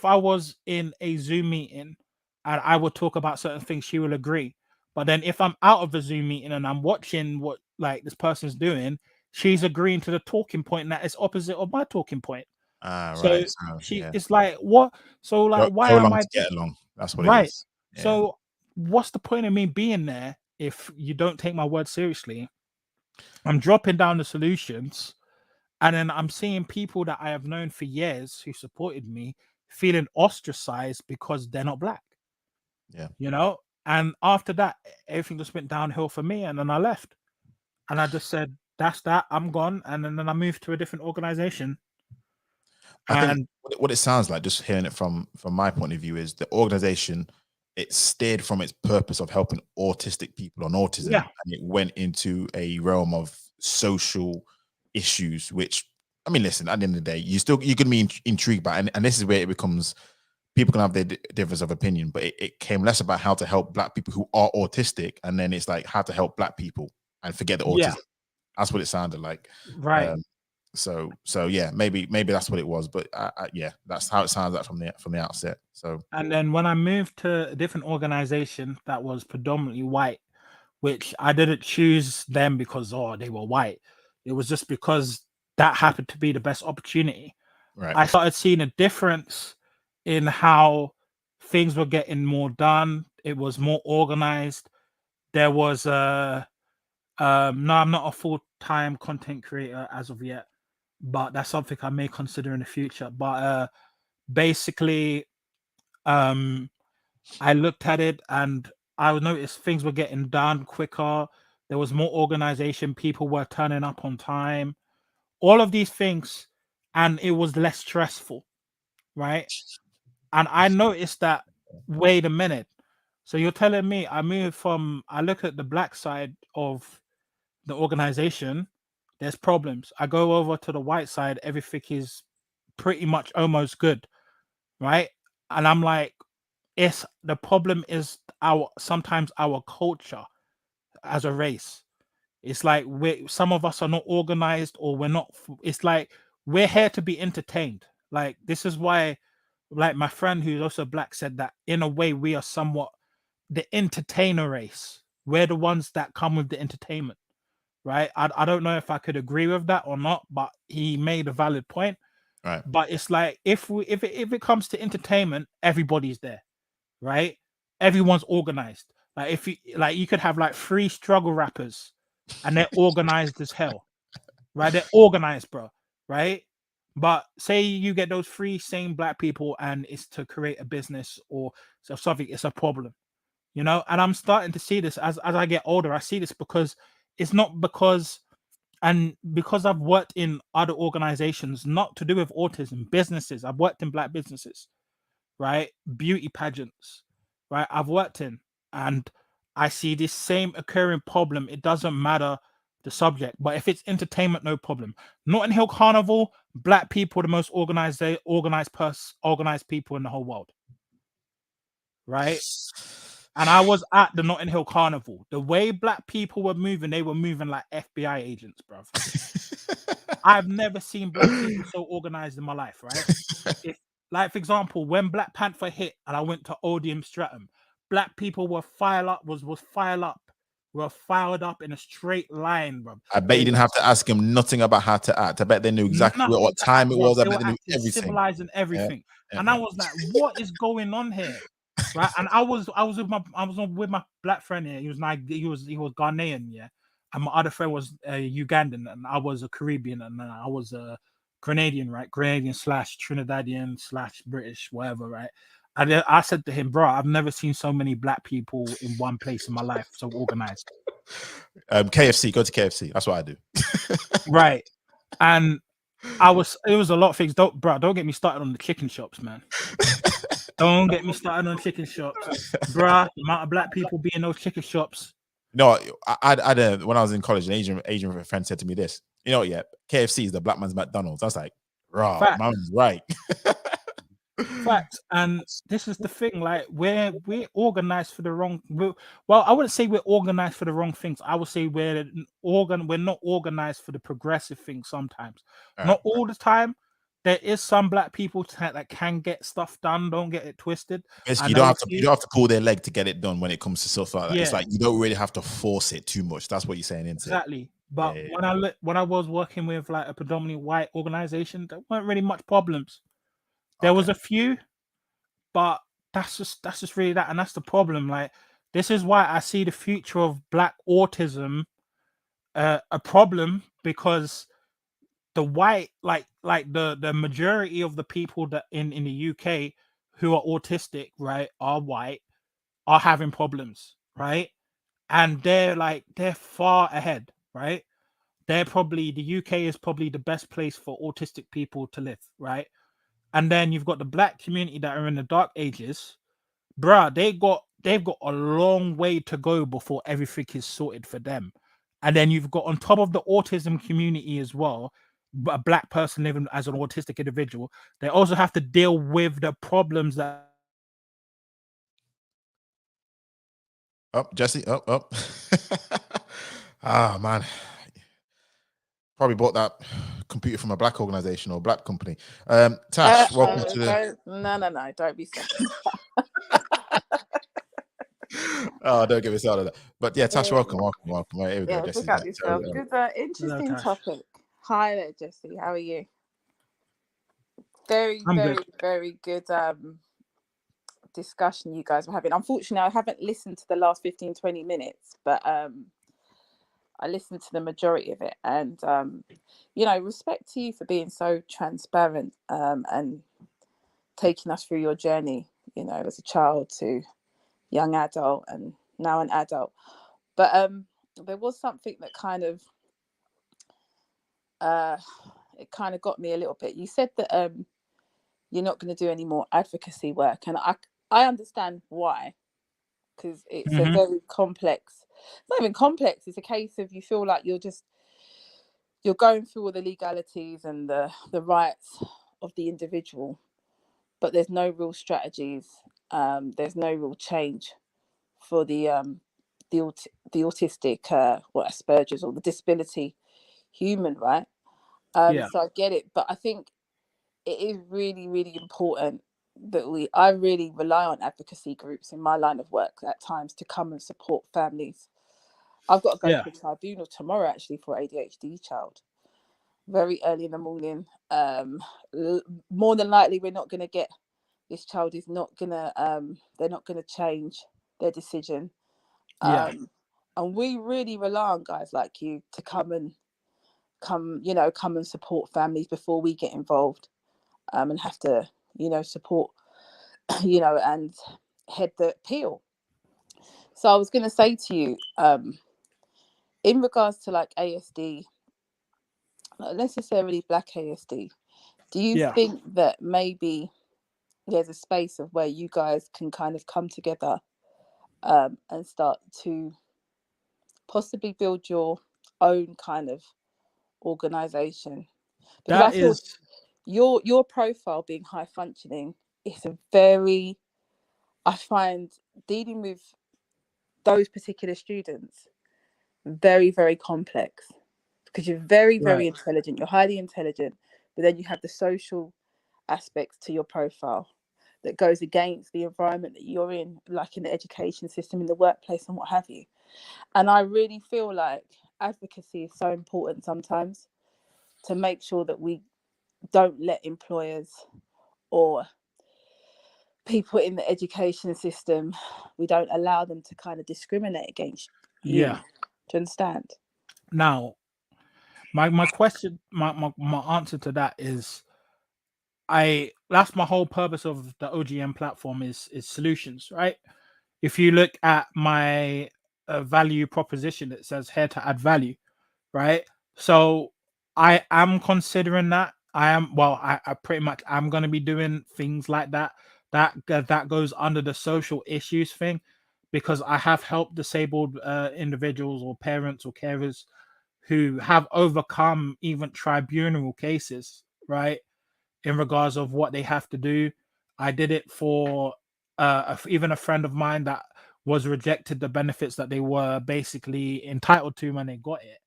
I was in a Zoom meeting and I would talk about certain things, she will agree. But then if I'm out of the Zoom meeting and I'm watching what, like, this person's doing, she's agreeing to the talking point that is opposite of my talking point. Ah, So right. So she, yeah, it's like, what? So, like, why go am along I to get along. That's what it right? is. Yeah. So what's the point of me being there if you don't take my word seriously? I'm dropping down the solutions, and then I'm seeing people that I have known for years who supported me feeling ostracized because they're not black, Yeah. And after that, everything just went downhill for me, and then I left. And I just said, that's that, I'm gone. And then I moved to a different organization. I think And what it sounds like, just hearing it from my point of view, is the organization, it steered from its purpose of helping autistic people on autism, yeah, and it went into a realm of social issues. Which, I mean, listen, at the end of the day, you can be intrigued by, and this is where it becomes, people can have their difference of opinion, but it came less about how to help black people who are autistic, and then it's like how to help black people and forget the yeah, autism. That's what it sounded like. right. So yeah, maybe that's what it was, but yeah, that's how it sounds like from the outset. So And then when I moved to a different organization that was predominantly white, which I didn't choose them because, oh, they were white. It was just because that happened to be the best opportunity. right, I started seeing a difference in how things were getting more done. It was more organized. There was no, I'm not a full-time content creator as of yet, but that's something I may consider in the future. But basically, um I looked at it and I noticed things were getting done quicker. There was more organization. People were turning up on time. All of these things, and it was less stressful, right? And I noticed that. Wait a minute. So you're telling me I look at the black side of the organization, there's problems. I go over to the white side, everything is pretty much almost good, right? And I'm like, it's the problem is sometimes our culture as a race. It's like some of us are not organized, or we're not. It's like we're here to be entertained. Like, this is why like my friend who's also black said that in a way we are somewhat the entertainer race. We're the ones that come with the entertainment, right? I don't know if I could agree with that or not, but he made a valid point. Right. But it's like if it comes to entertainment, everybody's there, right? Everyone's organized. Like if you could have like 3 struggle rappers and they're organized as hell, right? They're organized, bro, right? But say you get those 3 same black people and it's to create a business or something, it's a problem, you know. And I'm starting to see this as I get older. I see this because it's not because I've worked in other organizations, not to do with autism, businesses. I've worked in black businesses, right? Beauty pageants, right? I've worked in, and I see this same occurring problem. It doesn't matter the subject, but if it's entertainment, no problem. Notting Hill Carnival, black people, the most organized people in the whole world, right? And I was at the Notting Hill Carnival. The way black people were moving, they were moving like FBI agents, bruv. I've never seen black people so organized in my life, right? If, like, for example, when Black Panther hit and I went to Odeum Stratum, black people were filed up in a straight line, bro. I bet you didn't have to ask them nothing about how to act. I bet they knew exactly what time it was. I They bet were they knew acting everything. civilized and everything. Yeah, And I was like, what is going on here? Right. And I was with my black friend here. He was Ghanaian, yeah. And my other friend was Ugandan, and I was a Caribbean, and I was a Grenadian, right? Grenadian / Trinidadian / British, whatever, right? And then I said to him, bro, I've never seen so many black people in one place in my life, so organized. KFC, go to KFC. That's what I do. Right. And it was a lot of things. Don't get me started on the chicken shops, man. Don't get me started on chicken shops, bruh. The amount of black people be in those chicken shops. No, I when I was in college, an Asian friend said to me this. You know, yeah, KFC is the black man's McDonald's. I was like, raw, man's right. Facts. And this is the thing, like we're organized for the wrong. Well, I wouldn't say we're organized for the wrong things. I would say we're not organized for the progressive things sometimes. Not all the time. There is some black people that can get stuff done. Don't get it twisted. Basically, you don't have to pull their leg to get it done when it comes to stuff like that. Yeah. It's like you don't really have to force it too much. That's what you're saying, isn't exactly. it? But when I was working with like a predominantly white organization, there weren't really much problems. There was a few, but that's just really that, and that's the problem. Like, this is why I see the future of black autism a problem, because the white, like the majority of the people that in the UK who are autistic, right, are white, are having problems, right? And they're far ahead, right? The UK is probably the best place for autistic people to live, right? And then you've got the black community that are in the dark ages, bruh. They've got a long way to go before everything is sorted for them. And then you've got, on top of the autism community as well, a black person living as an autistic individual, they also have to deal with the problems that. Oh, Jesse. Oh. Ah, man. Probably bought that computer from a black organization or black company. Tash, welcome to the. No, don't be saying Oh, don't get me started on that. But yeah, Tash, welcome. Right, here we go, Jesse. Look at yourself. Good, interesting topic. Hi there, Jesse. How are you? Very good discussion you guys were having. Unfortunately, I haven't listened to the last 15-20 minutes, but I listened to the majority of it. And respect to you for being so transparent and taking us through your journey, as a child to young adult and now an adult. But there was something that kind of got me a little bit. You said that you're not going to do any more advocacy work, and I understand why, because it's a very complex. It's not even complex. It's a case of you feel like you're going through all the legalities and the rights of the individual, but there's no real strategies. There's no real change for the autistic or Aspergers or the disability human, right? So I get it, but I think it is really, really important I really rely on advocacy groups in my line of work at times to come and support families. I've got to go to the tribunal tomorrow actually for ADHD child, very early in the morning. More than likely we're not going to get, this child is not going to, they're not going to change their decision. And we really rely on guys like you to come and support families before we get involved, and have to, support, and head the appeal. So I was going to say to you, in regards to like ASD, not necessarily Black ASD, do you think that maybe there's a space of where you guys can kind of come together, and start to possibly build your own kind of organization? Because I thought your profile being high functioning is I find dealing with those particular students very, very complex, because you're very, very intelligent, you're highly intelligent, but then you have the social aspects to your profile that goes against the environment that you're in, like in the education system, in the workplace and what have you. And I really feel like advocacy is so important sometimes, to make sure that we don't let employers or people in the education system, we don't allow them to kind of discriminate against you. Do you understand? Now, my question, my answer to that is, that's my whole purpose of the OGM platform is solutions, right? If you look at my value proposition, it says here to add value, right? So I am considering that. I pretty much am going to be doing things like that. That goes under the social issues thing, because I have helped disabled individuals or parents or carers who have overcome even tribunal cases, right? In regards of what they have to do. I did it for even a friend of mine that was rejected the benefits that they were basically entitled to when they got it.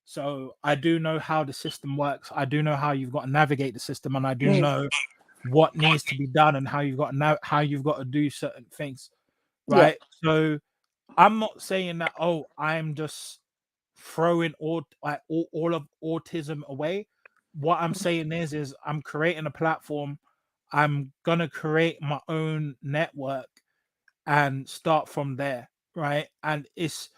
So I do know how the system works. I do know how you've got to navigate the system, and I do know what needs to be done and how you've got to do certain things, right? So I'm not saying that, oh, I'm just throwing all of autism away. What I'm saying is I'm creating a platform. I'm gonna create my own network and start from there, right? And it's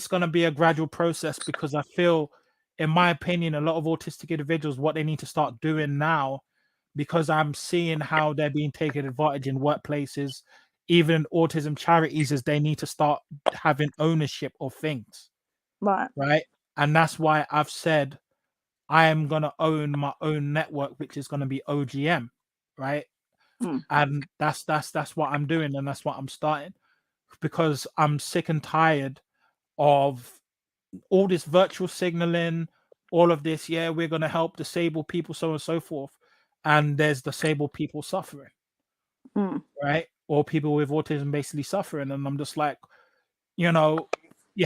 gonna be a gradual process, because I feel, in my opinion, a lot of autistic individuals, what they need to start doing now, because I'm seeing how they're being taken advantage in workplaces, even autism charities, is they need to start having ownership of things. Right. And that's why I've said I am going to own my own network, which is going to be OGM. Right. And that's what I'm doing. And that's what I'm starting, because I'm sick and tired of all this virtual signaling, all of this. Yeah, we're going to help disabled people, so on and so forth. And there's disabled people suffering. Right. Or people with autism basically suffering. And I'm just like, you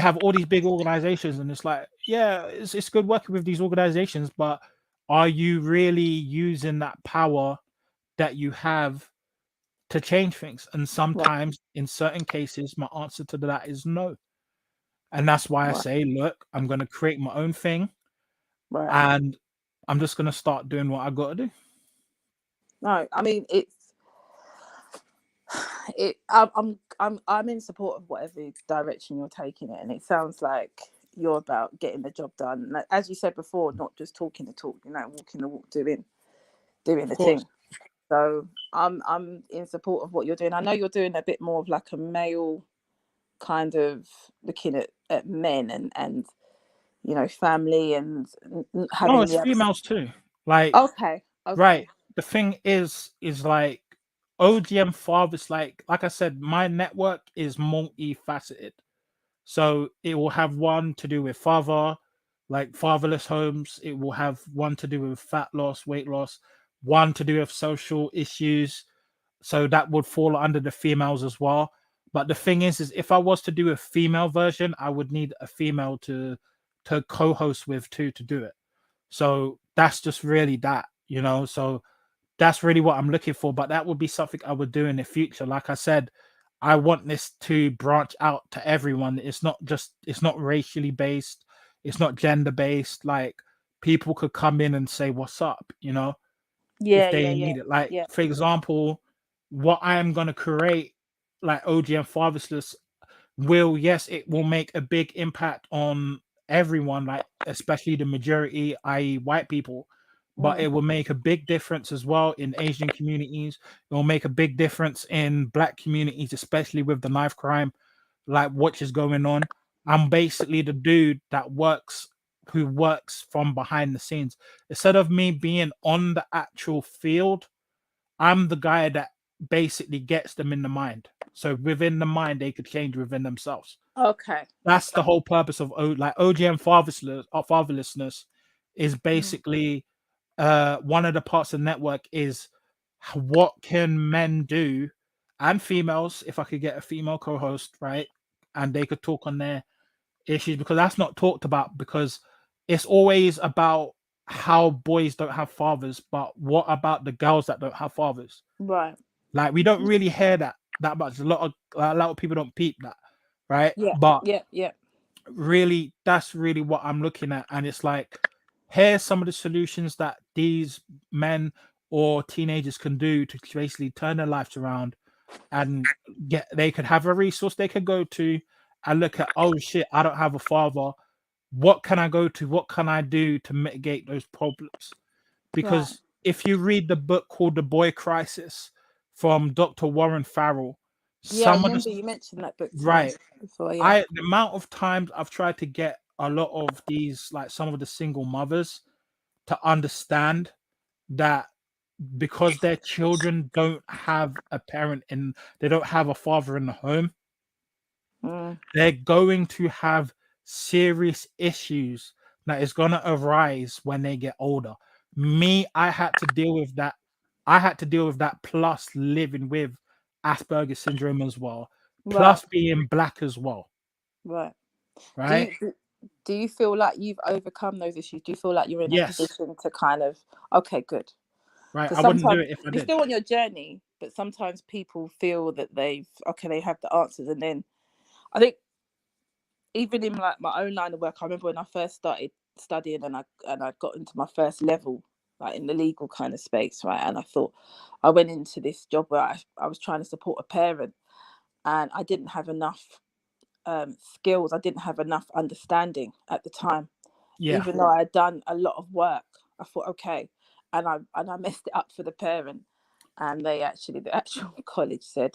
have all these big organizations, and it's like, yeah, it's good working with these organizations, but are you really using that power that you have to change things? And sometimes, in certain cases, my answer to that is no. And that's why I say, look, I'm going to create my own thing, and I'm just going to start doing what I got to do. No, I mean, I'm in support of whatever direction you're taking it, and it sounds like you're about getting the job done. Like, as you said before, not just talking the talk, walking the walk, doing the thing. So I'm in support of what you're doing. I know you're doing a bit more of like a male kind of looking at men and family and having. No, it's females too. Like, okay. Right. The thing is like OGM fathers, like I said, my network is multifaceted. So it will have one to do with like fatherless homes. It will have one to do with fat loss, weight loss, one to do with social issues. So that would fall under the females as well. But the thing is if I was to do a female version, I would need a female to co-host with too to do it. So that's just really that, so that's really what I'm looking for. But that would be something I would do in the future. Like I said, I want this to branch out to everyone. It's not racially based, it's not gender based. Like, people could come in and say what's up, if they need it. Like, for example, what I am going to create, like OGM Fatherless, yes, it will make a big impact on everyone, like especially the majority, i.e. white people, but it will make a big difference as well in Asian communities. It will make a big difference in Black communities, especially with the knife crime, like what is going on. I'm basically the dude who works from behind the scenes. Instead of me being on the actual field, I'm the guy that basically gets them in the mind. So within the mind, they could change within themselves. Okay. That's the whole purpose of OGM fatherlessness is basically one of the parts of the network is what can men do, and females, if I could get a female co-host, right? And they could talk on their issues, because that's not talked about, because it's always about how boys don't have fathers, but what about the girls that don't have fathers? Right. Like, we don't really hear that much. A lot of people don't peep that, right? Yeah. But Yeah. really, that's really what I'm looking at. And it's like, here's some of the solutions that these men or teenagers can do to basically turn their lives around, and they could have a resource they could go to and look at, oh shit, I don't have a father. What can I go to? What can I do to mitigate those problems? Because if you read the book called The Boy Crisis from Dr. Warren Farrell, I remember you mentioned that book to me before. the amount of times I've tried to get a lot of these, like some of the single mothers, to understand that because their children don't have a parent they don't have a father in the home, they're going to have serious issues that is going to arise when they get older. I had to deal with that. Plus living with Asperger syndrome as well, plus being Black as well. Right. Do you feel like you've overcome those issues? Do you feel like you're in a position to kind of, okay, good? Right. I wouldn't do it if I did. You're still on your journey, but sometimes people feel that they have the answers. And then I think even in like my own line of work, I remember when I first started studying and I got into my first level, like in the legal kind of space, right? And I thought, I went into this job where I was trying to support a parent, and I didn't have enough skills. I didn't have enough understanding at the time. Even though I had done a lot of work, I thought, okay, and I messed it up for the parent, and the actual college said,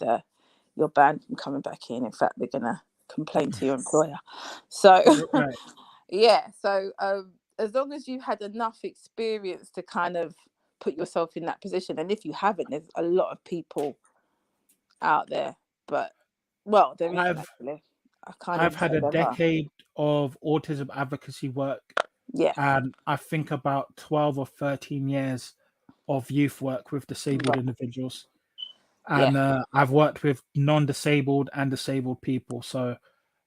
you're banned from coming back in. In fact, we're gonna complain to your employer. So so as long as you had enough experience to kind of put yourself in that position, and if you haven't, there's a lot of people out there, but there isn't actually. I've had a decade of autism advocacy work, and I think about 12 or 13 years of youth work with disabled individuals, and I've worked with non-disabled and disabled people, so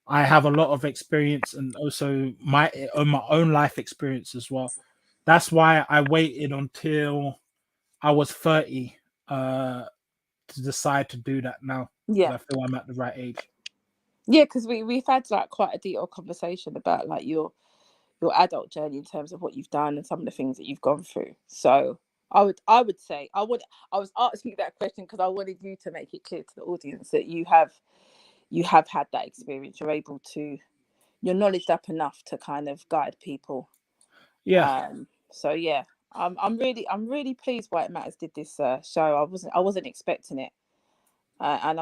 I have a lot of experience, and also my own life experience as well. That's why I waited until I was 30 to decide to do that now. I feel I'm at the right age. Because we've had like quite a detailed conversation about like your adult journey in terms of what you've done and some of the things that you've gone through. So I would say I was asking that question because I wanted you to make it clear to the audience that you have had that experience. You're able to, you're knowledged up enough to kind of guide people. So I'm really pleased White Matters did this show. I wasn't expecting it, and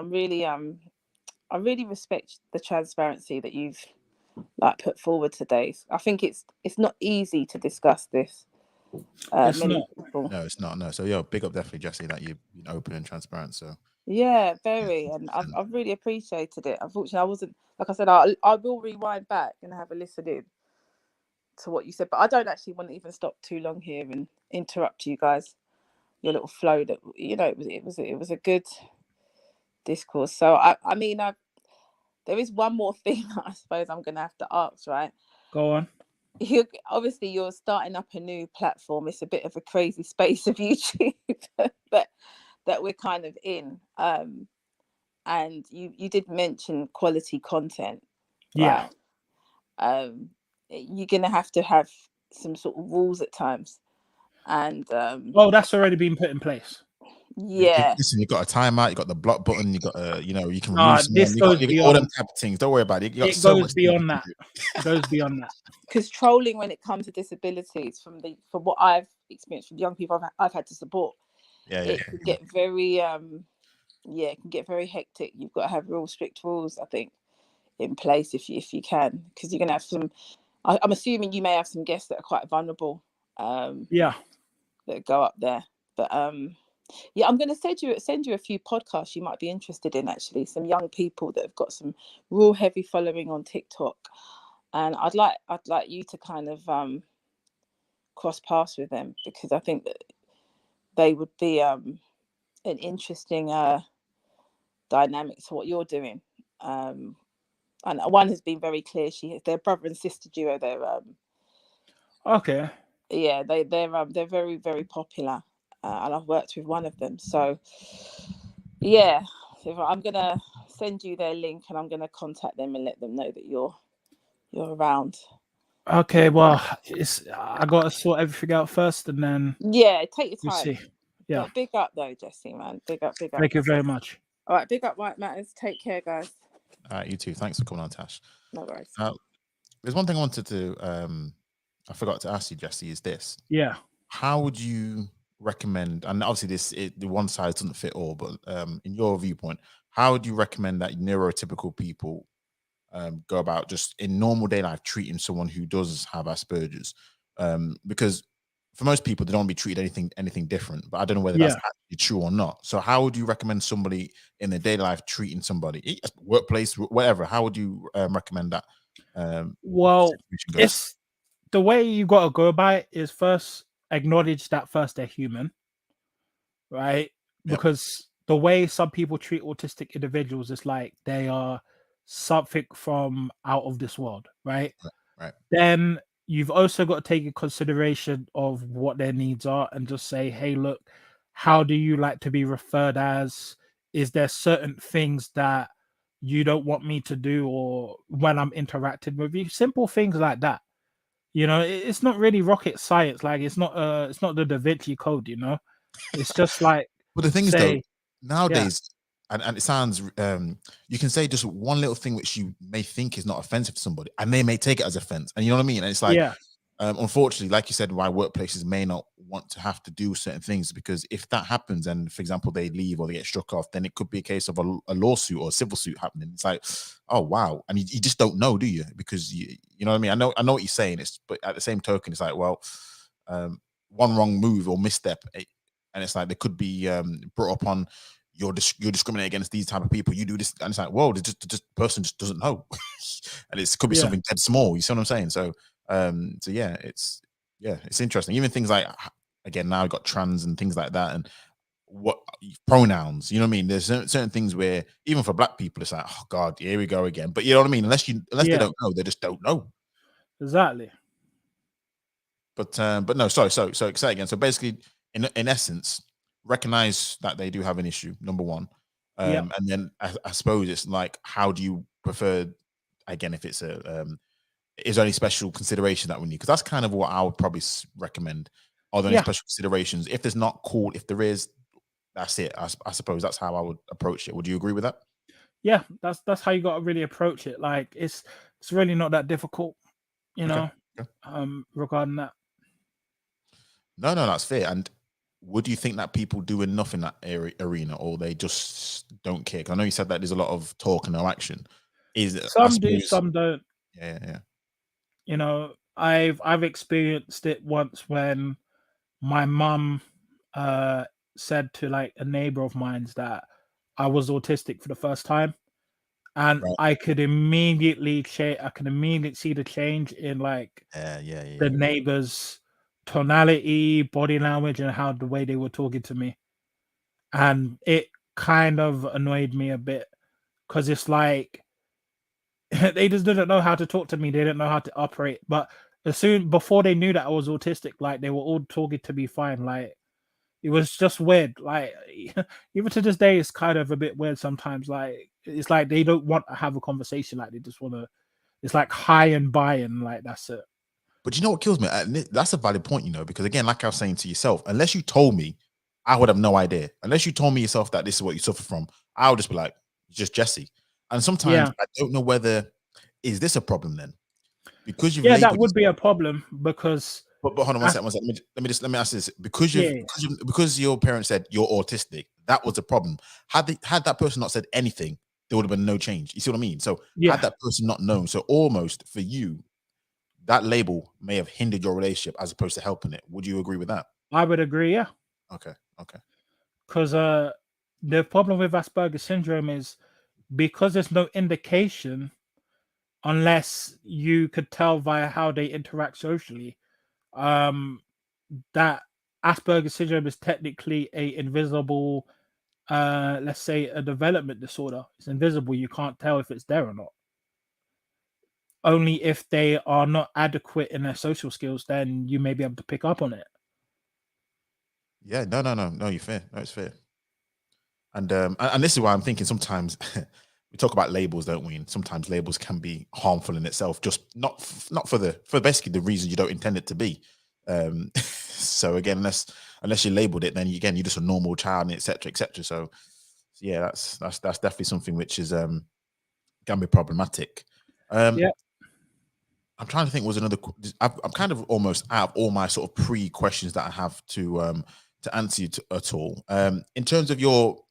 I really respect the transparency that you've like put forward today. I think it's not easy to discuss this. It's not. People. No, it's not. No. So big up definitely, Jesse, that you've been open and transparent. So very, and I've really appreciated it. Unfortunately, I wasn't, like I said, I will rewind back and have a listen in to what you said, but I don't actually want to even stop too long here and interrupt you guys. Your little flow that it was a good discourse. So I there is one more thing I suppose I'm gonna have to ask, right? Go on. you're starting up a new platform. It's a bit of a crazy space of YouTube that we're kind of in. And you did mention quality content, Yeah. right? You're gonna have to have some sort of rules at times, and Oh, that's already been put in place. yeah. Listen, you got a timeout, you got the block button, you got you know, you can remove someone, This goes you got all them beyond. type of things. Don't worry about it. You got It so goes much things you beyond can that. do. It goes beyond that. Because trolling, when it comes to disabilities, from what I've experienced from young people I've had to support, it can get very it can get very hectic. You've got to have real strict rules, I think, in place if you can, because you're gonna have some. I'm assuming you may have some guests that are quite vulnerable. Yeah. That go up there, but yeah, I'm gonna send you a few podcasts you might be interested in. Actually, some young people that have got some real heavy following on TikTok, and I'd like you to kind of cross paths with them, because I think that they would be an interesting dynamic to what you're doing. And one has been very clear. They're brother and sister duo. They're Okay. yeah, they're very, very popular, and I've worked with one of them. So yeah, so I'm gonna send you their link, and I'm gonna contact them and let them know that you're around. Okay. Well, I gotta sort everything out first, and then Yeah, take your we'll time. see. Yeah. But big up though, Jesse, man. Big up. Thank you very much. All right, big up, White Matters. Take care, guys. All right, you too. Thanks for coming on, Tash. No worries. There's one thing I wanted to I forgot to ask you, Jesse, is this. Yeah. How would you recommend, and obviously the one size doesn't fit all, but in your viewpoint, how would you recommend that neurotypical people go about just in normal day life treating someone who does have Asperger's? Because for most people, they don't want to be treated anything different, but I don't know whether that's actually true or not. So how would you recommend somebody in their daily life treating somebody, workplace, whatever? How would you recommend that? Well, it's the way you got to go about it is first acknowledge that first they're human, right? Because the way some people treat autistic individuals is like they are something from out of this world, right? Right. Then you've also got to take in consideration of what their needs are and just say, hey, look, how do you like to be referred as? Is there certain things that you don't want me to do, or when I'm interacting with you? Simple things like that. You know, it's not really rocket science. Like it's not the Da Vinci Code, you know. It's just like, but the thing is though, nowadays, and it sounds you can say just one little thing which you may think is not offensive to somebody, and they may take it as offense. And you know what I mean? And it's like, unfortunately, like you said, why workplaces may not want to have to do certain things, because if that happens and, for example, they leave or they get struck off, then it could be a case of a lawsuit or a civil suit happening. It's like, oh wow, and you just don't know, do you? Because you know what I mean. I know what you're saying. But at the same token, it's like, well, one wrong move or misstep, and it's like they could be brought up on you're discriminating against these type of people. You do this, and it's like, whoa, the person just doesn't know, and it could be something dead small. You see what I'm saying? So yeah, it's interesting. Even things like, again, now we've got trans and things like that, and what pronouns. You know what I mean? There's certain things where even for Black people, it's like, oh God, here we go again. But you know what I mean? Unless they don't know, they just don't know. Exactly. But no, sorry. So say it again. So basically, in essence, recognize that they do have an issue, number one. And then I suppose it's like, how do you prefer, again, if it's is there any special consideration that we need? Because that's kind of what I would probably recommend. Are there any special considerations? If there's not, cool. If there is, that's it. I suppose that's how I would approach it. Would you agree with that? Yeah, that's how you got to really approach it. Like it's really not that difficult, you know, regarding that. No, that's fair. And would you think that people do enough in that arena, or they just don't care? 'Cause I know you said that there's a lot of talk and no action. Some do, some don't. Yeah. You know, I've experienced it once when my mum said to like a neighbor of mine that I was autistic for the first time, and I could immediately see the change in like the neighbor's tonality, body language, and how the way they were talking to me. And it kind of annoyed me a bit, because it's like they just didn't know how to talk to me. They didn't know how to operate. But as soon before they knew that I was autistic, like they were all talking to me fine. Like it was just weird. Like even to this day, it's kind of a bit weird sometimes. Like it's like they don't want to have a conversation. Like they just want to. It's like high and by and like that's it. But you know what kills me? And that's a valid point, you know, because again, like I was saying to yourself, unless you told me, I would have no idea. Unless you told me yourself that this is what you suffer from, I would just be like, just Jesse. And sometimes Yeah. I don't know whether is this a problem then, because you've Yeah, that labeled would be a yourself. problem because But hold on one second, one second. Let me ask this: because yeah, because your parents said you're autistic, that was a problem. Had that person not said anything, there would have been no change. You see what I mean? So had yeah, that person not known, so almost for you, that label may have hindered your relationship as opposed to helping it. Would you agree with that? I would agree. Yeah, Okay. Okay. because the problem with Asperger syndrome is because there's no indication unless you could tell via how they interact socially. That Asperger syndrome is technically a invisible, let's say, a development disorder. It's invisible. You can't tell if it's there or not. Only if they are not adequate in their social skills, then you may be able to pick up on it. Yeah. No. You're fair. No, it's fair. And this is why I'm thinking sometimes we talk about labels, don't we? And sometimes labels can be harmful in itself, just not for basically the reason you don't intend it to be. So again, unless you labeled it, then you're just a normal child, and etc. etc. So yeah, that's definitely something which is can be problematic. Yeah. I'm trying to think. Was another? I'm kind of almost out of all my sort of pre questions that I have to answer you at all. In terms of you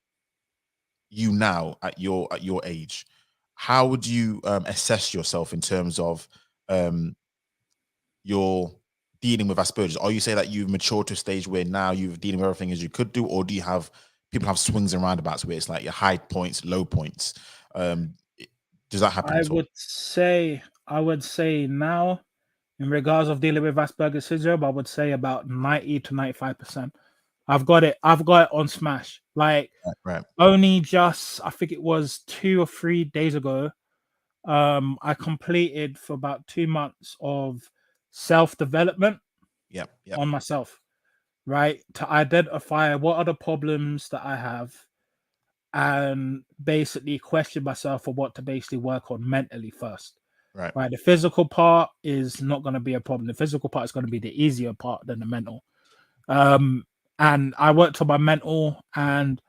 now at your age, how would you assess yourself in terms of your dealing with Asperger's? Are you say that you've matured to a stage where now you're dealing with everything as you could do, or do you have people have swings and roundabouts where it's like your high points, low points? Does that happen at all? I would say now, in regards of dealing with Asperger's syndrome, I would say about 90 to 95%. I've got it on smash. Like Right. only just I think it was 2 or 3 days ago, I completed for about 2 months of self-development Yep. on myself, right? To identify what are the problems that I have and basically question myself for what to basically work on mentally first. Right. Right. The physical part is not going to be a problem. The physical part is going to be the easier part than the mental. And I worked on my mental, and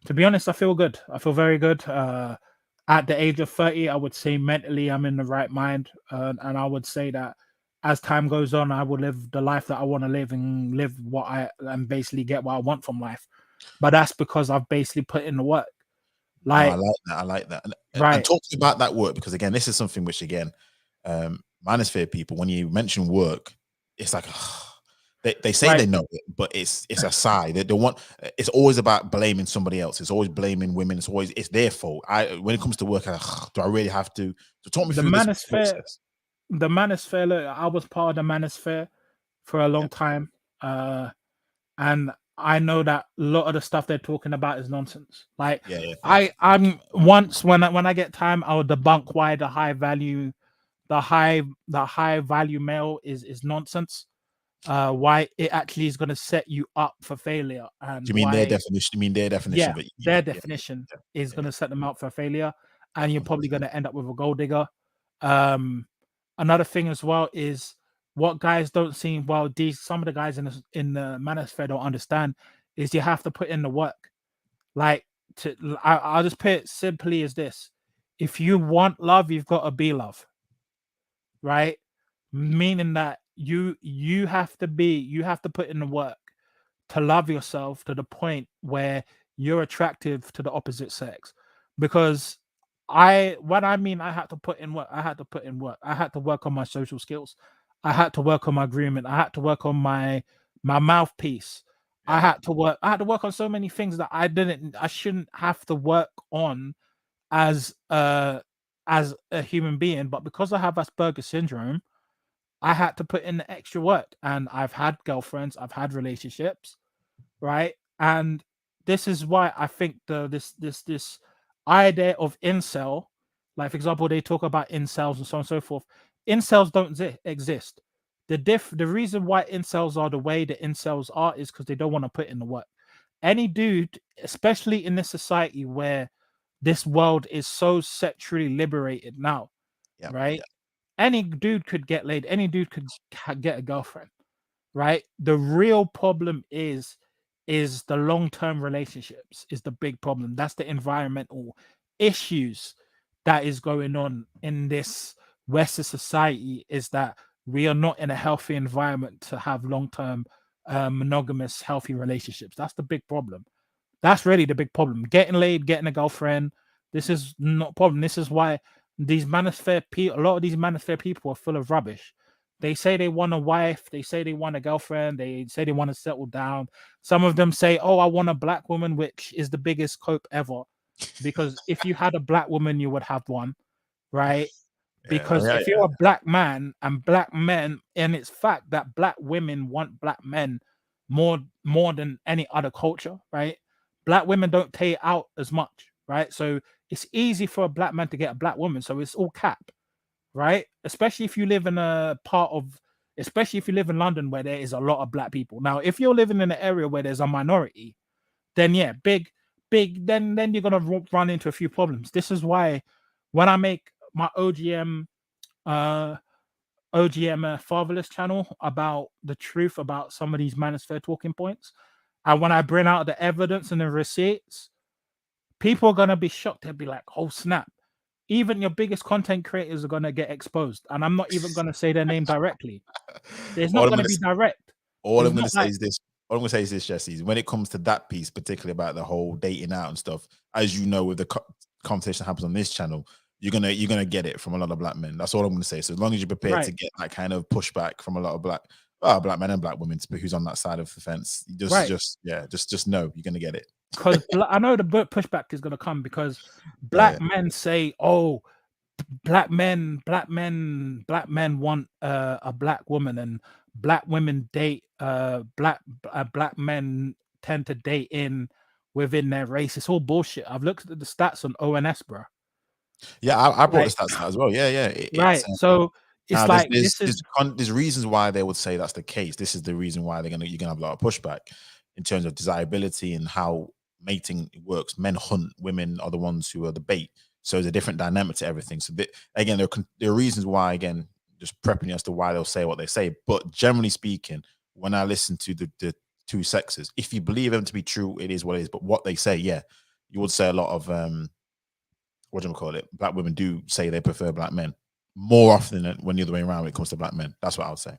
to be honest, I feel good. I feel very good. At the age of 30, I would say mentally I'm in the right mind. And I would say that as time goes on, I will live the life that I want to live and live and basically get what I want from life. But that's because I've basically put in the work. No, I Like, like that. I like that. And right. talking about that work, because again, this is something which again, manosphere people, when you mention work, it's like they say they Right. know it, but it's a sigh. They don't want. It's always about blaming somebody else. It's always blaming women. It's their fault. When it comes to work, do I really have to? So talk me The through this manosphere, process. the manosphere, look, I was part of the manosphere for a long time. And I know that a lot of the stuff they're talking about is nonsense. Like Yeah. I'm once when I get time, I'll debunk why the high value male is nonsense. Why it actually is going to set you up for failure, and Do you mean their why definition? You mean their definition yeah, of it? their definition is going to set them up for failure, and you're probably going to end up with a gold digger. Another thing as well is what guys don't seem some of the guys in the manosphere don't understand is you have to put in the work. Like I'll just put it simply as this: if you want love, you've got to be love, right? Meaning that you have to put in the work to love yourself to the point where you're attractive to the opposite sex. Because I had to put in work, I had to work on my social skills. I had to work on my grooming. I had to work on my mouthpiece. I had to work on so many things that I shouldn't have to work on as a human being, but because I have Asperger syndrome, I had to put in the extra work. And I've had girlfriends, I've had relationships, right? And this is why I think this idea of incel, like for example, they talk about incels and so on and so forth. Incels don't exist. the reason why incels are the way the incels are is because they don't want to put in the work. Any dude, especially in this society where this world is so sexually liberated now, right? Any dude could get laid. Any dude could get a girlfriend, right? The real problem is the long-term relationships is the big problem. That's the environmental issues that is going on in this Western society, is that we are not in a healthy environment to have long-term monogamous healthy relationships. That's the big problem. That's really the big problem. Getting laid, getting a girlfriend, this is not a problem. This is why these manosphere people, a lot of these manosphere people are full of rubbish. They say they want a wife, they say they want a girlfriend, they say they want to settle down. Some of them say, oh, I want a black woman, which is the biggest cope ever. Because if you had a black woman, you would have one, right? Because if you're a black man and black men, and it's fact that black women want black men more than any other culture, right? Black women don't pay out as much, right? So it's easy for a black man to get a black woman. So it's all cap, right? Especially if you live in especially if you live in London where there is a lot of black people. Now, if you're living in an area where there's a minority, then yeah, then you're gonna run into a few problems. This is why when I make my OGM fatherless channel about the truth about some of these manosphere talking points, and when I bring out the evidence and the receipts, people are gonna be shocked. They'll be like, oh snap, even your biggest content creators are gonna get exposed. And I'm not even gonna say their name directly. There's not gonna be direct. All I'm gonna say is this. All I'm gonna say is this, Jesse. When it comes to that piece, particularly about the whole dating out and stuff, as you know, with the conversation that happens on this channel, you're gonna get it from a lot of black men. That's all I'm gonna say. So as long as you're prepared to get that kind of pushback from a lot of black men and black women, who's on that side of the fence, just know you're gonna get it. Because I know the pushback is gonna come because black men say, "Oh, black men want a black woman, and black women date black men tend to date within their race." It's all bullshit. I've looked at the stats on ONS, bro. Yeah, I brought the stats out as well. Yeah. Right. So it's like there's reasons why they would say that's the case. This is the reason why you're gonna have a lot of pushback in terms of desirability and how mating works. Men hunt, women are the ones who are the bait. So there's a different dynamic to everything. So again, there are reasons why, again, just prepping you as to why they'll say what they say. But generally speaking, when I listen to the two sexes, if you believe them to be true, it is what it is. But what they say, yeah, you would say a lot of what do you call it? Black women do say they prefer black men more often than when the other way around when it comes to black men. That's what I would say.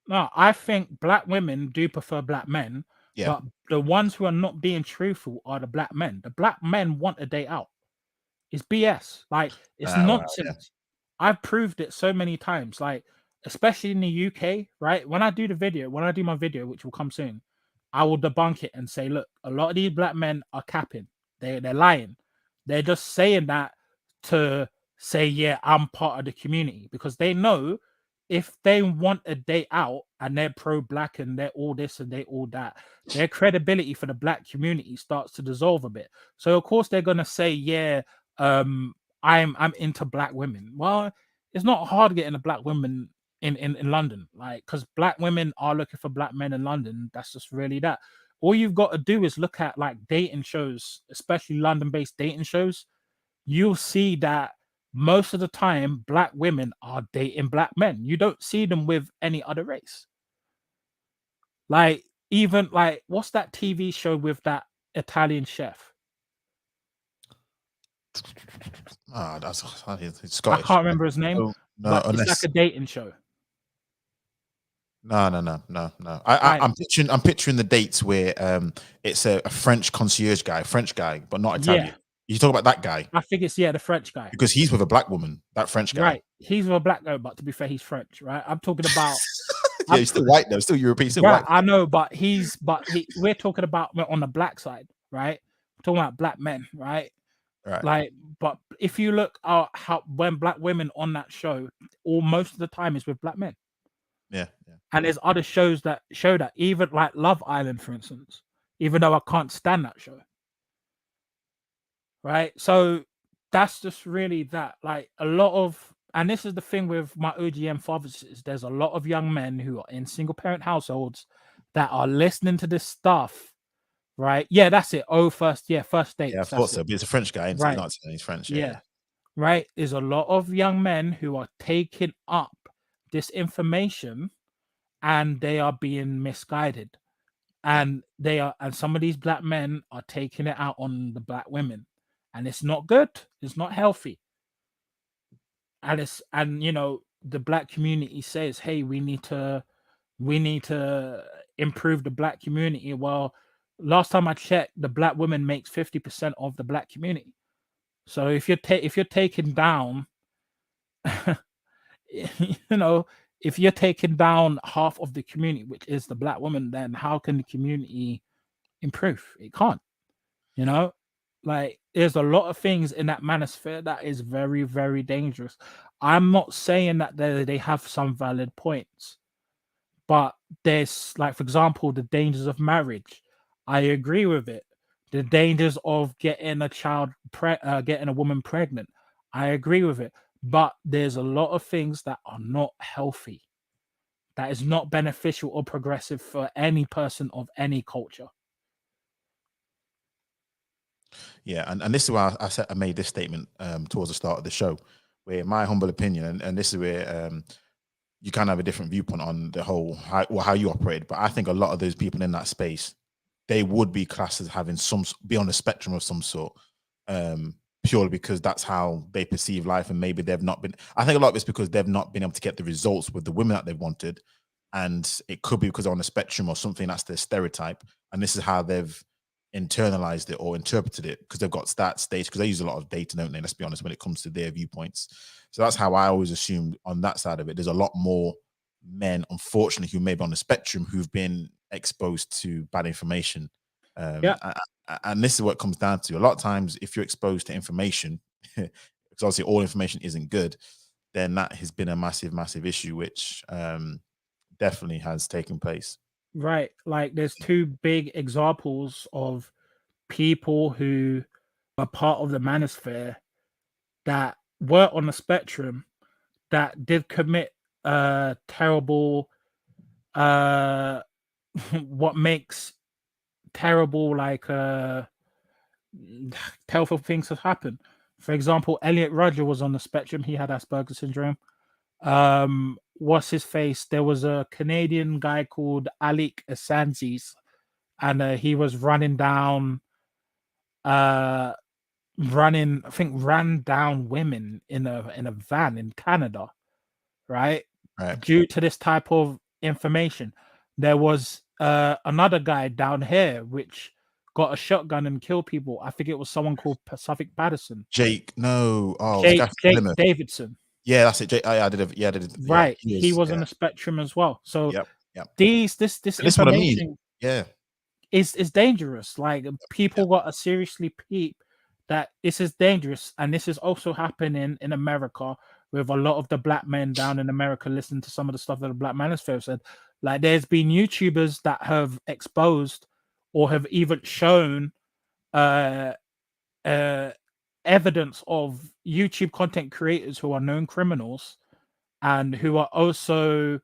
No, I think black women do prefer black men, but the ones who are not being truthful are the black men. The black men want a day out. It's BS. Like, it's nonsense. I've proved it so many times. Like, especially in the UK, right? When I do my video, which will come soon, I will debunk it and say, look, a lot of these black men are capping. They're lying. They're just saying that to say, yeah, I'm part of the community, because they know if they want a day out and they're pro-black and they're all this and they all that, their credibility for the black community starts to dissolve a bit. So of course they're gonna say, yeah, I'm into black women. Well, it's not hard getting a black woman in London, like, because black women are looking for black men in London. That's just really that. All you've got to do is look at like dating shows, especially London-based dating shows. You'll see that most of the time black women are dating black men. You don't see them with any other race. Like, even like, what's that TV show with that Italian chef? That's Scottish. I can't remember his name. No, but it's like a dating show. No. I'm picturing the dates where it's a French concierge guy, but not Italian. You talk about that guy? I think it's the French guy, because he's with a black woman. That French guy, right? He's with a black guy, but to be fair, he's French, right? I'm talking about. Yeah, he's still white though, still European, still white. I know, but we're talking about on the black side, right? We're talking about black men, right? Right. Like, but if you look at how when black women on that show, most of the time is with black men. Yeah. And there's other shows that show that, even like Love Island, for instance, even though I can't stand that show. Right. So that's just really that. Like, a lot of and this is the thing with my OGM fathers, is there's a lot of young men who are in single parent households that are listening to this stuff, right? Yeah, that's it. Oh, first Yeah, I dates. thought That's so. it. But he's a French guy, isn't he? Right. Not saying he's French. Yeah. Right. There's a lot of young men who are taking up this information and they are being misguided. And some of these black men are taking it out on the black women. And it's not good. It's not healthy. And you know, the black community says, hey, we need to improve the black community. Well, last time I checked, the black woman makes 50% of the black community. So if you're taking down you know, if you're taking down half of the community, which is the black woman, then how can the community improve? It can't. You know, like there's a lot of things in that manosphere that is very, very dangerous. I'm not saying that they have some valid points, but there's, like, for example, the dangers of marriage. I agree with it. The dangers of getting getting a woman pregnant. I agree with it. But there's a lot of things that are not healthy. That is not beneficial or progressive for any person of any culture. Yeah, and this is why I made this statement towards the start of the show, where my humble opinion, and this is where you kind of have a different viewpoint on the whole how you operate. But I think a lot of those people in that space, they would be classed as having be on the spectrum of some sort, purely because that's how they perceive life, and maybe they've not been. I think a lot of it's because they've not been able to get the results with the women that they wanted, and it could be because they're on the spectrum or something. That's their stereotype, and this is how they've internalized it or interpreted it, because they've got that stage, because they use a lot of data, don't they? Let's be honest, when it comes to their viewpoints. So that's how I always assumed on that side of it. There's a lot more men, unfortunately, who may be on the spectrum, who've been exposed to bad information. And this is what it comes down to. A lot of times, if you're exposed to information, because obviously all information isn't good, then that has been a massive, massive issue, which definitely has taken place. Right. Like there's two big examples of people who are part of the manosphere that were on the spectrum that did commit terrible what makes terrible, like terrible things have happened. For example, Elliot Rodger was on the spectrum. He had Asperger's syndrome. What's his face? There was a Canadian guy called Alec Asanzis, and he was ran down women in a van in Canada, right? Due to this type of information. There was another guy down here which got a shotgun and killed people. I think it was someone called Pacific Patterson. Jake Jake Davidson. Yeah, that's it. I did. Right, he was on the spectrum as well. So this information, is dangerous. Like people got to seriously peep that this is dangerous, and this is also happening in America with a lot of the black men down in America. Listen to some of the stuff that the Black Manosphere said. Like there's been YouTubers that have exposed or have even shown evidence of YouTube content creators who are known criminals and who are also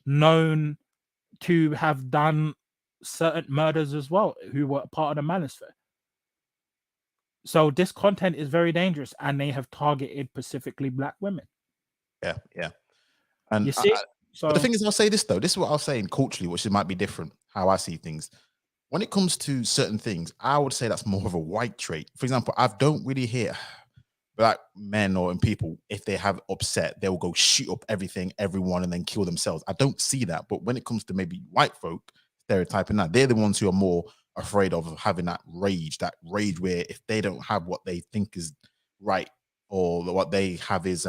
known to have done certain murders as well, who were part of the Manosphere. So this content is very dangerous, and they have targeted specifically black women. Yeah. And you see, but the thing is, I'll say this though. This is what I'll say culturally, which it might be different how I see things. When it comes to certain things, I would say that's more of a white trait. For example, I don't really hear black men or people, if they have upset, they will go shoot up everything, everyone, and then kill themselves. I don't see that. But when it comes to maybe white folk stereotyping that, they're the ones who are more afraid of having that rage where if they don't have what they think is right, or what they have is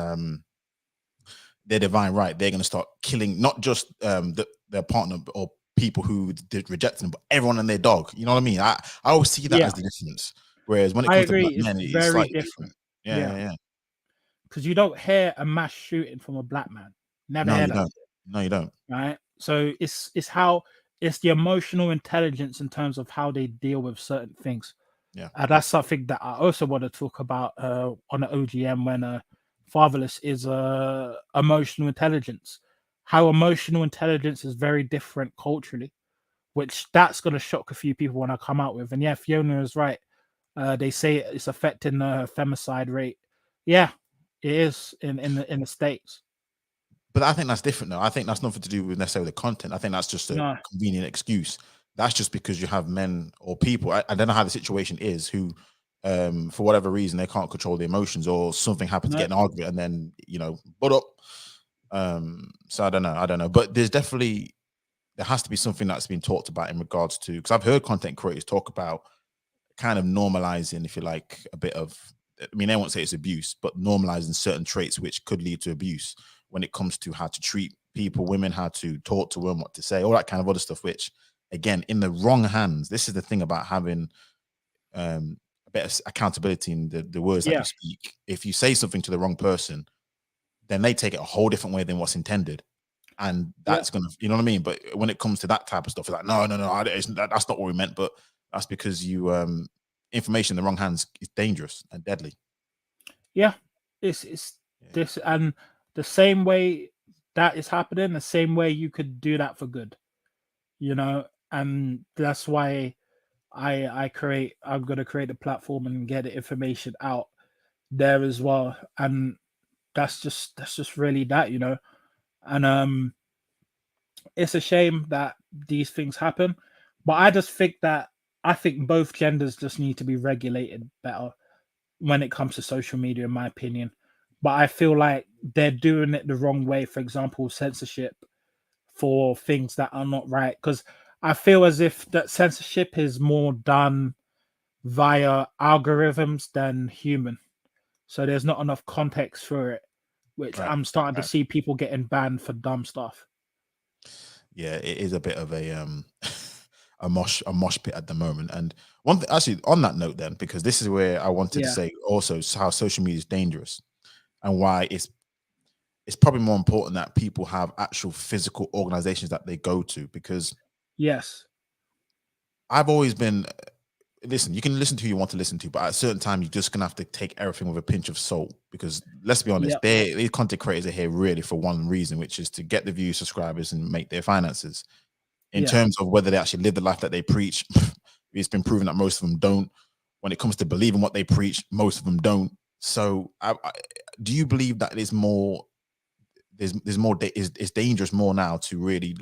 their divine right, they're going to start killing not just their partner or people who did reject them, but everyone and their dog. You know what I mean? I always see that as the difference. Whereas when it comes to black men, it's very different. Yeah. Because you don't hear a mass shooting from a black man. Never hear that. No, you don't. Right. So it's the emotional intelligence in terms of how they deal with certain things. Yeah. That's something that I also want to talk about on the OGM when fatherless is emotional intelligence. How emotional intelligence is very different culturally, which that's going to shock a few people when I come out with. And yeah, Fiona is right. They say it's affecting the femicide rate. Yeah, it is in the States. But I think that's different though. I think that's nothing to do with necessarily the content. I think that's just a No. convenient excuse. That's just because you have men or people. I don't know how the situation is who, for whatever reason, they can't control the emotions or something happened to No. get an argument and then, butt up. So I don't know. But there has to be something that's been talked about in regards to, because I've heard content creators talk about kind of normalizing, if you like, a bit of, I mean, they won't say it's abuse, but normalizing certain traits which could lead to abuse when it comes to how to treat people, women, how to talk to them, what to say, all that kind of other stuff, which again, in the wrong hands, this is the thing about having a bit of accountability in the words that Yeah. you speak. If you say something to the wrong person, then they take it a whole different way than what's intended. And that's gonna, you know what I mean? But when it comes to that type of stuff, it's like, no, that's not what we meant. But that's because you information in the wrong hands is dangerous and deadly. Yeah, it's this, and the same way that is happening, the same way you could do that for good, and that's why I'm going to create a platform and get the information out there as well. And that's just really that, and it's a shame that these things happen, but I think both genders just need to be regulated better when it comes to social media, in my opinion. But I feel like they're doing it the wrong way. For example, censorship for things that are not right, because I feel as if that censorship is more done via algorithms than human. So there's not enough context for it, which I'm starting to see people getting banned for dumb stuff. Yeah, it is a bit of a a mosh pit at the moment. And one thing, actually, on that note, then, because this is where I wanted to say also how social media is dangerous and why it's probably more important that people have actual physical organizations that they go to, because yes, I've always been, listen, you can listen to who you want to listen to, but at a certain time, you're just gonna have to take everything with a pinch of salt, because let's be honest, these content creators are here really for one reason, which is to get the views, subscribers, and make their finances. In terms of whether they actually live the life that they preach, it's been proven that most of them don't. When it comes to believing what they preach, most of them don't. So, do you believe that it's more? There's more. It's dangerous more now to really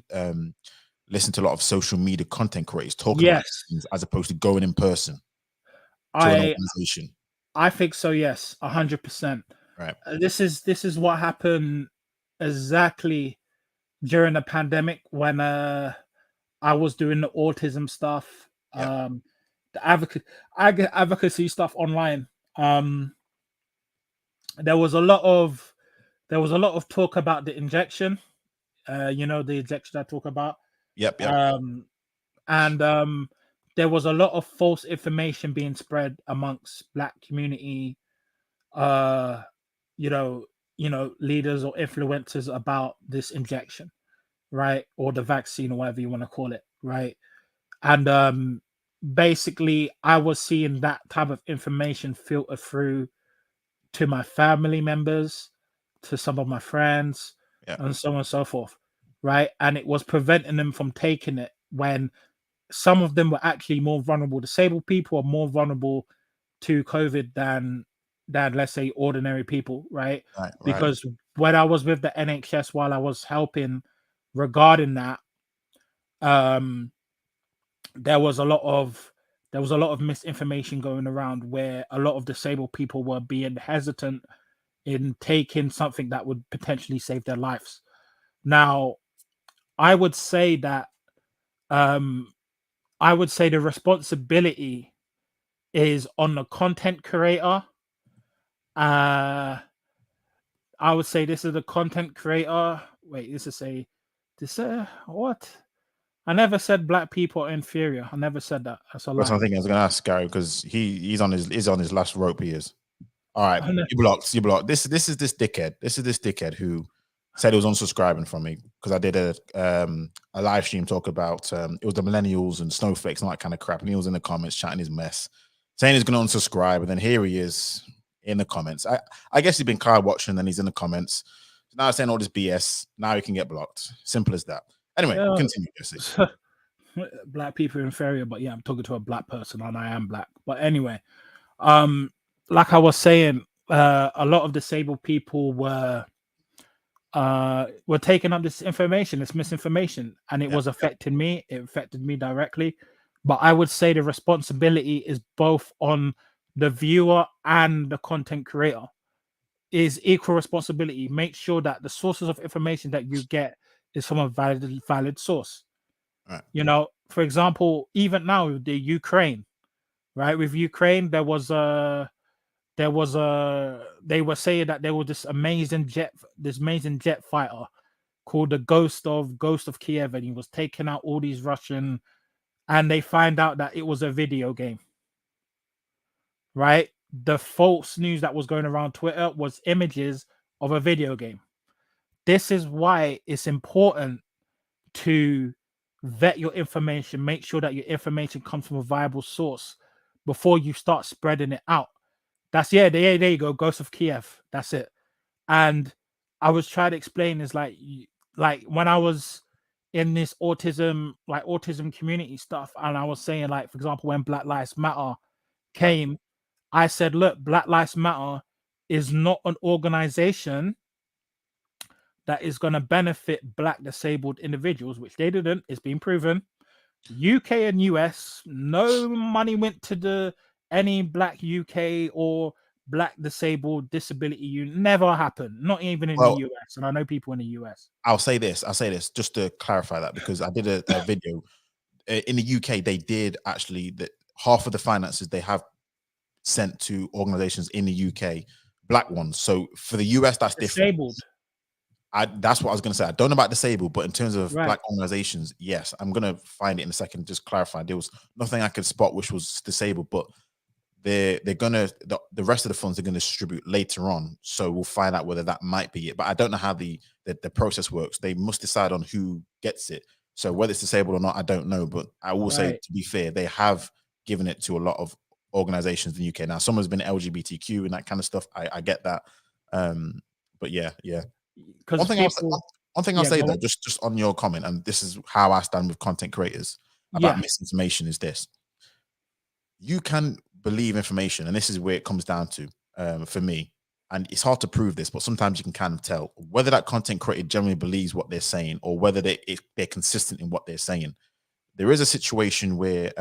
listen to a lot of social media content creators talking about things as opposed to going in person to an organization. I think so. Yes, 100%. Right. This is what happened exactly during the pandemic when I was doing the autism stuff, the advocacy stuff online. There was a lot of talk about the injection. The injection I talk about. Yep. And there was a lot of false information being spread amongst Black community, leaders or influencers about this injection, right? Or the vaccine, or whatever you want to call it, right? And basically, I was seeing that type of information filter through to my family members, to some of my friends, and so on and so forth, right? And it was preventing them from taking it, when some of them were actually more vulnerable. Disabled people are more vulnerable to COVID than let's say ordinary people, right? Because when I was with the NHS while I was helping regarding that, there was a lot of misinformation going around, where a lot of disabled people were being hesitant in taking something that would potentially save their lives. Now, I would say that the responsibility is on the content creator. I would say this is the content creator. Wait, what? I never said Black people are inferior. I never said that. That's a lie. That's something I was going to ask Gary, because he's on his last rope. He is. All right, you blocked. This is this dickhead who said he was unsubscribing from me because I did a live stream talk about it was the millennials and snowflakes and all that kind of crap, and he was in the comments chatting his mess, saying he's going to unsubscribe, and then here he is in the comments. I guess he's been car watching, and then he's in the comments. Now saying all this BS. Now he can get blocked. Simple as that. Anyway, continue, Jesse. Black people are inferior, but yeah, I'm talking to a black person, and I am black. But anyway, like I was saying, a lot of disabled people were taking up this information, this misinformation, and it was affecting me. It affected me directly. But I would say the responsibility is both on the viewer and the content creator. Is equal responsibility. Make sure that the sources of information that you get is from a valid source. Right. You know, for example, even now with the Ukraine, right? With Ukraine, they were saying that there was this amazing jet fighter called the Ghost of Kiev, and he was taking out all these Russian, and they find out that it was a video game. Right? The false news that was going around Twitter was images of a video game. This is why it's important to vet your information, make sure that your information comes from a viable source before you start spreading it out. There you go, Ghost of Kiev. That's it. And I was trying to explain is like when I was in this autism community stuff, and I was saying, like, for example, when Black Lives Matter came, I said, look, Black Lives Matter is not an organization that is going to benefit black disabled individuals, which they didn't. It's been proven. UK and US, no money went to any black UK or black disabled disability unit. Never happened. Not even in the US. And I know people in the US. I'll say this just to clarify that, because I did a video in the UK. They did actually that half of the finances they have sent to organizations in the UK, black ones. So for the US, that's disabled. Different. That's what I was going to say. I don't know about disabled, but in terms of black organizations, yes, I'm going to find it in a second. Just clarify. There was nothing I could spot which was disabled, but they're gonna the rest of the funds they're going to distribute later on. So we'll find out whether that might be it. But I don't know how the process works. They must decide on who gets it. So whether it's disabled or not, I don't know. But I will say, to be fair, they have given it to a lot of organizations in the UK. Now, some has been LGBTQ and that kind of stuff. I get that. But yeah. One thing I'll say though, just on your comment, and this is how I stand with content creators about misinformation, is this: you can believe information, and this is where it comes down to for me. And it's hard to prove this, but sometimes you can kind of tell whether that content creator generally believes what they're saying or whether they're consistent in what they're saying. There is a situation where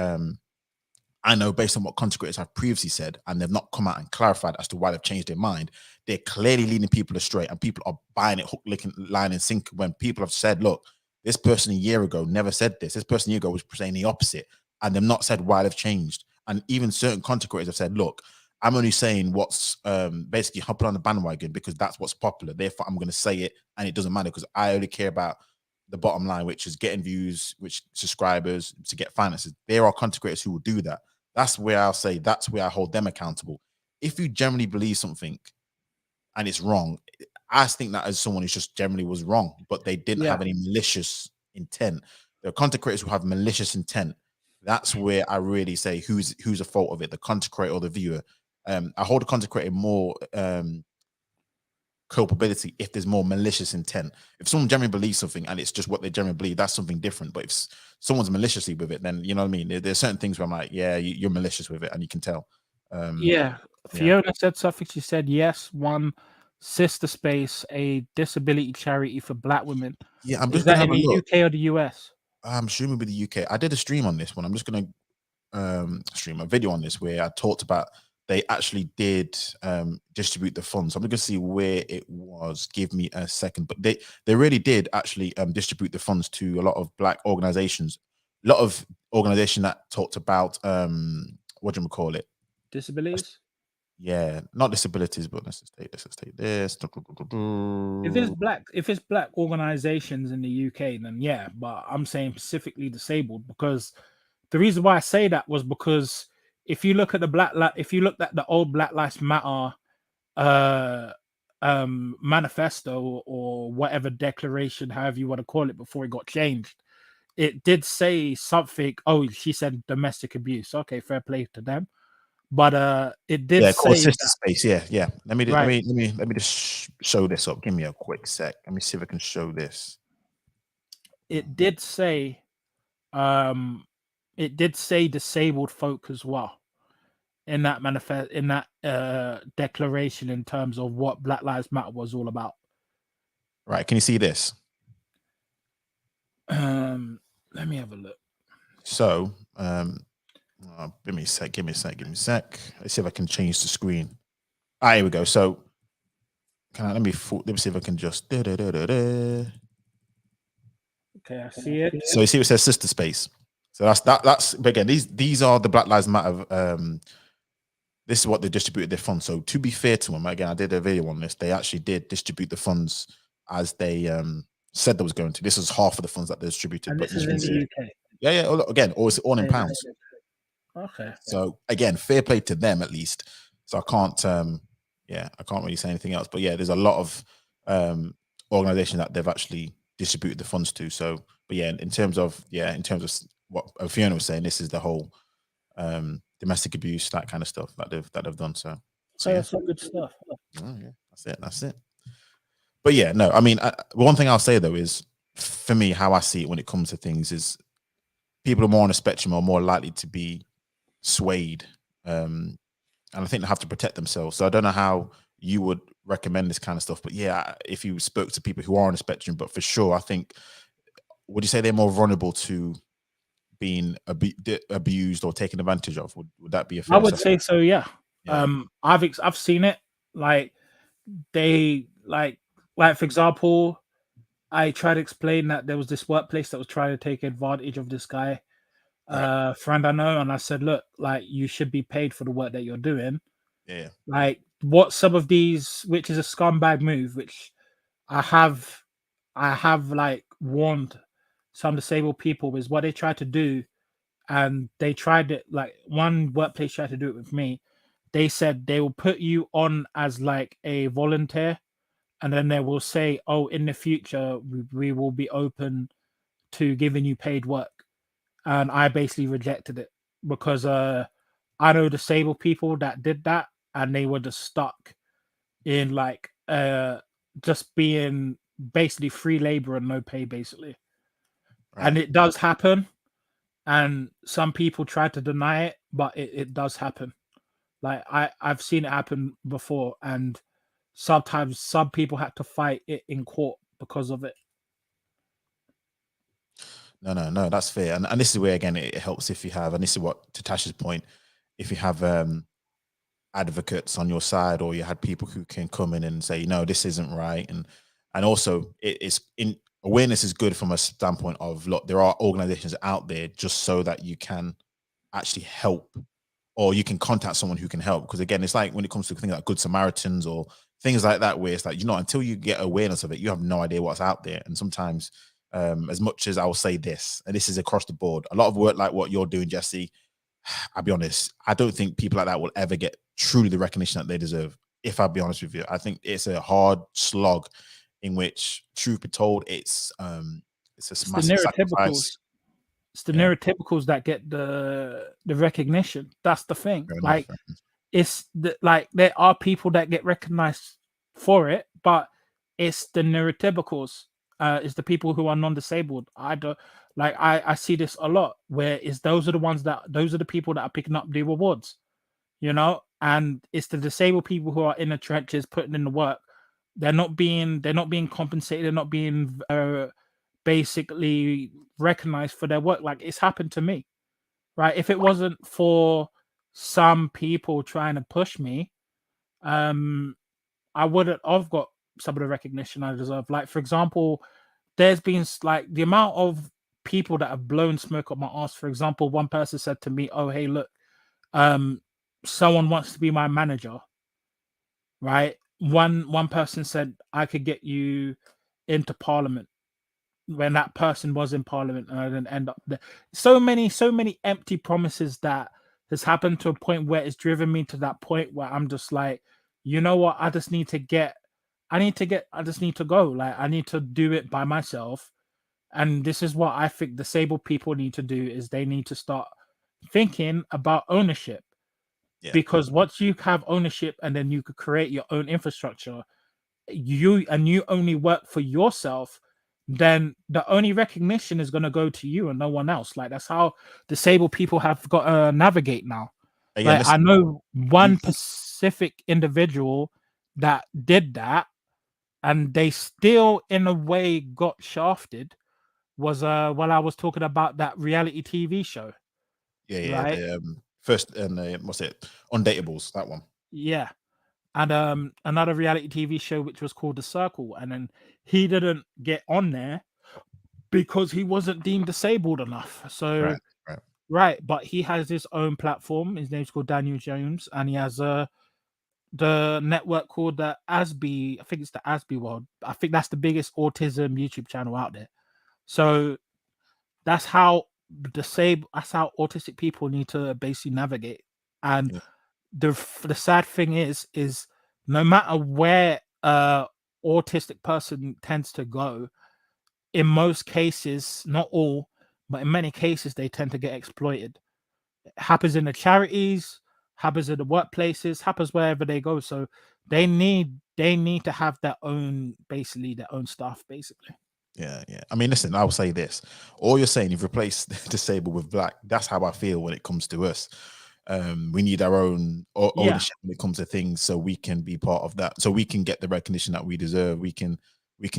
I know, based on what content creators have previously said, and they've not come out and clarified as to why they've changed their mind, they're clearly leading people astray, and people are buying it hook, line, and sinker. When people have said, look, this person a year ago never said this person a year ago was saying the opposite, and they've not said why they've changed. And even certain content creators have said, look, I'm only saying what's basically hopping on the bandwagon because that's what's popular. Therefore, I'm going to say it, and it doesn't matter because I only care about the bottom line, which is getting views, which subscribers, to get finances. There are content creators who will do that. That's where I'll say, that's where I hold them accountable. If you generally believe something and it's wrong, I think that as someone who just generally was wrong, but they didn't have any malicious intent. There are content creators who have malicious intent. That's where I really say who's a fault of it, the content creator or the viewer. I hold the content creator more culpability if there's more malicious intent. If someone generally believes something and it's just what they generally believe, that's something different. But if someone's maliciously with it, then you know what I mean. There's certain things where I'm like, yeah, you're malicious with it, and you can tell. Fiona said something. She said, yes, one sister space, a disability charity for black women. Yeah, I'm Is just that gonna in have a the look. UK or the US? I'm assuming with the UK. I did a stream on this one. I'm just gonna stream a video on this where I talked about they actually did distribute the funds. So I'm gonna see where it was. Give me a second. But they really did actually distribute the funds to a lot of black organizations. A lot of organizations that talked about what do you call it? Disabilities? Yeah, not disabilities, but let's just take this. If it's black organizations in the UK, then yeah, but I'm saying specifically disabled, because the reason why I say that was because if you look at the old Black Lives Matter manifesto or whatever declaration, however you want to call it, before it got changed, it did say something. Oh, she said domestic abuse. Okay, fair play to them. but it did called say Sister that, Space. Yeah. Let me right. just show this up. Give me a quick sec. Let me see if I can show this. It did say disabled folk as well in that declaration in terms of what Black Lives Matter was all about. Right, can you see this? Let me have a look. So, give me a sec. Let's see if I can change the screen. Here we go. So, let me see if I can just. Okay, I see it. So you see, it says Sister Space. So that's again. These are the Black Lives Matter. This is what they distributed their funds. So to be fair to them, again, I did a video on this. They actually did distribute the funds as they said they was going to. This is half of the funds that they distributed. And But this is in the UK. Yeah. Again, it's all in pounds. Okay. So again, fair play to them at least. So I can't I can't really say anything else. But yeah, there's a lot of organizations that they've actually distributed the funds to. So, but yeah, in terms of what Fiona was saying, this is the whole domestic abuse, that kind of stuff that they've done. So yeah, that's some good stuff. Oh, yeah, that's it. But yeah, no, I mean, one thing I'll say though is, for me, how I see it when it comes to things is, people are more on a spectrum are more likely to be swayed, and I think they have to protect themselves. So I don't know how you would recommend this kind of stuff, but yeah, if you spoke to people who are on a spectrum, but for sure, I think, would you say they're more vulnerable to being abused or taken advantage of? Would that be a fair I would say so, yeah. I've seen it. Like, they like for example, I tried to explain that there was this workplace that was trying to take advantage of this guy, friend I know, and I said, look, like, you should be paid for the work that you're doing. Yeah. Like, what some of these, which is a scumbag move, which I have like warned some disabled people, is what they try to do. And they tried it, like one workplace tried to do it with me. They said they will put you on as like a volunteer, and then they will say, oh, in the future, we will be open to giving you paid work. And I basically rejected it because I know disabled people that did that, and they were just stuck in like just being basically free labor and no pay, basically. Right. And it does happen. And some people try to deny it, but it does happen. Like, I've seen it happen before, and sometimes some people had to fight it in court because of it. No, that's fair. And this is where, again, it helps if you have, and this is what, to Tasha's point, if you have advocates on your side, or you had people who can come in and say, no, this isn't right. And also, it's in awareness is good from a standpoint of, look, there are organizations out there just so that you can actually help, or you can contact someone who can help. Because again, it's like when it comes to things like Good Samaritans or things like that, where it's like, until you get awareness of it, you have no idea what's out there. And sometimes, as much as I will say this, and this is across the board, a lot of work like what you're doing, Jesse, I'll be honest, I don't think people like that will ever get truly the recognition that they deserve. If I'll be honest with you, I think it's a hard slog in which, truth be told, it's a massive sacrifice. It's the neurotypicals that get the recognition. That's the thing. Like, it's like, there are people that get recognized for it, but it's the neurotypicals. It's the people who are non-disabled. I see this a lot, where those are the people that are picking up the rewards, and it's the disabled people who are in the trenches putting in the work. They're not being compensated. They're not being basically recognized for their work. Like, it's happened to me, right? If it wasn't for some people trying to push me, I wouldn't have got some of the recognition I deserve. Like, for example, there's been like the amount of people that have blown smoke up my ass. For example, one person said to me, oh, hey, look, someone wants to be my manager, right? One person said, I could get you into parliament, when that person was in parliament, and I didn't end up there. So many empty promises that has happened, to a point where it's driven me to that point where I'm just like, you know what? I just need to go. Like, I need to do it by myself. And this is what I think disabled people need to do, is they need to start thinking about ownership. because once you have ownership and then you could create your own infrastructure, you only work for yourself, then the only recognition is going to go to you and no one else. Like, that's how disabled people have got to navigate now. Again, Like, I know one specific individual that did that, and they still in a way got shafted. Was while I was talking about that reality TV show. Right? The first and what's it? Undateables, that one. Yeah. And another reality TV show which was called The Circle, and then he didn't get on there because he wasn't deemed disabled enough. So right, but he has his own platform. His name's called Daniel Jones, and he has the network called the ASB. I think it's the ASB World. I think that's the biggest autism YouTube channel out there. So that's how that's how autistic people need to basically navigate. And the sad thing is no matter where autistic person tends to go, in most cases, not all, but in many cases, they tend to get exploited. It happens in the charities, happens in the workplaces, happens wherever they go. So they need to have their own, basically their own stuff, basically. Yeah. I mean, listen, I'll say this. All you're saying, you've replaced disabled with black. That's how I feel when it comes to us. We need our own ownership when it comes to things, so we can be part of that, so we can get the recognition that we deserve. We can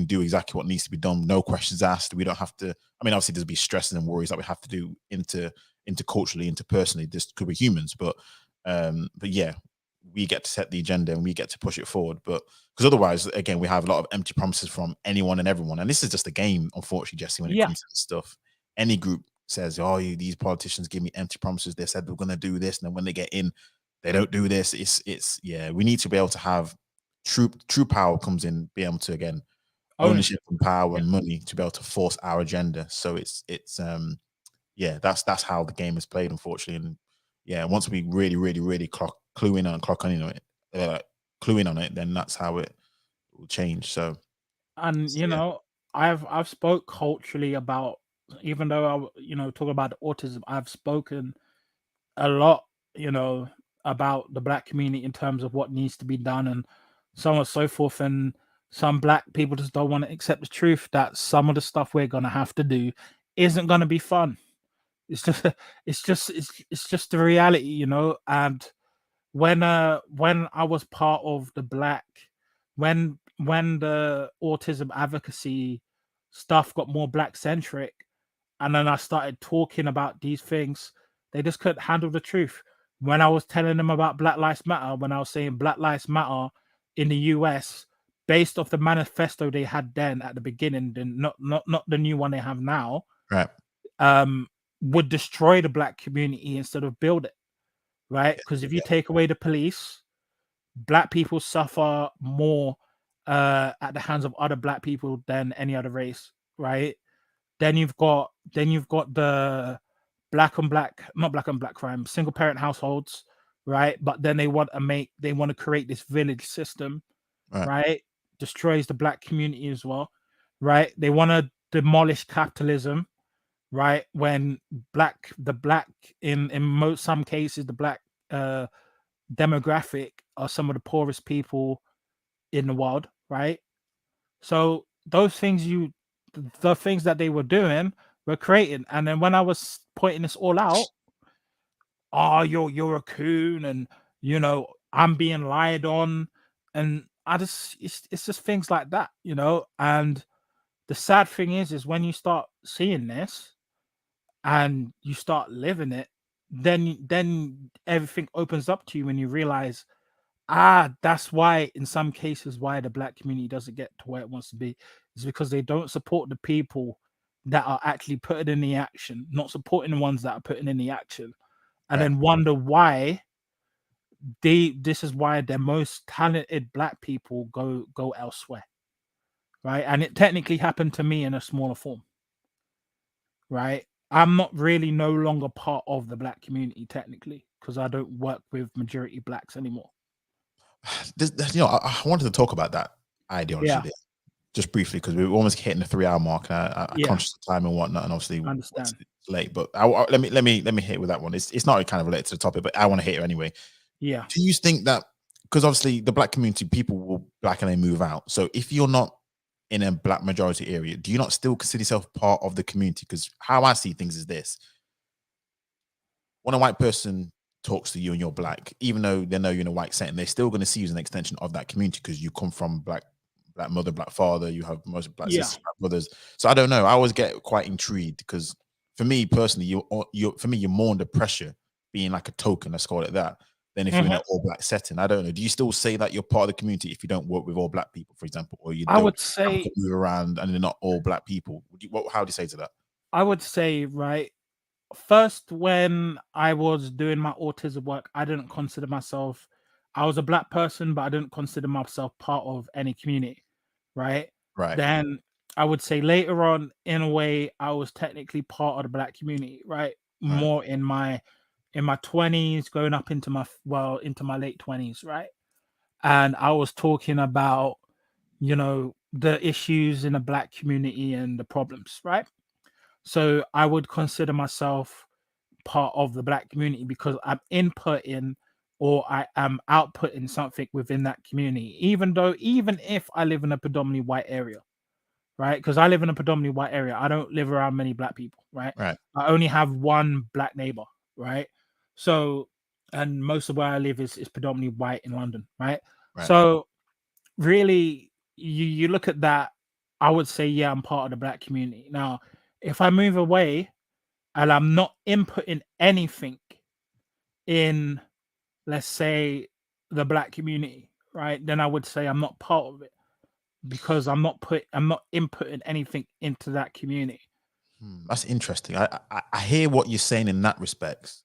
do exactly what needs to be done, no questions asked. We don't have to, I mean, obviously there's be stresses and worries that we have to do interculturally, interpersonally, just because we're humans, but yeah, we get to set the agenda and we get to push it forward. But because otherwise, again, we have a lot of empty promises from anyone and everyone, and this is just a game, unfortunately, Jesse, when it comes to this stuff. Any group says, oh, these politicians give me empty promises. They said they're going to do this, and then when they get in, they don't do this. It's we need to be able to have true power comes in, be able to, again, ownership and power and money to be able to force our agenda. So it's that's how the game is played, unfortunately. And once we really clue in on it, then that's how it will change. So, and you know, I've spoke culturally about, even though I talk about the autism, I've spoken a lot, about the black community in terms of what needs to be done and so on and so forth. And some black people just don't want to accept the truth that some of the stuff we're gonna have to do isn't gonna be fun. It's just the reality, And when I was part of the when the autism advocacy stuff got more black centric, and then I started talking about these things, they just couldn't handle the truth. When I was telling them about Black Lives Matter, when I was saying Black Lives Matter in the US, based off the manifesto they had then at the beginning, then not the new one they have now, right, would destroy the black community instead of build it, right? Because if you take away the police, black people suffer more at the hands of other black people than any other race, right? Then you've got the not black on black crime, single parent households, right? But then they want to create this village system, right? Destroys the black community as well, right? They want to demolish capitalism, right? When in some cases, the black demographic are some of the poorest people in the world, right? So those things the things that they were doing were creating. And then when I was pointing this all out, oh, you're a coon, and I'm being lied on, and it's just things like that, And the sad thing is when you start seeing this and you start living it, then everything opens up to you and you realize, that's why in some cases why the black community doesn't get to where it wants to be, is because they don't support the people that are actually putting in the action, not supporting the ones that are putting in the action, and then wonder why this is why the most talented black people go elsewhere, right? And it technically happened to me in a smaller form, right? I'm not really no longer part of the black community technically because I don't work with majority blacks anymore. I wanted to talk about that ideology there, just briefly, because we're almost hitting the 3-hour mark, and I'm conscious of time and whatnot, and obviously understand it's late. But let me hit with that one. It's not kind of related to the topic, but I want to hit it anyway. Yeah. Do you think that, because obviously the black community, people will black and they move out. So if you're not in a black majority area, do you not still consider yourself part of the community? Because how I see things is this: when a white person talks to you and you're black, even though they know you're in a white setting, they're still going to see you as an extension of that community because you come from black mother, black father, you have most black Yeah. sisters, black brothers. So I don't know. I always get quite intrigued because for me personally, you're more under pressure being like a token, let's call it that, than if you're in an all black setting. I don't know. Do you still say that you're part of the community if you don't work with all black people, for example, or you I don't would have to say, move around and they're not all black people? How do you say to that? right, first, when I was doing my autism work, I didn't consider myself, I was a black person, but I didn't consider myself part of any community, right? Right. Then I would say later on, in a way, I was technically part of the black community, right? Right. More in my 20s, going up into my late 20s, right? And I was talking about, the issues in the black community and the problems, right? So I would consider myself part of the black community because I'm inputting or I am outputting something within that community, even if I live in a predominantly white area, right? Because I live in a predominantly white area. I don't live around many black people, right? Right. I only have one black neighbor, right? So, and most of where I live is predominantly white in London, right? Right. So really, you look at that, I would say, yeah, I'm part of the black community. Now, if I move away and I'm not inputting anything in, let's say, the black community, right, then I would say I'm not part of it because I'm not inputting anything into that community. That's interesting. I hear what you're saying in that respect.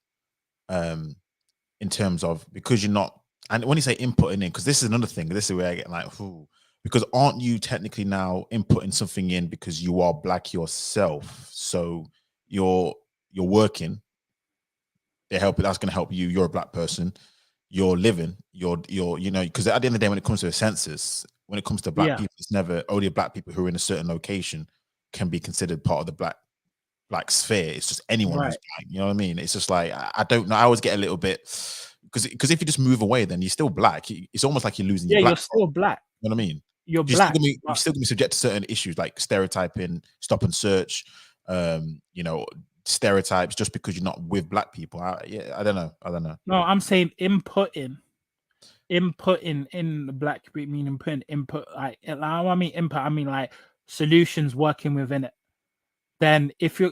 In terms of, because you're not, and when you say inputting in, because this is another thing, this is where I get like, because aren't you technically now inputting something in because you are black yourself? So you're working, that's going to help you. You're a black person. You're living. You're because at the end of the day, when it comes to a census, when it comes to black Yeah. people, it's never only black people who are in a certain location can be considered part of the black sphere. It's just anyone who's Right. black. You know what I mean? It's just like, I don't know. I always get a little bit, because if you just move away, then you're still black. It's almost like you're losing Yeah, your black. you're still black. You know what I mean? You're You're black. still gonna be subject to certain issues like stereotyping, stop and search, stereotypes just because you're not with black people. I don't know. No, I'm saying inputting in the black community, meaning putting input, like, I mean input, I mean like solutions working within it. Then if you're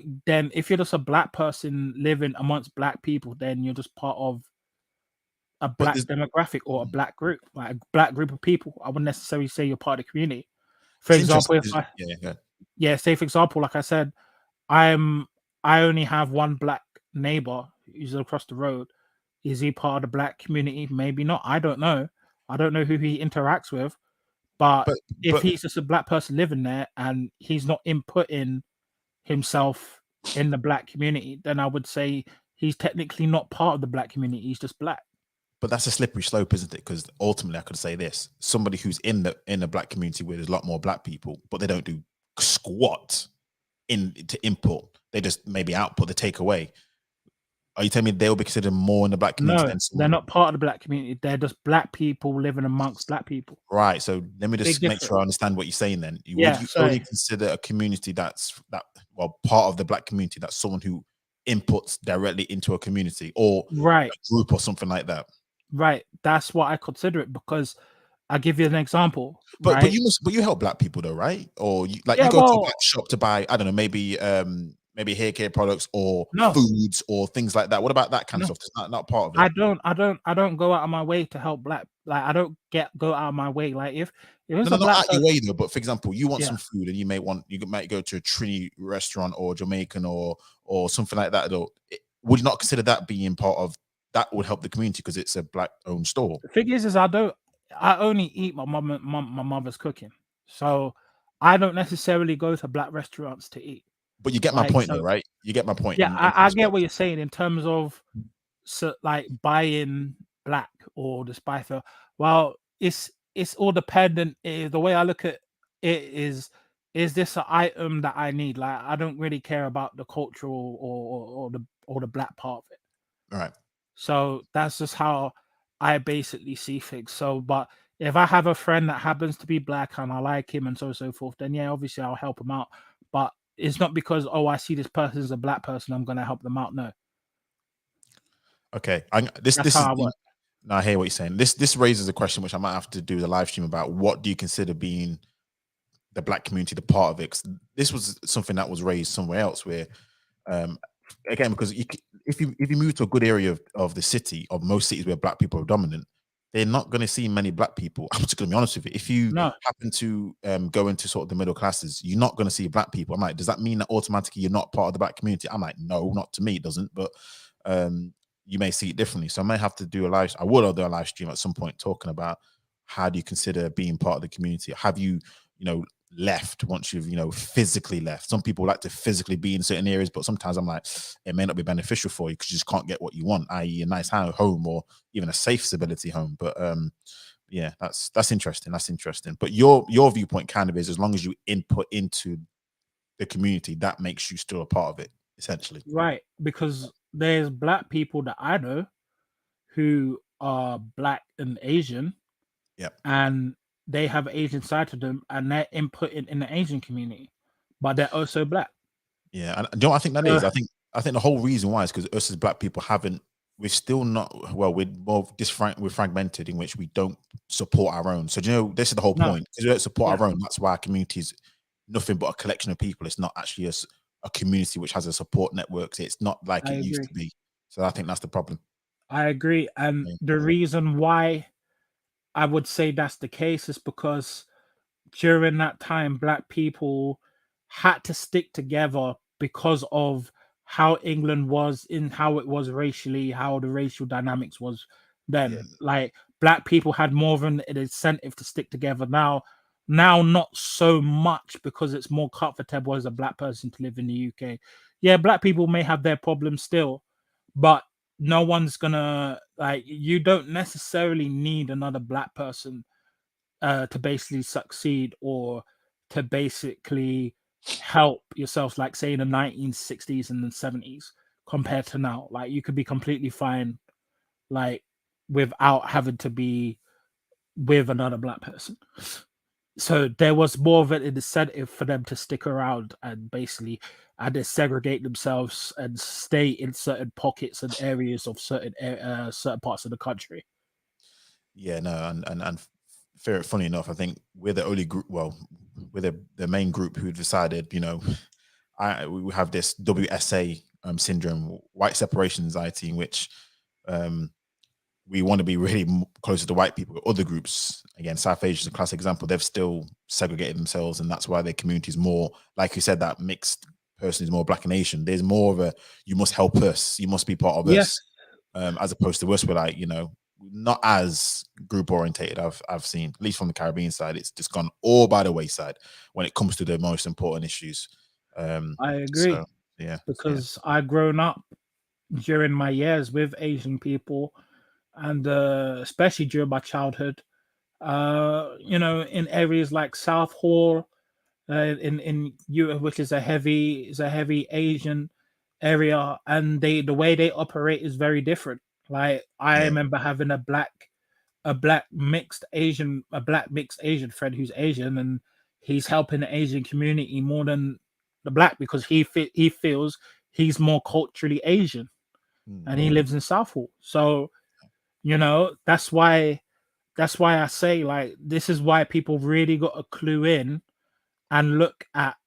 just a black person living amongst black people, then you're just part of a black demographic or a black group, like a black group of people. I wouldn't necessarily say you're part of the community. For example, say for example, like I said, I only have one black neighbor who's across the road. Is he part of the black community? Maybe not. I don't know. I don't know who he interacts with. But if he's just a black person living there and he's not inputting himself in the black community, then I would say he's technically not part of the black community. He's just black. But that's a slippery slope, isn't it? Because ultimately, I could say this: somebody who's in the black community where there's a lot more black people, but they don't do squat to input. They just maybe output, they take away. Are you telling me they'll be considered more in the black community? No, they're not part of the black community. They're just black people living amongst black people. Right. So let me just make sure I understand what you're saying then. Would you only consider a community part of the black community that's someone who inputs directly into a community or a group or something like that? Right. That's what I consider it, because I'll give you an example. But you help black people though, right? Or you go to a black shop to buy, I don't know, maybe hair care products or foods or things like that. What about that kind of stuff? It's not part of it. I don't go out of my way to help black. Like, I don't go out of my way. Like, if it's not out your way though. But for example, you want some food and you might go to a Trini restaurant or Jamaican or something like that. Though, would you not consider that being part of that would help the community because it's a black owned store? The thing is I only eat my mother's cooking, so I don't necessarily go to black restaurants to eat. But you get my point, though, right? You get my point. Yeah, I get what you're saying in terms of like buying black or the spice. Well, it's all dependent. The way I look at it is this an item that I need? Like, I don't really care about the cultural or the black part of it. Right. So that's just how I basically see things. So, but if I have a friend that happens to be black and I like him and so forth, then yeah, obviously I'll help him out. But it's not because, oh, I see this person as a black person, I'm gonna help them out. No. Okay, That's how I work. No, I hear what you're saying. This raises a question which I might have to do the live stream about. What do you consider being the black community, the part of it? 'Cause this was something that was raised somewhere else where, again, because if you move to a good area of the city, of most cities where black people are dominant, they're not going to see many black people. I'm just going to be honest with you. If you No. happen to go into sort of the middle classes, you're not going to see black people. I'm like, does that mean that automatically you're not part of the black community? I'm like, no, not to me, it doesn't. But you may see it differently. So I may have to do a live. I will do a live stream at some point talking about how do you consider being part of the community. Have you, left once you've physically left? Some people like to physically be in certain areas, but sometimes I'm like, it may not be beneficial for you because you just can't get what you want, i.e. a nice home or even a safe stability home. But yeah, that's interesting. But your viewpoint kind of is, as long as you input into the community, that makes you still a part of it, essentially. Right, because there's black people that I know who are black and Asian, Yep. and they have Asian side to them, and they're inputting in the Asian community, but they're also black. Yeah, and do you know what I think that is? I think the whole reason why is because us as black people we're still not, well, we're more we're fragmented in which we don't support our own. So this is the whole point. Because we don't support our own, that's why our community is nothing but a collection of people. It's not actually a community which has a support network. It's not like it used to be. So I think that's the problem. I agree. And the reason why I would say that's the case is because during that time, black people had to stick together because of how England was, in how it was racially, how the racial dynamics was then. Yeah. Like, black people had more of an incentive to stick together. Now not so much, because it's more comfortable as a black person to live in the UK. Yeah, black people may have their problems still, but no one's gonna, like, you don't necessarily need another black person to basically succeed or to basically help yourself, like say in the 1960s and the 70s compared to now. Like, you could be completely fine, like, without having to be with another black person. So there was more of an incentive for them to stick around and basically segregate themselves and stay in certain pockets and areas of certain parts of the country. Yeah, no, and funny enough, I think we're the only group. Well, we're the main group who decided, we have this WSA syndrome, white separation anxiety, in which we want to be really closer to white people. Other groups, again, South Asia is a classic example. They've still segregated themselves, and that's why their community is more, like you said, that mixed person is more black and Asian. There's more of a, you must help us, you must be part of us, as opposed to us, we're like, not as group orientated. I've seen, at least from the Caribbean side, it's just gone all by the wayside when it comes to the most important issues. I agree. So, yeah, because I've grown up during my years with Asian people, and especially during my childhood, in areas like South Hall, in Europe, which is a heavy Asian area, and the way they operate is very different. Like, I remember having a black mixed Asian friend who's Asian, and he's helping the Asian community more than the black, because he feels he's more culturally Asian, and he lives in Southall. So that's why I say, like, this is why people really got to clue in and look at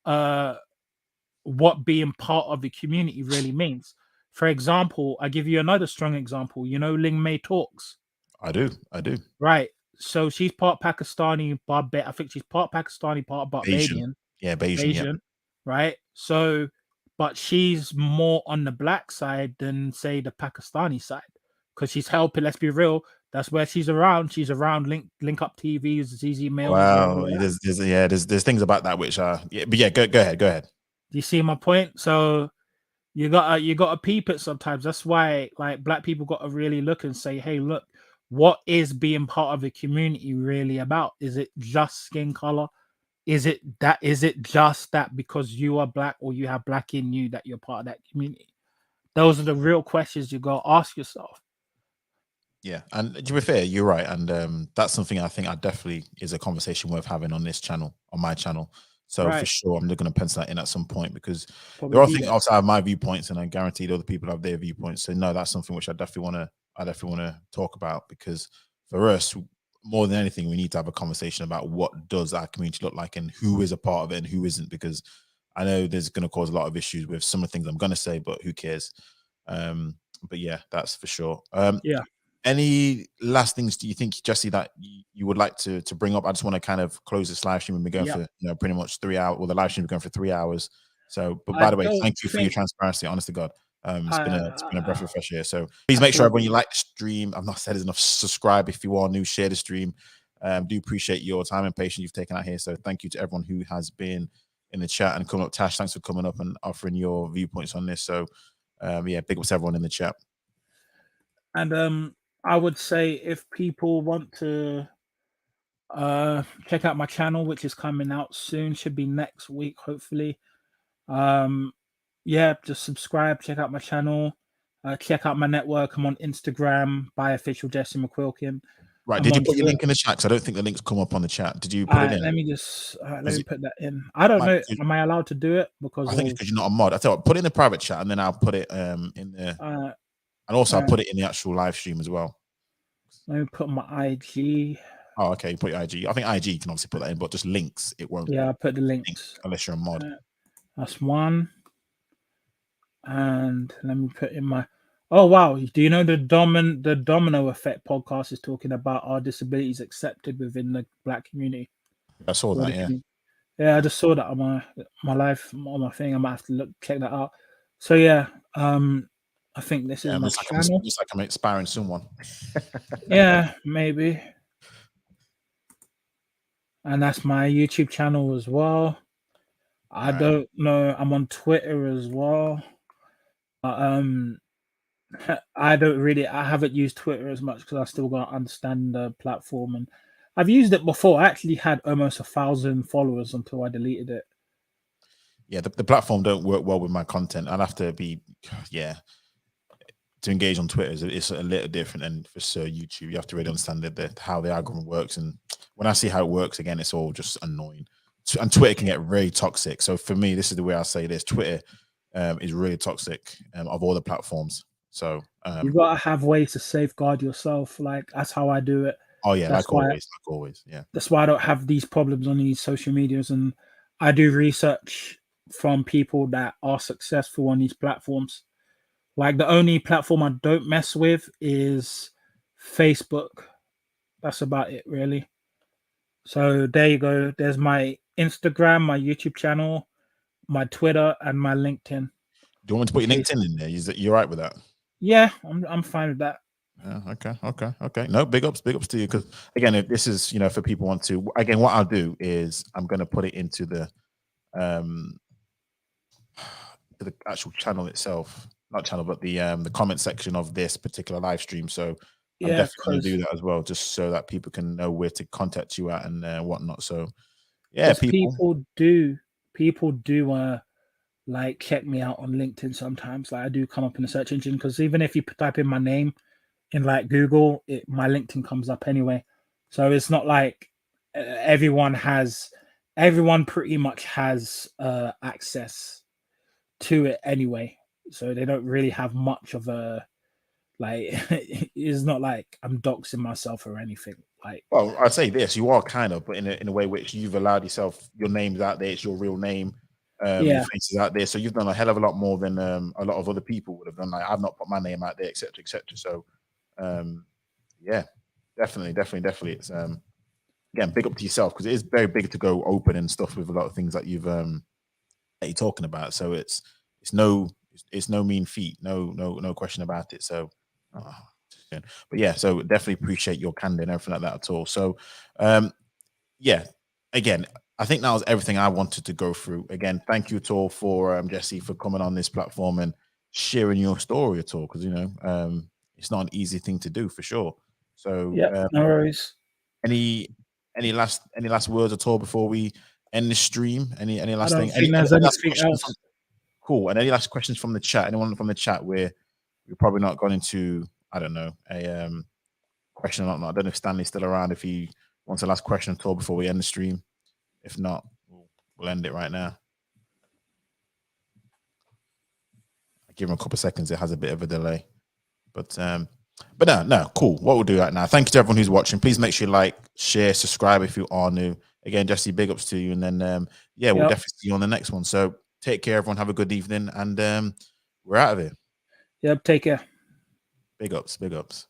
what being part of the community really means. For example, I give you another strong example. Ling May Talks. I do. Right. So she's part Pakistani, I think she's part Pakistani, part Barbadian. Yeah, Bayesian. Right. So, but she's more on the black side than, say, the Pakistani side, because she's helping. Let's be real. That's where she's around. She's around Link Up TVs, ZZ Mail. Wow. There's things about that which are, but yeah, go ahead. Do you see my point? So you gotta peep it sometimes. That's why, like, black people got to really look and say, hey, look, what is being part of a community really about? Is it just skin color? Is it just that because you are black or you have black in you that you're part of that community? Those are the real questions you gotta ask yourself. Yeah, and to be fair, you're right, and that's something I think I definitely is a conversation worth having on this channel, on my channel. So for Right. sure, I'm going to pencil that in at some point because Probably there are be things there. outside of my viewpoints, and I guarantee other people have their viewpoints. So no, that's something which I definitely want to talk about because for us, more than anything, we need to have a conversation about what does our community look like and who is a part of it and who isn't. Because I know there's going to cause a lot of issues with some of the things I'm going to say, but who cares? But yeah, that's for sure. Yeah. Any last things do you think, Jesse, that you would like to bring up? I just want to kind of close this live stream and we're going for pretty much 3 hours. Well, the live stream is going for 3 hours. So, but by the way, thank you for your transparency. Honest to God, it's been a breath of fresh air. So please make sure everyone you like the stream. I've not said it enough. Subscribe if you are new. Share the stream. Do appreciate your time and patience you've taken out here. So thank you to everyone who has been in the chat and coming up. Tash, thanks for coming up and offering your viewpoints on this. So yeah, big ups to everyone in the chat. And I would say if people want to check out my channel, which is coming out soon, should be next week, hopefully. Yeah, just subscribe, check out my channel, check out my network. I'm on Instagram by official Jesse McQuilkin. Right. Did you put your link in the chat? Because I don't think the links come up on the chat. Did you put it in? Let me just let me put that in. I don't know. Am I allowed to do it? Because I think it's because you're not a mod. I tell you what, put it in the private chat and then I'll put it in the and also I'll put it in the actual live stream as well. Let me put my IG. Oh, okay. You put your IG. I think IG can obviously put that in, but just links, it won't. Yeah, I'll put the links unless you're a mod. That's one. And let me put in my. Oh wow! Do you know the Domino Effect podcast is talking about are disabilities accepted within the Black community? I saw that. Yeah. Yeah, I just saw that on my live on my thing. I might have to check that out. So yeah, I think this is my channel. Looks like I'm inspiring someone. Yeah, maybe. And that's my YouTube channel as well. I don't know. I'm on Twitter as well. I haven't used Twitter as much because I still got to understand the platform, and I've used it before. I actually had almost 1,000 followers until I deleted it. Yeah, the platform don't work well with my content. I'll have to be, to engage on Twitter. It's a little different than for YouTube. You have to really understand how the algorithm works. And when I see how it works, again, it's all just annoying. And Twitter can get very toxic. So for me, this is the way I say this. Twitter is really toxic of all the platforms. So you gotta have ways to safeguard yourself. Like that's how I do it. Oh yeah, like always. Yeah. That's why I don't have these problems on these social medias, and I do research from people that are successful on these platforms. Like the only platform I don't mess with is Facebook. That's about it, really. So there you go. There's my Instagram, my YouTube channel, my Twitter, and my LinkedIn. Do you want me to put your LinkedIn in there? You're right with that? Yeah, I'm fine with that. Yeah, okay. No, big ups to you. Because again, if this is, for people want to, again, what I'll do is I'm going to put it into the actual channel itself, not channel, but the comment section of this particular live stream. So I'm definitely going to do that as well, just so that people can know where to contact you at and whatnot. So yeah, people do like check me out on LinkedIn sometimes. Like I do come up in the search engine because even if you type in my name in like Google, my LinkedIn comes up anyway. So it's not like everyone pretty much has access to it anyway. So they don't really have much of a like. It's not like I'm doxing myself or anything. Like, well, I'd say this: you are kind of, but in a way which you've allowed yourself, your name's out there, it's your real name. Your face is out there, so you've done a hell of a lot more than a lot of other people would have done. Like I've not put my name out there, etc. So yeah, definitely it's again, big up to yourself, because it is very big to go open and stuff with a lot of things that you've that you're talking about. So it's no mean feat, no question about it. So but yeah, so definitely appreciate your candor and everything like that at all. So yeah, again, I think that was everything I wanted to go through. Again, thank you at all for Jesse for coming on this platform and sharing your story at all, because it's not an easy thing to do for sure. So yeah, no worries. Any last words at all before we end the stream? Any last thing? Any last questions? Cool. And any last questions from the chat? Anyone from the chat where we're probably not gone into, I don't know, question or not. I don't know if Stanley's still around, if he wants the last question at all before we end the stream. If not, we'll end it right now. I'll give him a couple of seconds. It has a bit of a delay. But no, cool. What we'll do right now. Thank you to everyone who's watching. Please make sure you like, share, subscribe if you are new. Again, Jesse, big ups to you. And then yeah, we'll definitely see you on the next one. So take care, everyone. Have a good evening, and we're out of here. Yep, take care. Big ups, big ups.